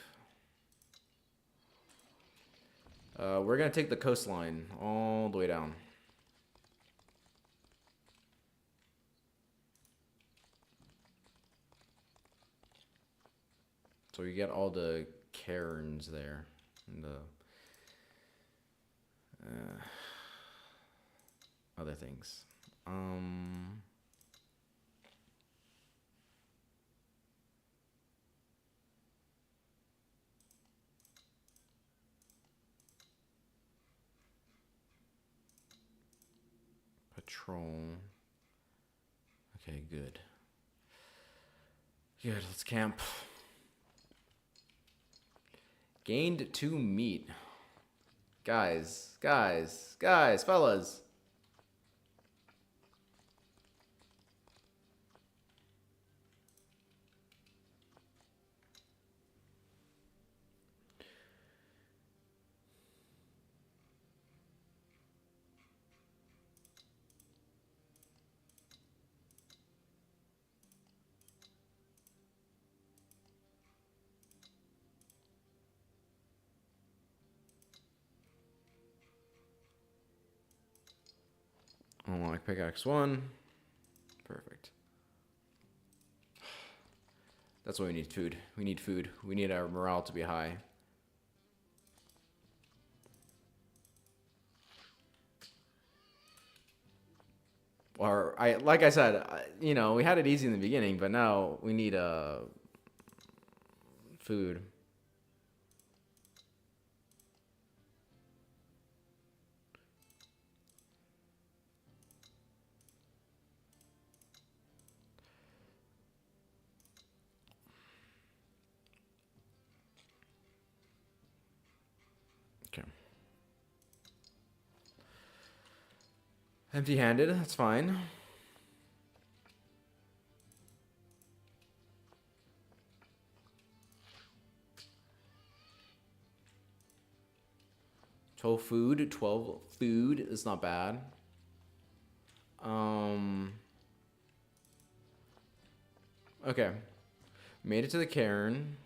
We're going to take the coastline all the way down. So you get all the cairns there. And the other things. Patrol. Okay, good. Good, let's camp. Gained 2 meat. Guys, fellas. Unlock pickaxe 1. Perfect. That's why we need food. We need food. We need our morale to be high. Or like I said, you know, we had it easy in the beginning, but now we need food. Okay. Empty-handed, that's fine. $12 food, 12 food is not bad. Okay. Made it to the cairn.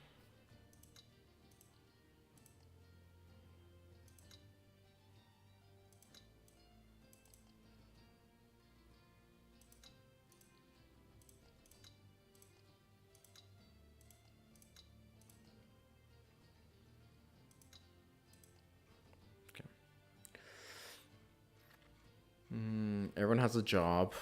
Okay. Everyone has a job.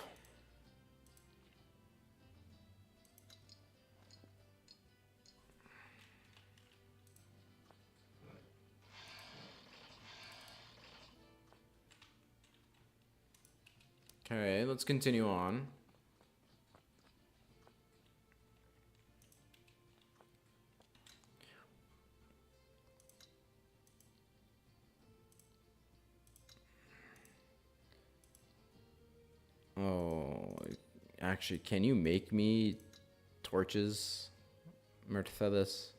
Okay, let's continue on. Oh, actually, can you make me torches, Mercedes?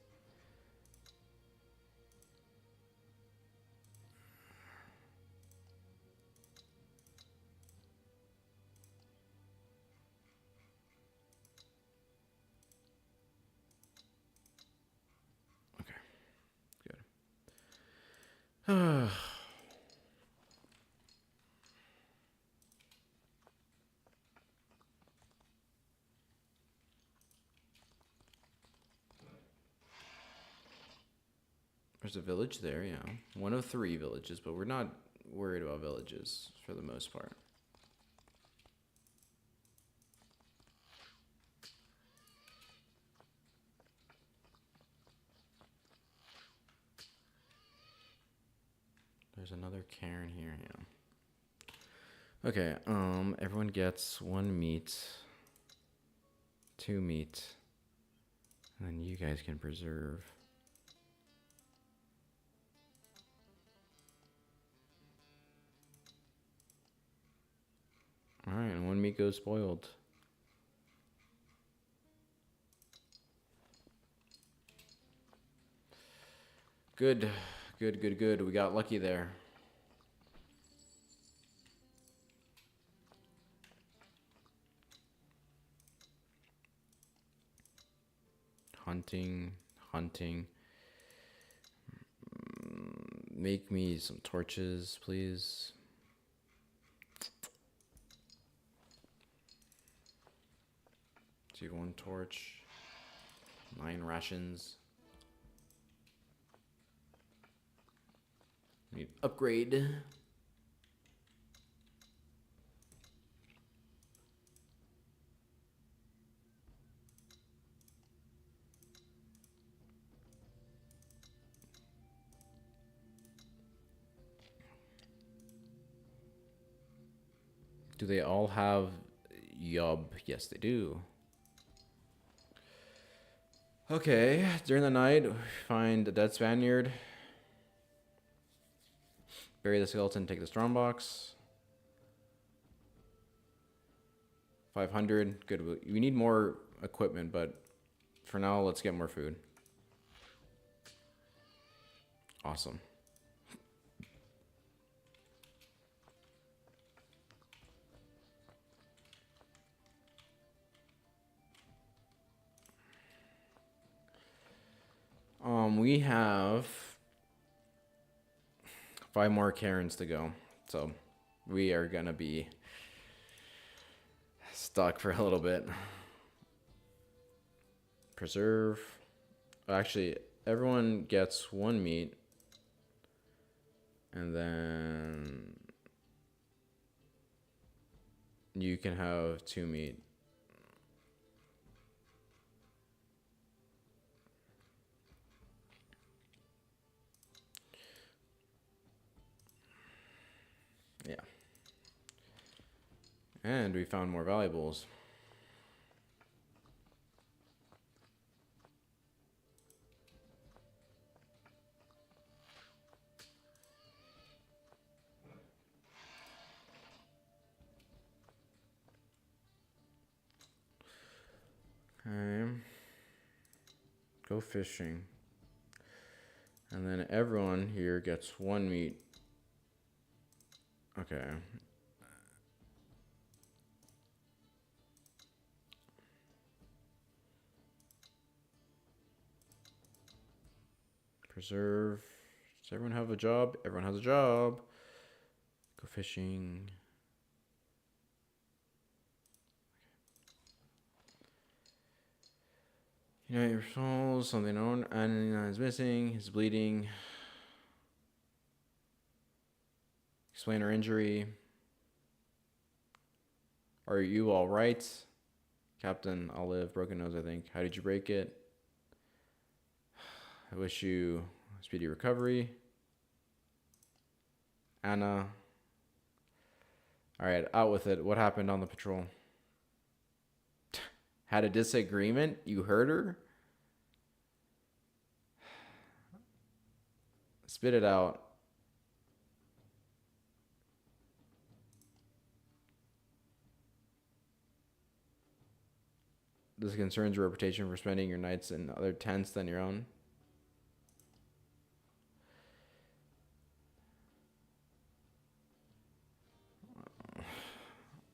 Okay, good. There's a village there, yeah. One of 3 villages, but we're not worried about villages for the most part. There's another cairn here, yeah. Okay, everyone gets 1 meat, 2 meat, and then you guys can preserve. Alright, and 1 meat goes spoiled. Good. Good. We got lucky there. Hunting. Make me some torches, please. So 1 torch. 9 rations. Need upgrade. Do they all have Yob? Yes, they do. Okay, during the night, find a dead Spaniard. Bury the skeleton, take the strong box. 500, good. We need more equipment, but for now, let's get more food. Awesome. We have 5 more Karens to go, so we are gonna be stuck for a little bit. Preserve. Actually, everyone gets 1 meat, and then you can have 2 meat. Yeah. And we found more valuables. Okay. Go fishing. And then everyone here gets 1 meat. Okay. Preserve. Does everyone have a job? Everyone has a job. Go fishing. Unite your souls. Something known. Anna is missing. He's bleeding. Explain her injury. Are you all right? Captain Olive, broken nose, I think. How did you break it? I wish you speedy recovery. Anna. All right, out with it. What happened on the patrol? Had a disagreement? You heard her? Spit it out. This concerns your reputation for spending your nights in other tents than your own.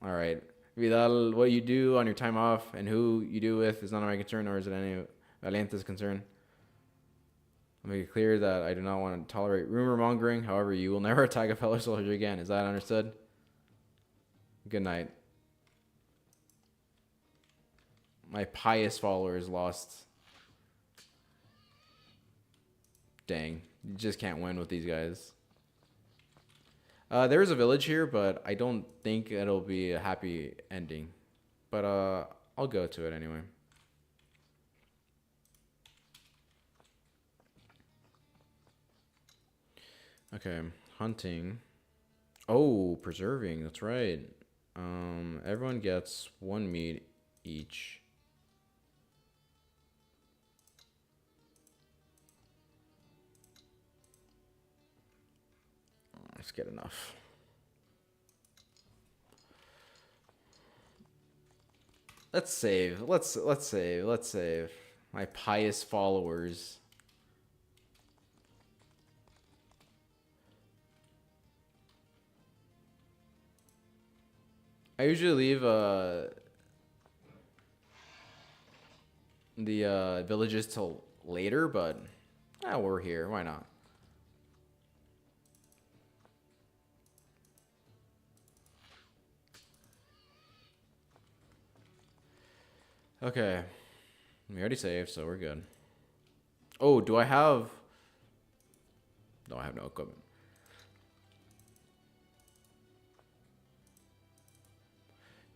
All right. Vidal, what you do on your time off and who you do with is none of my concern, nor is it any Valiente's concern. I'll make it clear that I do not want to tolerate rumor mongering. However, you will never attack a fellow soldier again. Is that understood? Good night. My pious followers lost. Dang. You just can't win with these guys. There is a village here, but I don't think it'll be a happy ending. But I'll go to it anyway. Okay, hunting. Oh, preserving. That's right. Everyone gets 1 meat each. Let's get enough. Let's save. Let's save. Let's save. My pious followers. I usually leave the villages till later, but we're here. Why not? Okay. We already saved, so we're good. Oh, do I have... No, I have no equipment.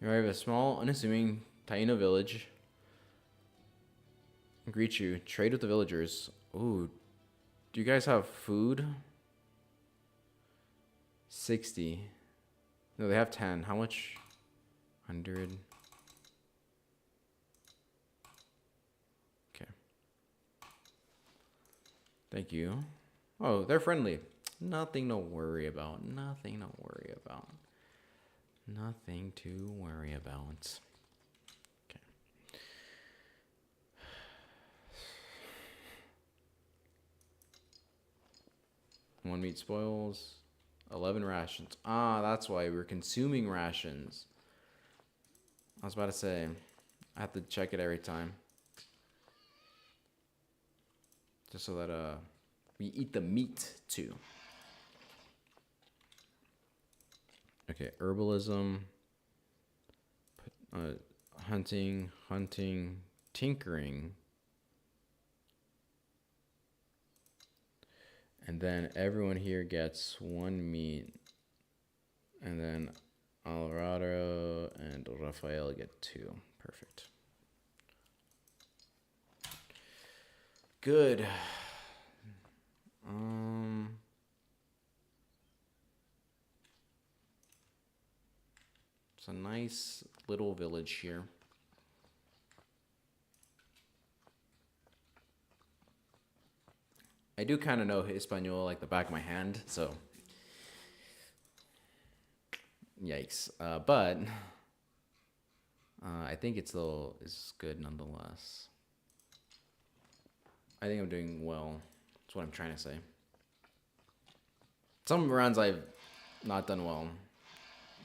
You arrive at a small, unassuming Taino village. Greet you. Trade with the villagers. Ooh. Do you guys have food? 60. No, they have 10. How much? 100. Okay. Thank you. Oh, they're friendly. Nothing to worry about. Nothing to worry about. Nothing to worry about. Okay. One meat spoils. 11 rations. Ah, that's why we're consuming rations. I was about to say, I have to check it every time. Just so that we eat the meat too. Okay, herbalism, hunting, tinkering. And then everyone here gets 1 meat. And then Alvarado and Rafael get 2. Perfect. Good. It's a nice little village here. I do kind of know Espanol like the back of my hand, so yikes. But I think it's good nonetheless. I think I'm doing well. That's what I'm trying to say. Some runs I've not done well.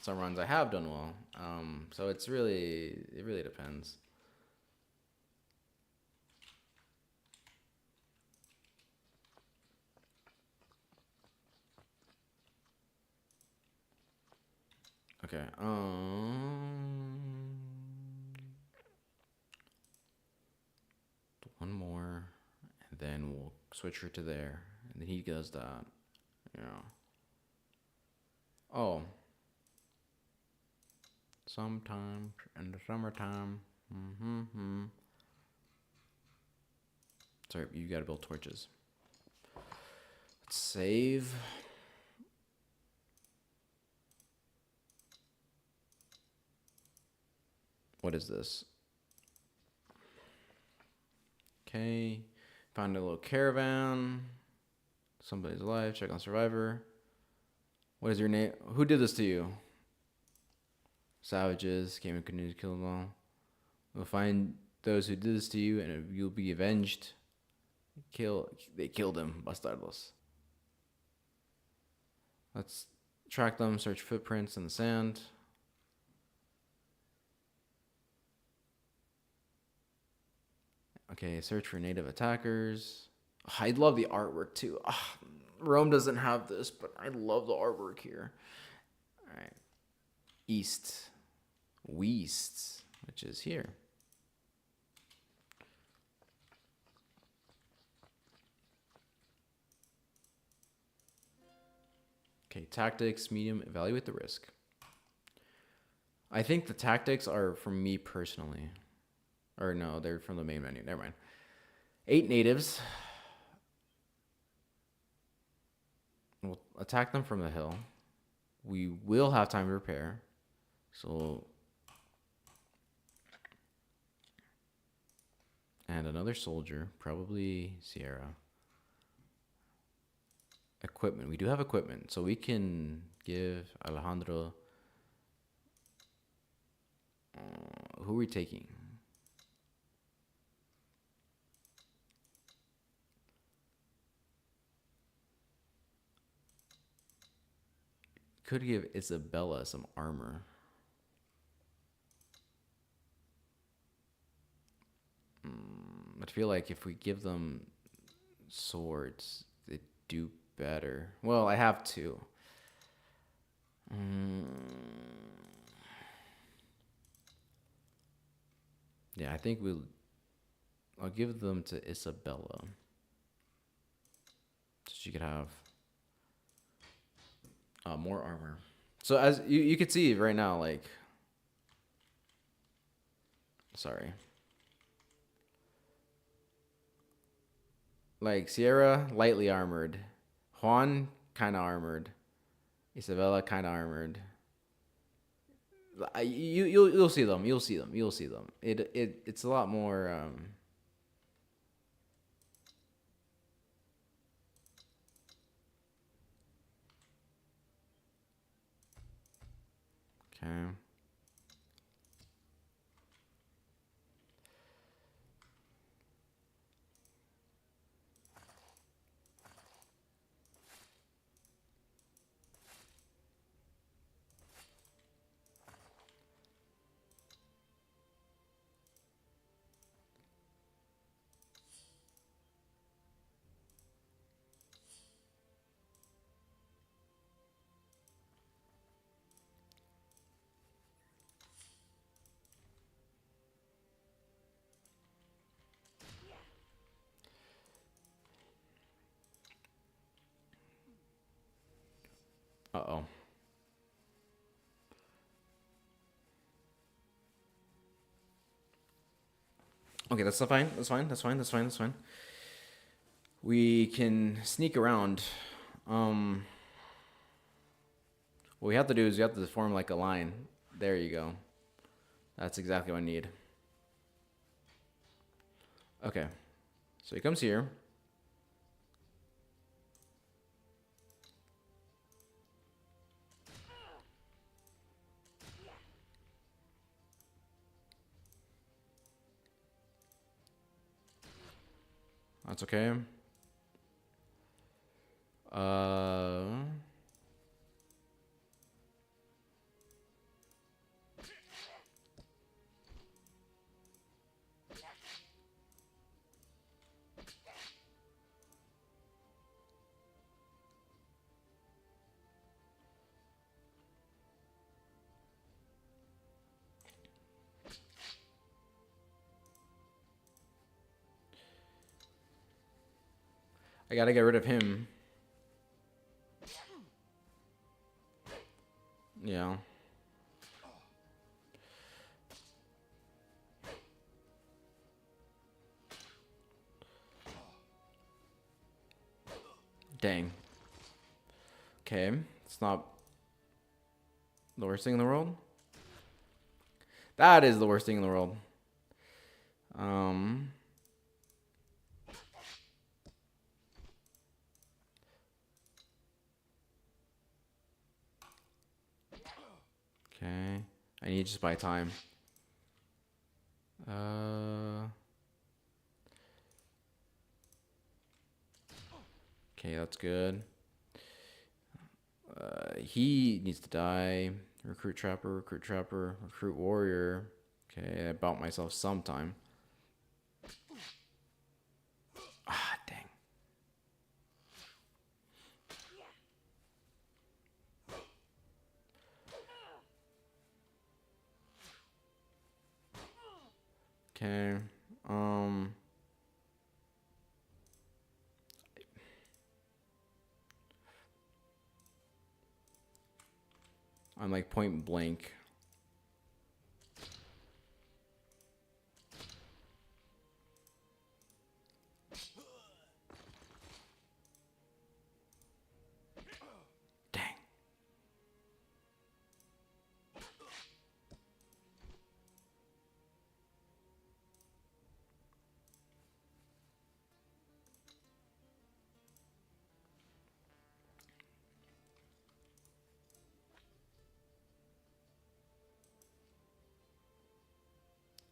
Some runs I have done well. So it really depends. Okay. One more, and then we'll switch her to there, and then he does that. Yeah. Oh. Sometime in the summertime. Sorry, you gotta build torches. Let's save. What is this? Okay. Found a little caravan. Somebody's alive. Check on survivor. What is your name? Who did this to you? Savages came and continued to kill them all. We'll find those who did this to you, and you'll be avenged. They killed him, bastardos. Let's track them. Search footprints in the sand. Okay, search for native attackers. I love the artwork too. Rome doesn't have this, but I love the artwork here. All right. East. West, which is here. Okay, tactics, medium, evaluate the risk. I think the tactics are from me personally. Or no, they're from the main menu. Never mind. 8 natives. We'll attack them from the hill. We will have time to repair. So... And another soldier, probably Sierra. Equipment. We do have equipment, so we can give Alejandro... who are we taking? Could give Isabella some armor. I feel like if we give them swords, they do better. Well, I have 2. Yeah, I think I'll give them to Isabella. So she could have more armor. So as you can see right now, like... Sorry. Like, Sierra, lightly armored. Juan, kind of armored. Isabella, kind of armored. You'll see them. You'll see them. You'll see them. It's a lot more. Okay. Uh-oh. Okay, that's fine. That's fine. That's fine. That's fine. That's fine. We can sneak around. What we have to do is we have to form like a line. There you go. That's exactly what I need. Okay. So he comes here. That's okay. I gotta get rid of him. Yeah. Dang. Okay. It's not the worst thing in the world. That is the worst thing in the world. Okay. I need to just buy time. Okay, that's good. He needs to die. Recruit trapper, recruit warrior. Okay, I bought myself some time. Ah, dang. Okay. I'm like point blank. Dang.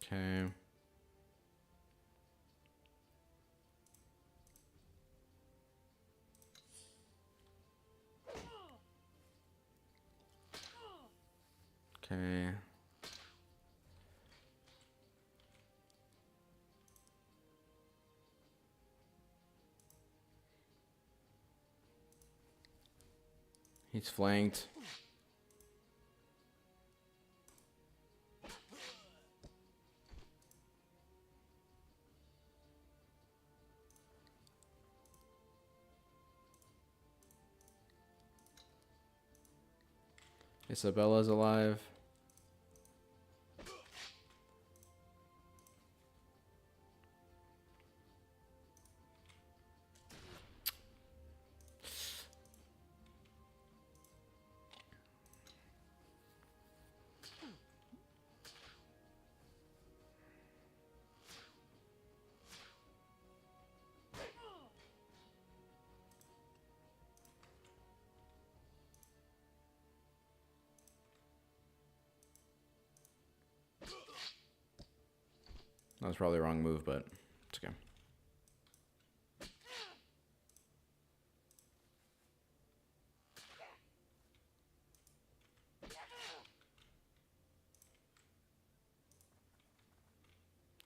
Okay. Okay. He's flanked. Isabella's alive. That was probably the wrong move, but it's okay.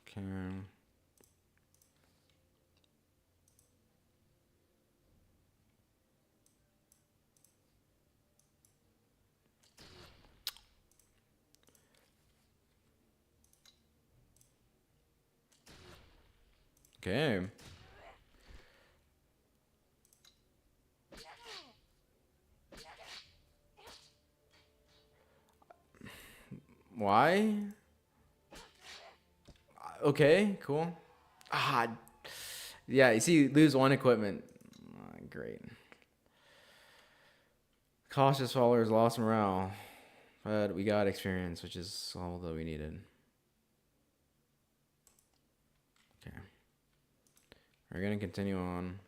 Okay. Okay. Why? Okay, cool. Ah, yeah, you see, lose one equipment. Great. Cautious followers lost morale, but we got experience, which is all that we needed. Okay. We're going to continue on.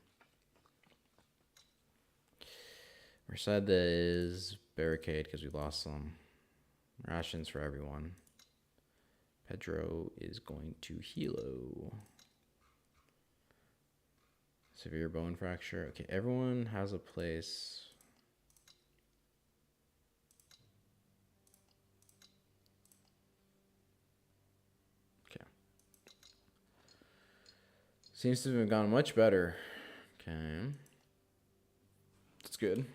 Merced is barricade because we lost some rations for everyone. Pedro is going to Hilo. Severe bone fracture. Okay, everyone has a place. Okay. Seems to have gone much better. Okay. That's good.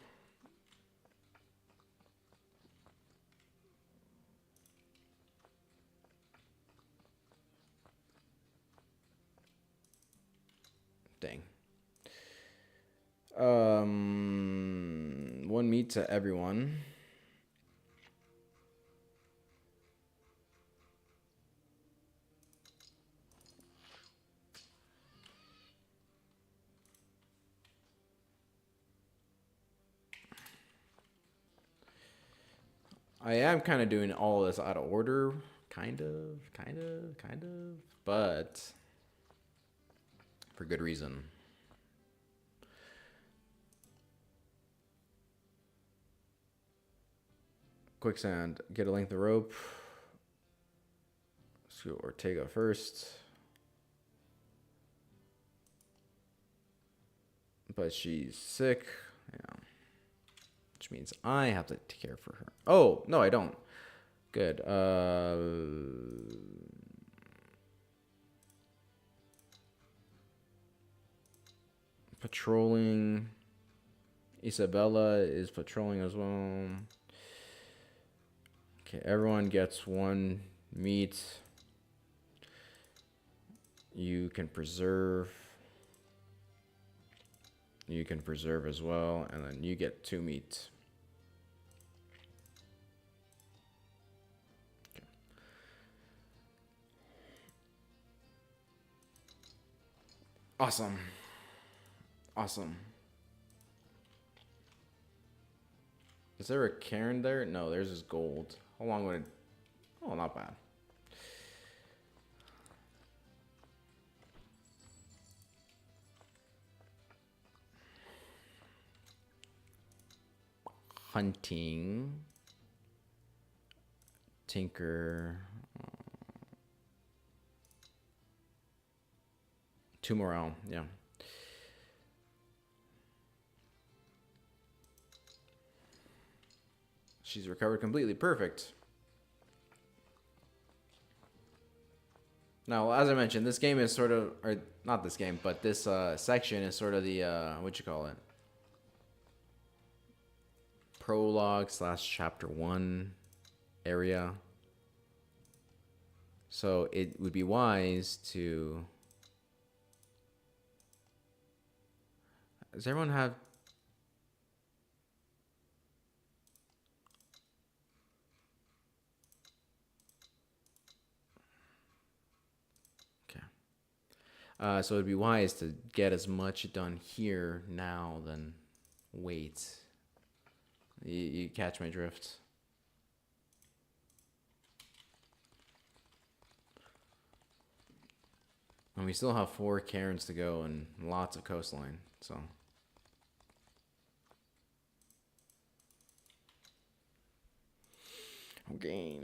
Dang. One meat to everyone. I am kind of doing all this out of order. Kind of. But for good reason. Quicksand. Get a length of rope. Let's go Ortega first. But she's sick. Yeah. Which means I have to take care for her. Oh, no, I don't. Good. Patrolling. Isabella is patrolling as well. Okay, everyone gets one meat. You can preserve. You can preserve as well, and then you get 2 meat. Okay. Awesome. Awesome. Is there a cairn there? No, there's just gold. How long would it... Oh, not bad. Hunting. Tinker. 2 morale, yeah. She's recovered completely. Perfect. Now, as I mentioned, this game is sort of... Or, not this game, but this section is sort of the... what you call it? Prologue / chapter 1 area. So it would be wise to... Does everyone have... Okay. So it'd be wise to get as much done here now than wait. You catch my drift. And we still have 4 cairns to go and lots of coastline, so... Okay.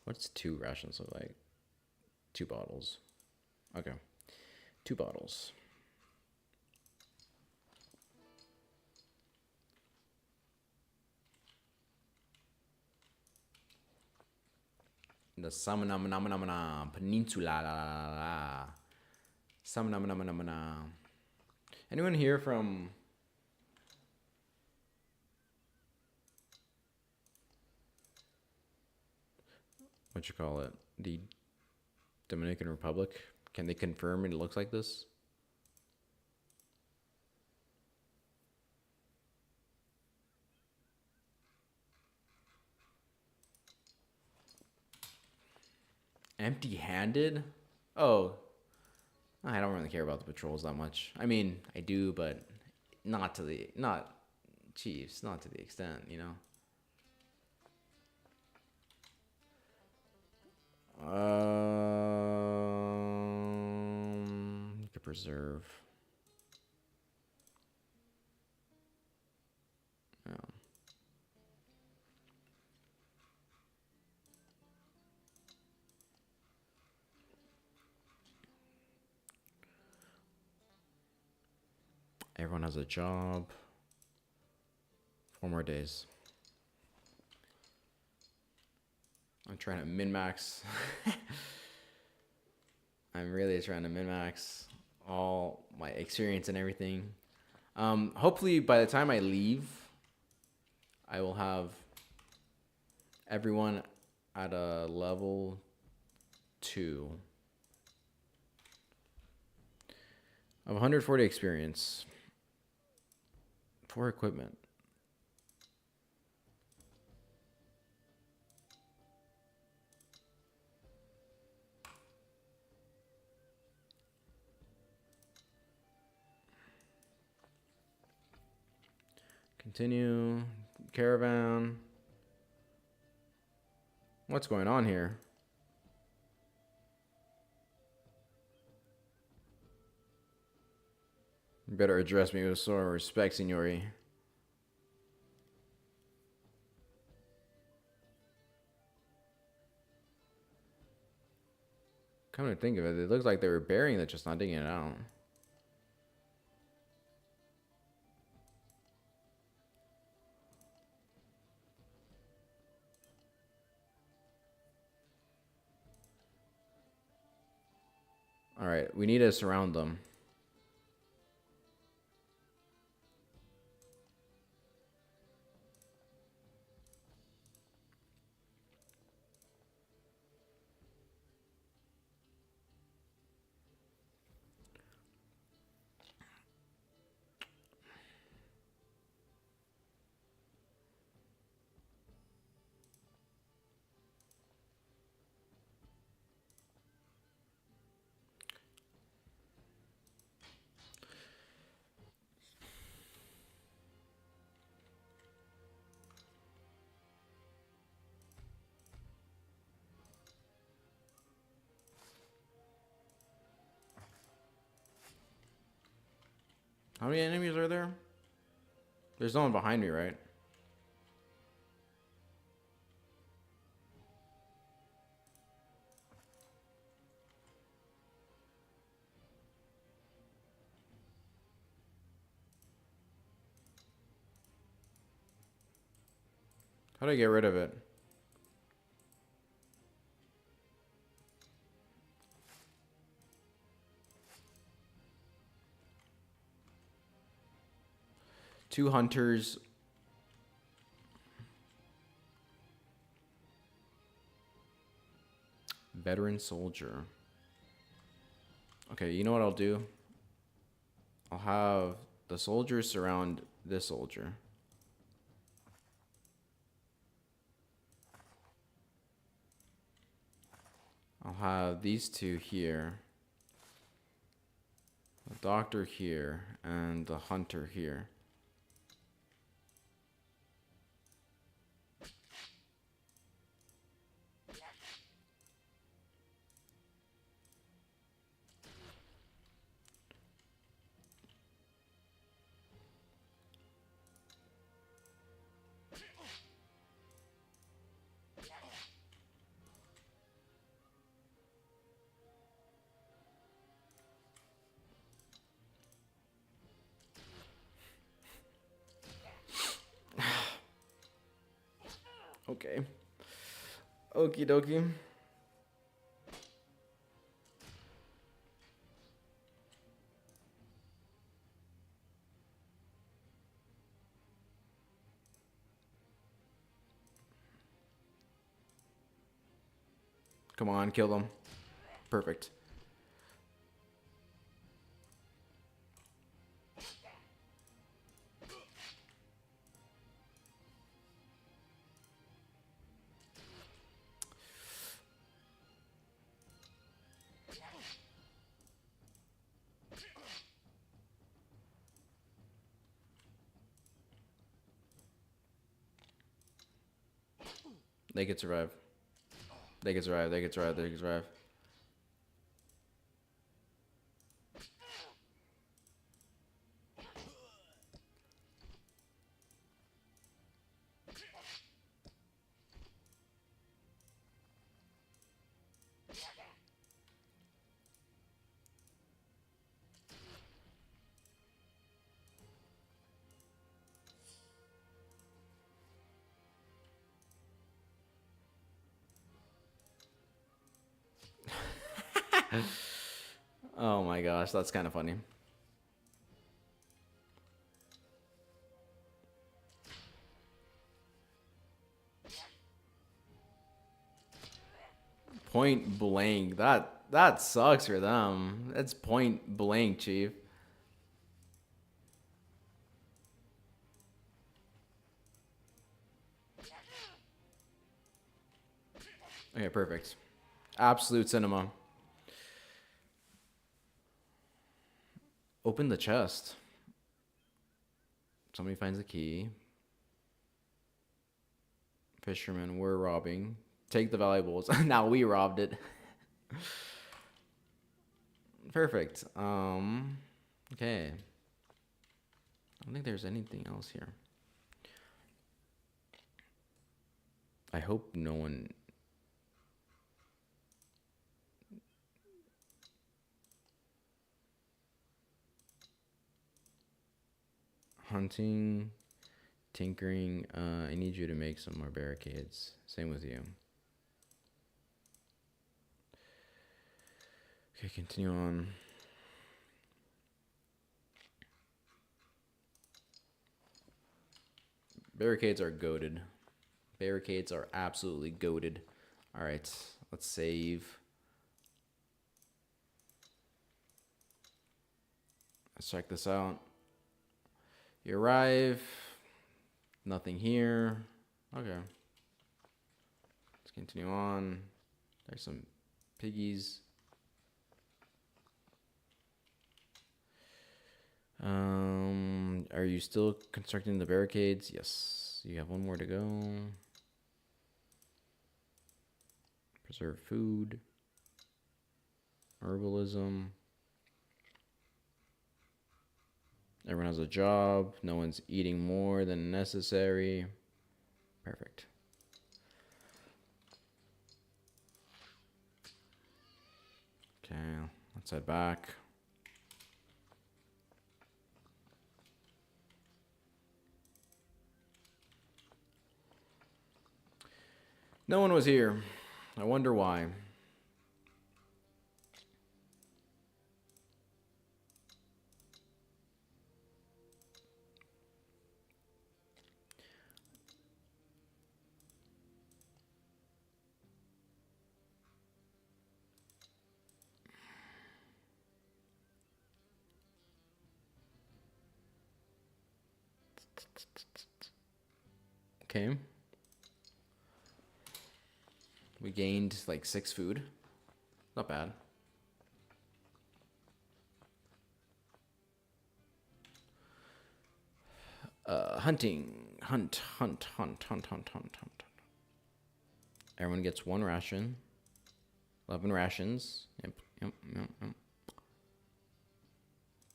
What's 2 rations look like? 2 bottles. Okay. 2 bottles. The Samanamanamana Peninsula. Samanamanamana. Anyone here from what you call it? The Dominican Republic? Can they confirm it looks like this? Empty-handed? Oh, I don't really care about the patrols that much. I mean, I do, but not to the Chiefs, not to the extent, you know. You could preserve. Yeah. Everyone has a job. 4 more days. I'm trying to min-max. I'm really trying to min-max all my experience and everything. Hopefully by the time I leave, I will have everyone at a level 2. I have 140 experience. 4 equipment. Continue. Caravan. What's going on here? You better address me with some respect, signori. Come to think of it, it looks like they were burying it, just not digging it out. All right, we need to surround them. How many enemies are there? There's no one behind me, right? How do I get rid of it? Two hunters. Veteran soldier. Okay, you know what I'll do? I'll have the soldiers surround this soldier. I'll have these 2 here. The doctor here and the hunter here. Okay. Okie dokie. Come on, kill them. Perfect. They could survive. They could survive. They could survive. They could survive. Oh my gosh, that's kind of funny. Point blank. That sucks for them. That's point blank, Chief. Okay, perfect. Absolute cinema. Open the chest. Somebody finds the key. Fishermen, we're robbing. Take the valuables. Now we robbed it. Perfect. Okay. I don't think there's anything else here. I hope no one... Hunting, tinkering. I need you to make some more barricades. Same with you. Okay, continue on. Barricades are goated. Barricades are absolutely goated. All right, let's save. Let's check this out. You arrive. Nothing here. Okay. Let's continue on. There's some piggies. Are you still constructing the barricades? Yes. You have one more to go. Preserve food. Herbalism. Everyone has a job. No one's eating more than necessary. Perfect. Okay, let's head back. No one was here. I wonder why. Okay. We gained like 6 food. Not bad. Hunting. Hunt. Everyone gets 1 ration. 11 rations. Yep.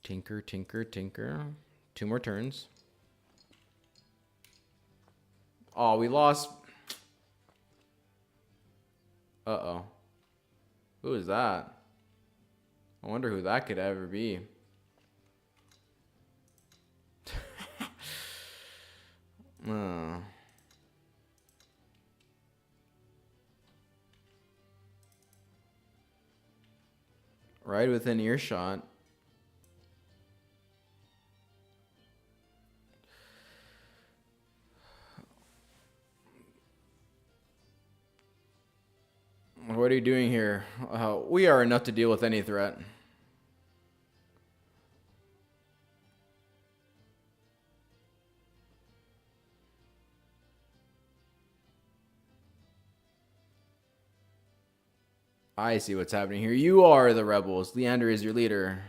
Tinker. 2 more turns. Oh, we lost. Uh-oh. Who is that? I wonder who that could ever be. right within earshot. What are you doing here? We are enough to deal with any threat. I see what's happening here. You are the rebels. Leander is your leader.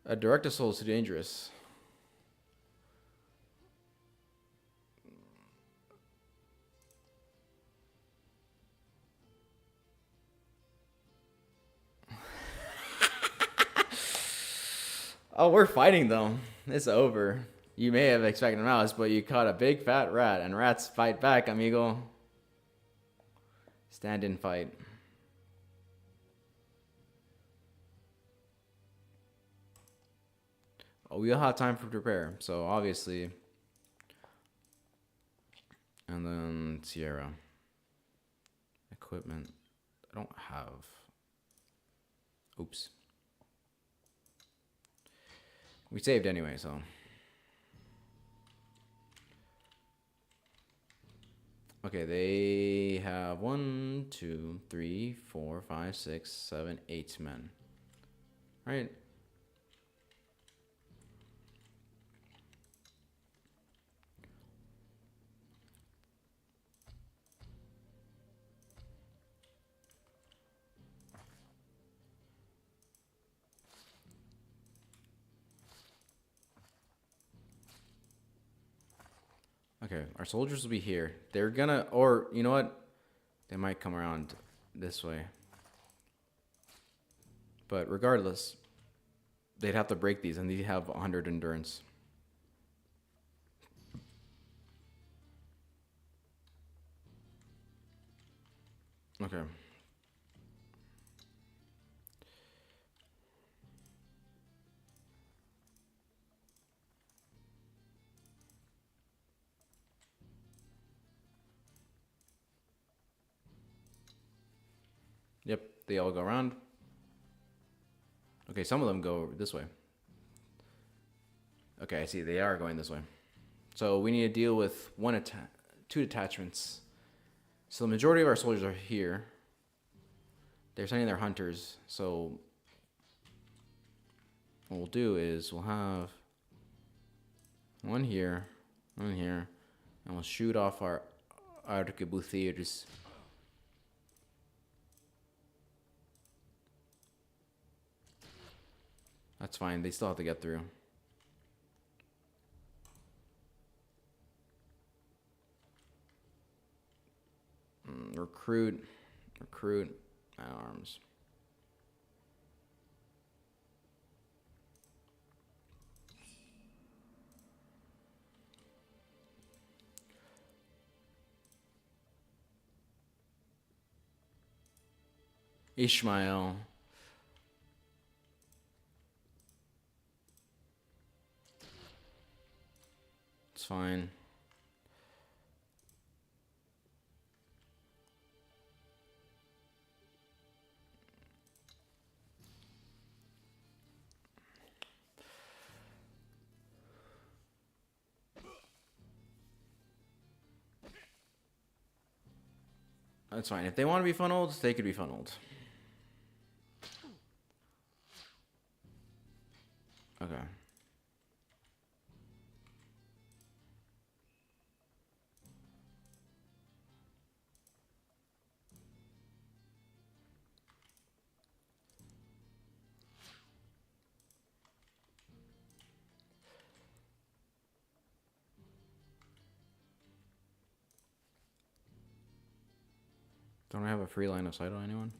A direct assault is too dangerous. Oh, we're fighting though. It's over. You may have expected a mouse, but you caught a big fat rat, and rats fight back, amigo. Stand and fight. Oh, we'll have time to prepare, so obviously. And then Sierra. Equipment. I don't have. Oops. We saved anyway, so. Okay, they have 1, 2, 3, 4, 5, 6, 7, 8 men. Right? Okay, our soldiers will be here. They're gonna, or you know what? They might come around this way. But regardless, they'd have to break these, and they have 100 endurance. Okay. Yep, they all go around. Okay, some of them go this way. Okay, I see. They are going this way. So we need to deal with two detachments. So the majority of our soldiers are here. They're sending their hunters. So what we'll do is we'll have one here, and we'll shoot off our arquebusiers. That's fine. They still have to get through. Recruit at arms. Ishmael. It's fine. That's fine. If they want to be funneled, they could be funneled. Okay. Don't I have a free line of sight on anyone?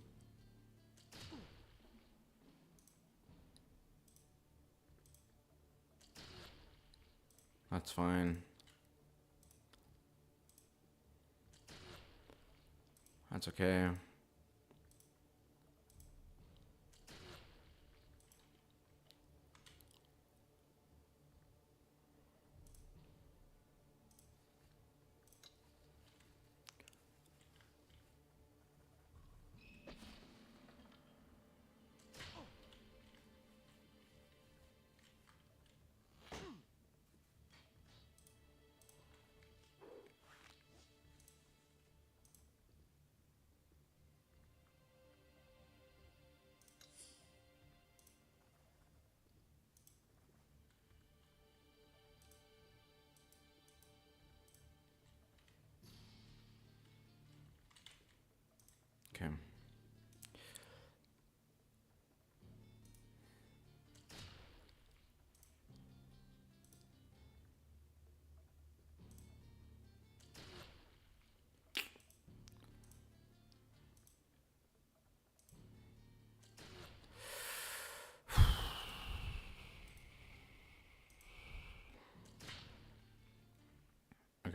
That's fine. That's okay.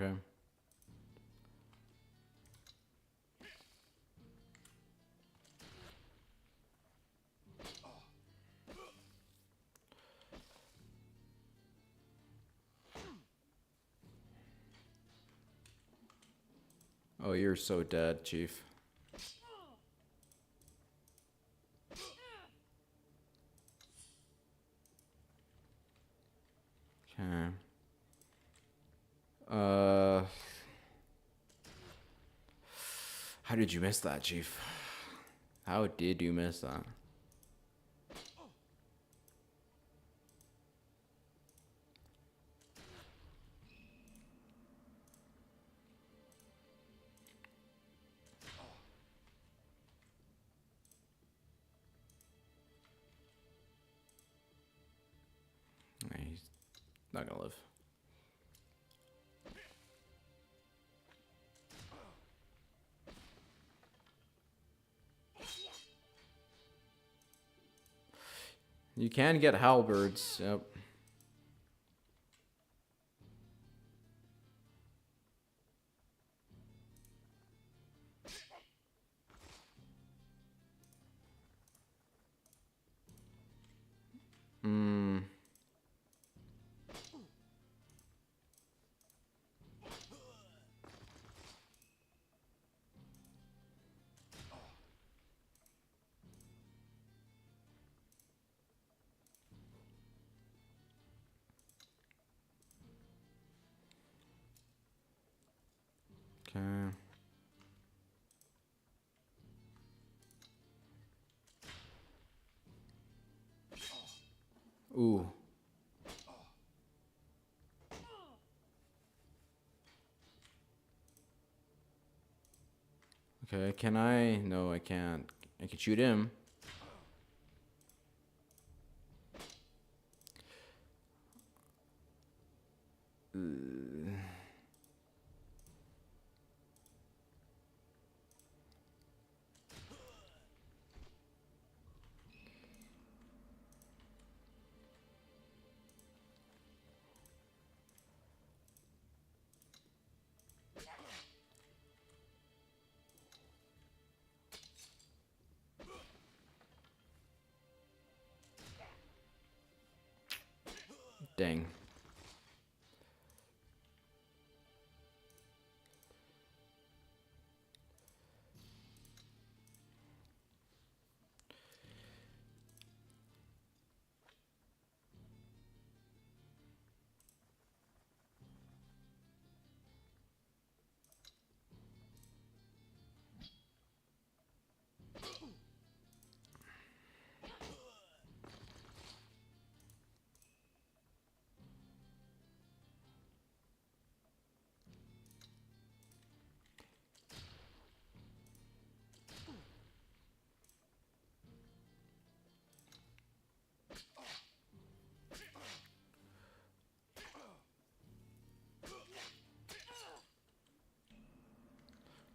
Okay. Oh, you're so dead, Chief. Okay. How did you miss that, Chief? How did you miss that? He's not gonna live. You can get halberds. Yep. Hmm. Okay. Ooh. Okay, can I? No, I can't. I can shoot him. Dang.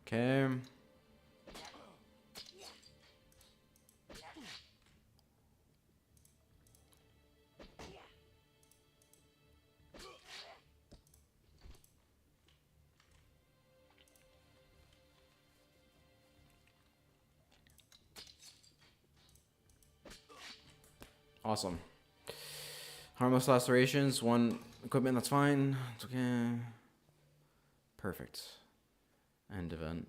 Okay. Awesome. Harmless lacerations, one equipment, that's fine. It's okay. Perfect. End event.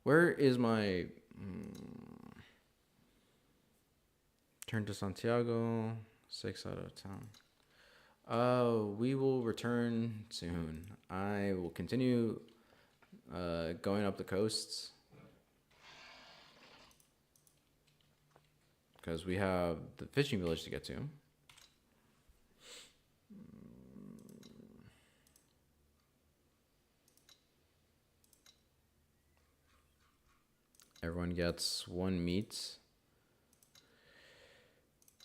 Where is my... Turn to Santiago. 6 out of 10. We will return soon. I will continue going up the coasts. Because we have the fishing village to get to. Everyone gets 1 meat.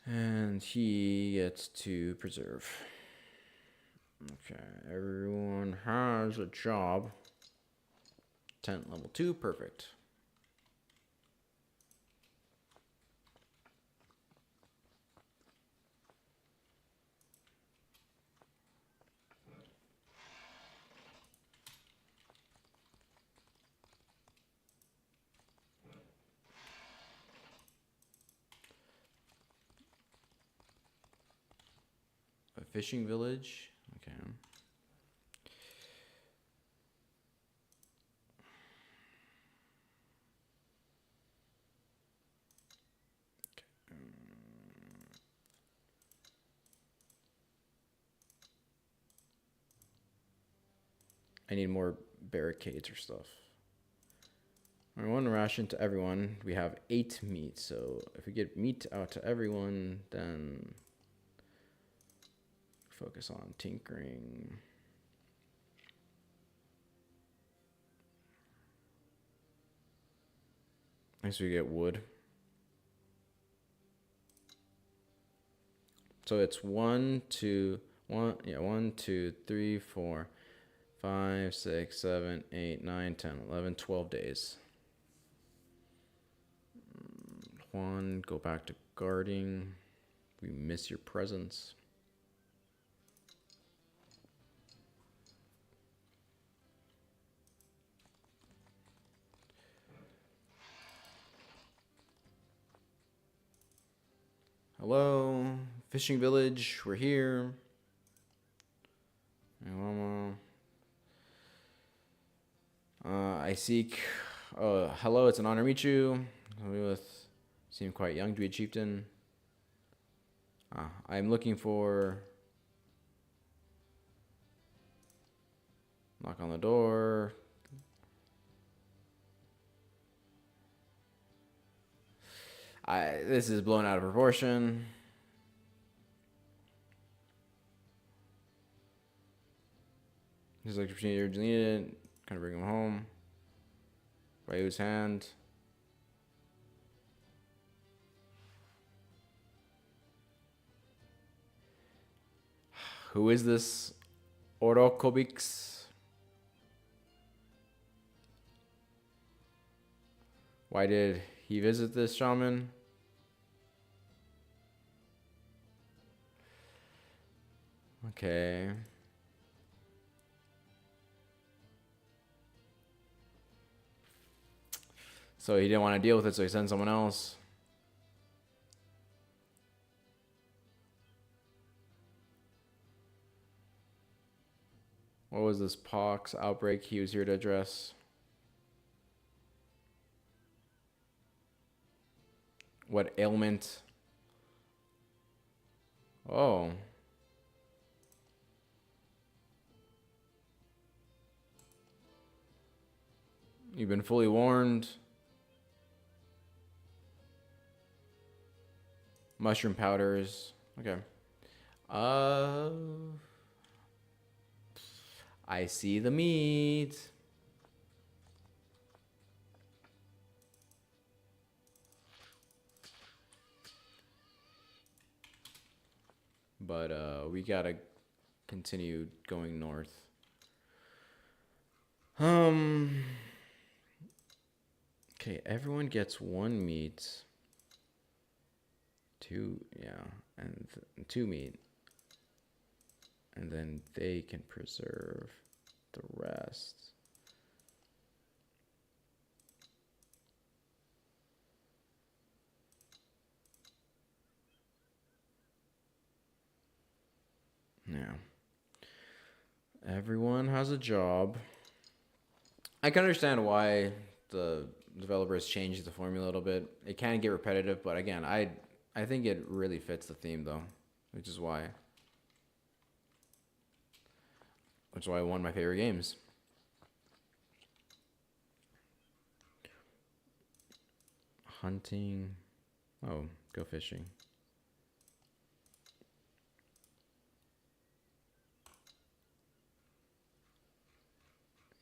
And he gets to preserve. Okay, everyone has a job. Tent level 2, perfect. fishing village. Okay. I need more barricades or stuff. One ration to everyone. We have 8 meat, so if we get meat out to everyone, then focus on tinkering. Next we get wood. So it's 1, 2, 3, 4, 5, 6, 7, 8, 9, 10, 11, 12 days. Juan, go back to guarding. We miss your presence. Hello, fishing village, we're here. I seek. Hello, it's an honor to meet you. Seem quite young to be a chieftain. I'm looking for. Knock on the door. This is blown out of proportion. His electricity urgently needed. Kind of bring him home. Ryu's hand. Who is this Orokobix? Why did he visit this shaman? Okay. So he didn't want to deal with it, so he sent someone else. What was this pox outbreak he was here to address? What ailment? Oh. You've been fully warned. Mushroom powders. Okay. I see the meat. But we gotta continue going north. Okay, everyone gets 1 meat. 2, yeah, and 2 meat. And then they can preserve the rest. Yeah. Everyone has a job. I can understand why the developers changed the formula a little bit. It can get repetitive, but again, I think it really fits the theme though, which is why one of my favorite games. Hunting. Oh, go fishing.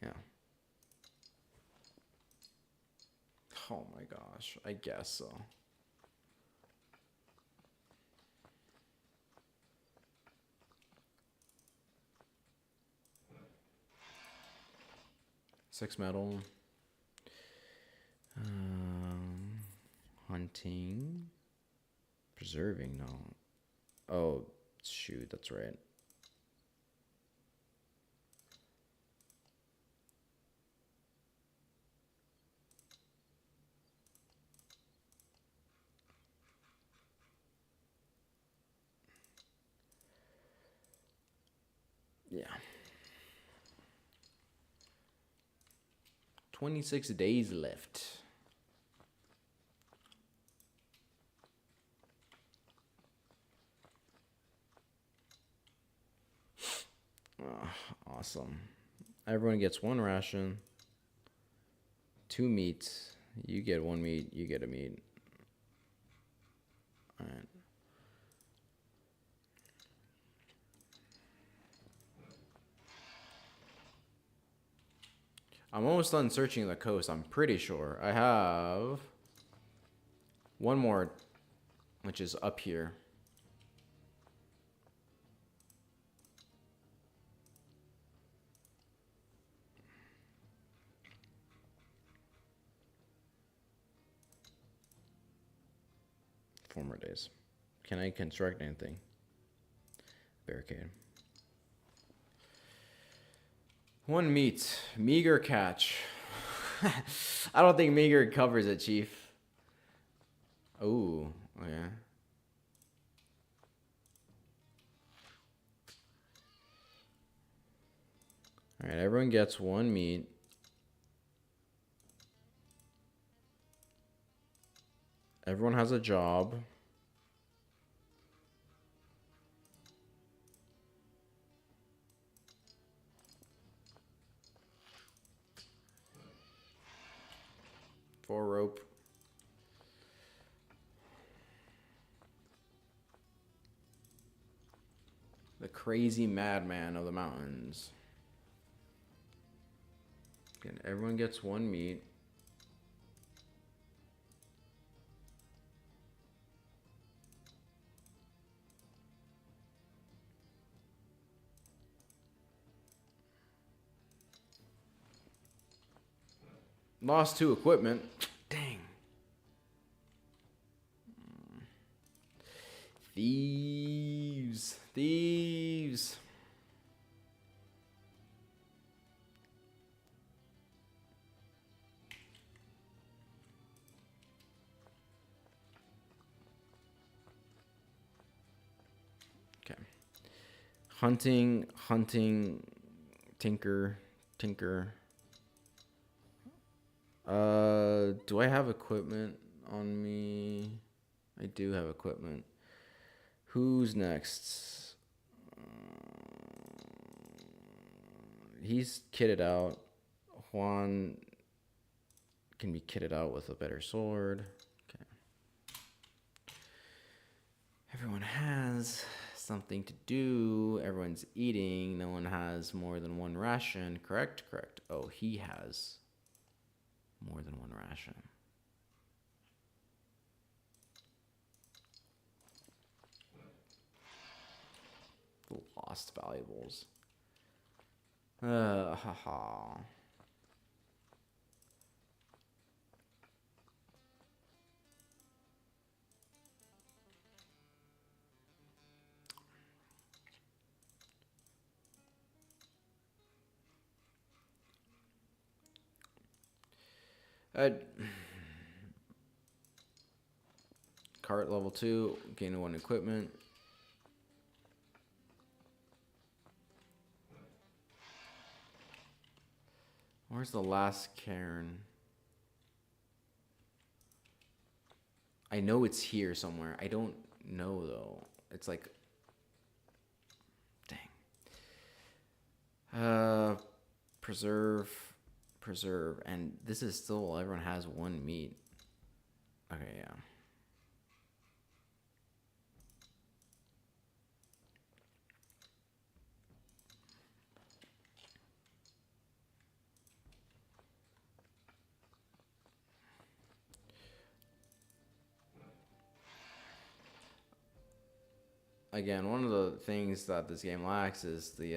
Yeah. Oh my gosh, I guess so. Six metal. Hunting. Preserving, no. Oh, shoot, that's right. 26 days left. Oh, awesome. Everyone gets one ration. 2 meats. You get 1 meat. You get a meat. All right. I'm almost done searching the coast. I'm pretty sure. I have one more, which is up here. Former days. Can I construct anything? Barricade. 1 meat. Meager catch. I don't think meager covers it, Chief. Oh, yeah. Alright, everyone gets 1 meat. Everyone has a job. For rope. The crazy madman of the mountains. Again, everyone gets 1 meat. Lost 2 equipment. Dang. Thieves. Thieves. Okay. Hunting, tinker. Do I have equipment on me? I do have equipment. Who's next? He's kitted out. Juan can be kitted out with a better sword. Okay. Everyone has something to do. Everyone's eating. No one has more than 1 ration. Correct? Correct. Oh, he has more than 1 ration. Lost valuables. Haha. Cart level 2, gain 1 equipment. Where's the last cairn? I know it's here somewhere. I don't know though. It's like, dang. Preserve, and this is still everyone has 1 meat. Okay, yeah. Again, one of the things that this game lacks is the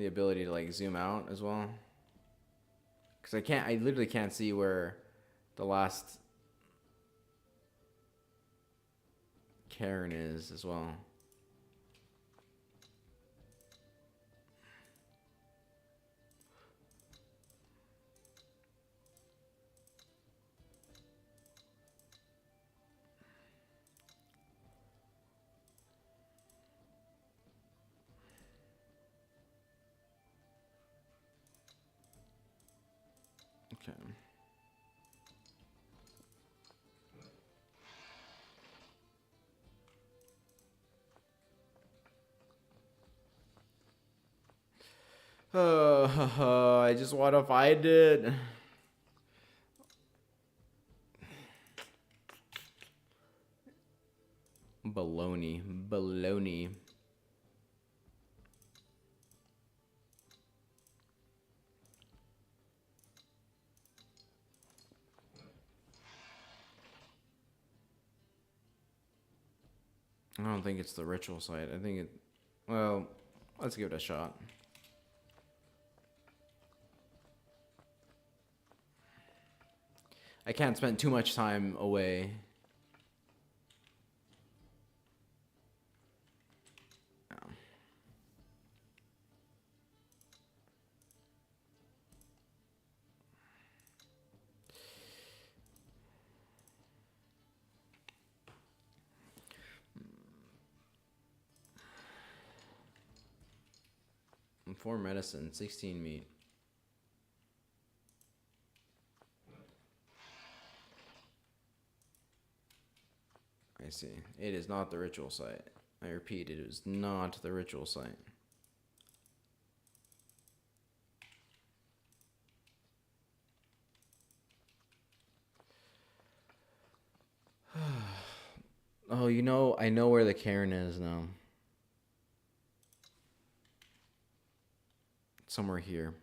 ability to like zoom out as well. Because I literally can't see where the last cairn is as well. Okay. I just want to find it. Baloney. Baloney. I don't think it's the ritual site. I think it... Well, let's give it a shot. I can't spend too much time away. Yeah. 4 medicine, 16 meat. I see. It is not the ritual site. I repeat, it is not the ritual site. Oh, you know, I know where the cairn is now. Somewhere here.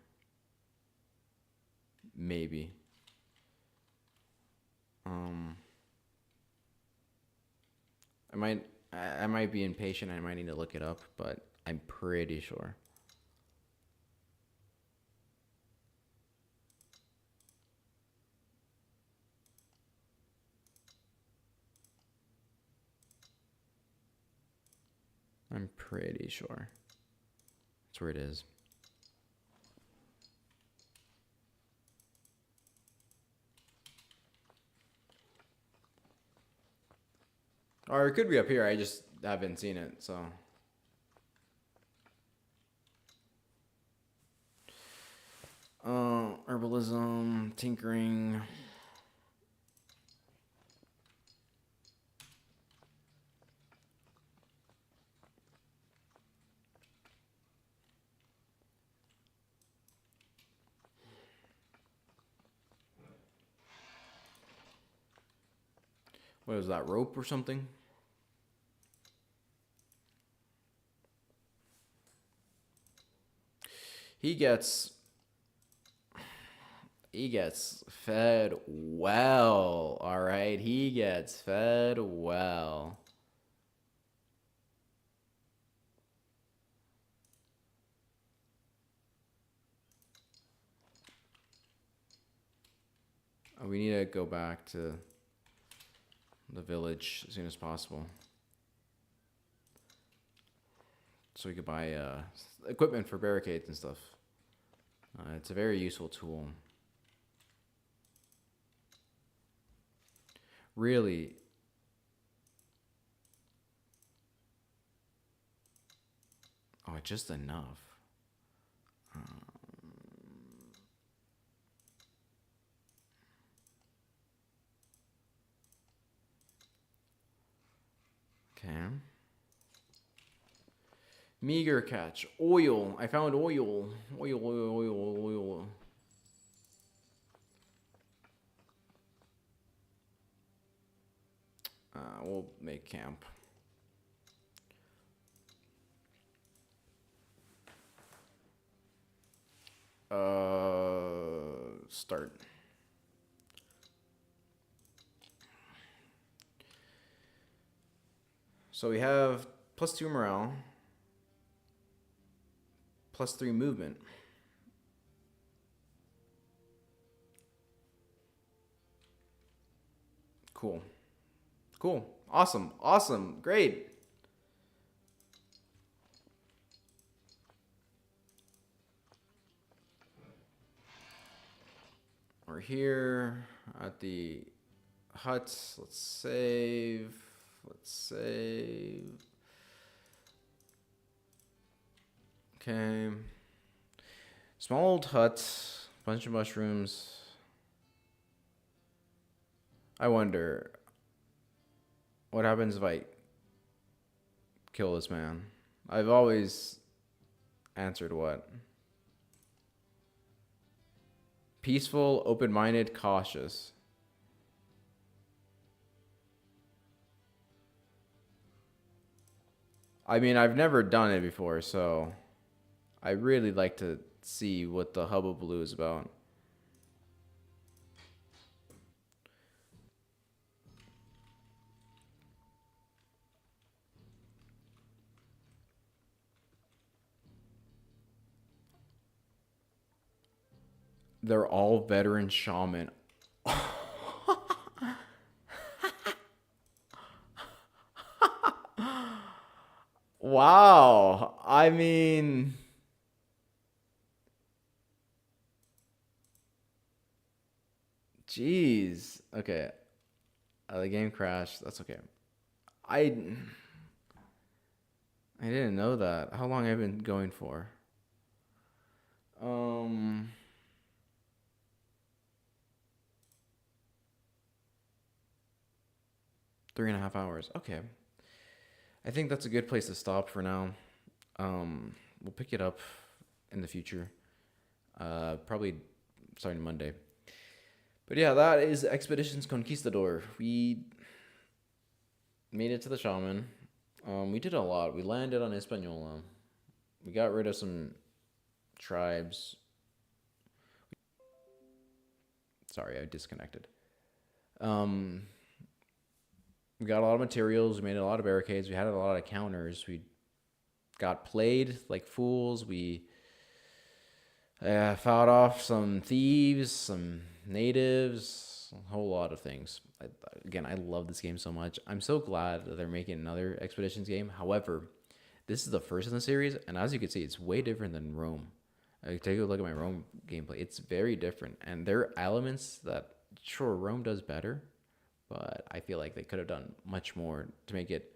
Maybe. I might be impatient. I might need to look it up, but I'm pretty sure. I'm pretty sure. That's where it is. Or it could be up here. I just haven't seen it, so. Herbalism, tinkering. What is that, rope or something? He gets fed well, all right? He gets fed well. We need to go back to the village as soon as possible, so we could buy equipment for barricades and stuff. It's a very useful tool. Really. Oh, just enough. Okay. Meager catch. Oil. I found oil. Oil. We'll make camp. Start. So we have +2 morale, +3 movement. Cool. Cool. Awesome. Awesome. Great. We're here at the huts. Let's save. Let's save. Okay. Small old hut. Bunch of mushrooms. I wonder what happens if I kill this man. I've always answered what? Peaceful, open-minded, cautious. I mean, I've never done it before, so I really like to see what the hubbubaloo is about. They're all veteran shaman. Wow. I mean, jeez. Okay. The game crashed. That's okay. I I didn't know that. How long have I been going for? Um 3.5 hours. Okay. I think that's a good place to stop for now. We'll pick it up in the future. Probably starting Monday. But yeah, that is Expeditions Conquistador. We made it to the shaman. We did a lot. We landed on Hispaniola. We got rid of some tribes. Sorry, I disconnected. Um, we got a lot of materials. We made a lot of barricades. We had a lot of counters. We got played like fools. We fought off some thieves, some natives, a whole lot of things. Again, I love this game so much. I'm so glad that they're making another Expeditions game. However, this is the first in the series, and as you can see, it's way different than Rome. Take a look at my Rome gameplay. It's very different, and there are elements that, sure, Rome does better, but I feel like they could have done much more to make it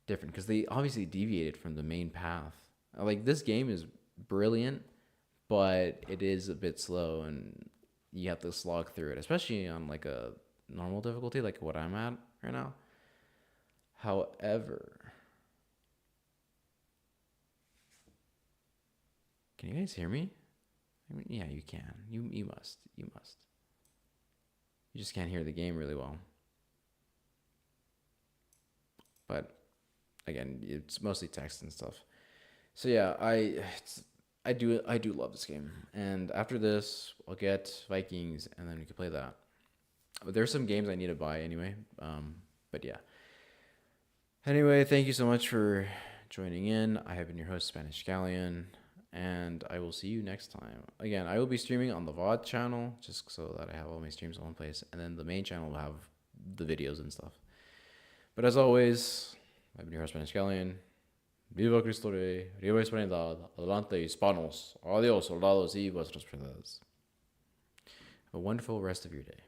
different, because they obviously deviated from the main path. Like, this game is brilliant, but it is a bit slow, and you have to slog through it, especially on like a normal difficulty, like what I'm at right now. However, can you guys hear me? I mean, yeah, you can. You must. You must. You just can't hear the game really well. But again, it's mostly text and stuff. So yeah, I do love this game. And after this, I'll get Vikings, and then we can play that. There's some games I need to buy anyway. But yeah. Anyway, thank you so much for joining in. I have been your host, Spanish Scallion, and I will see you next time. Again, I will be streaming on the VOD channel, just so that I have all my streams in one place, and then the main channel will have the videos and stuff. But as always, I've been your host, Spanish Scallion. Viva Cristo Rey, viva Hispanidad, adelante hispanos, adiós soldados y vuestras verdades. A wonderful rest of your day.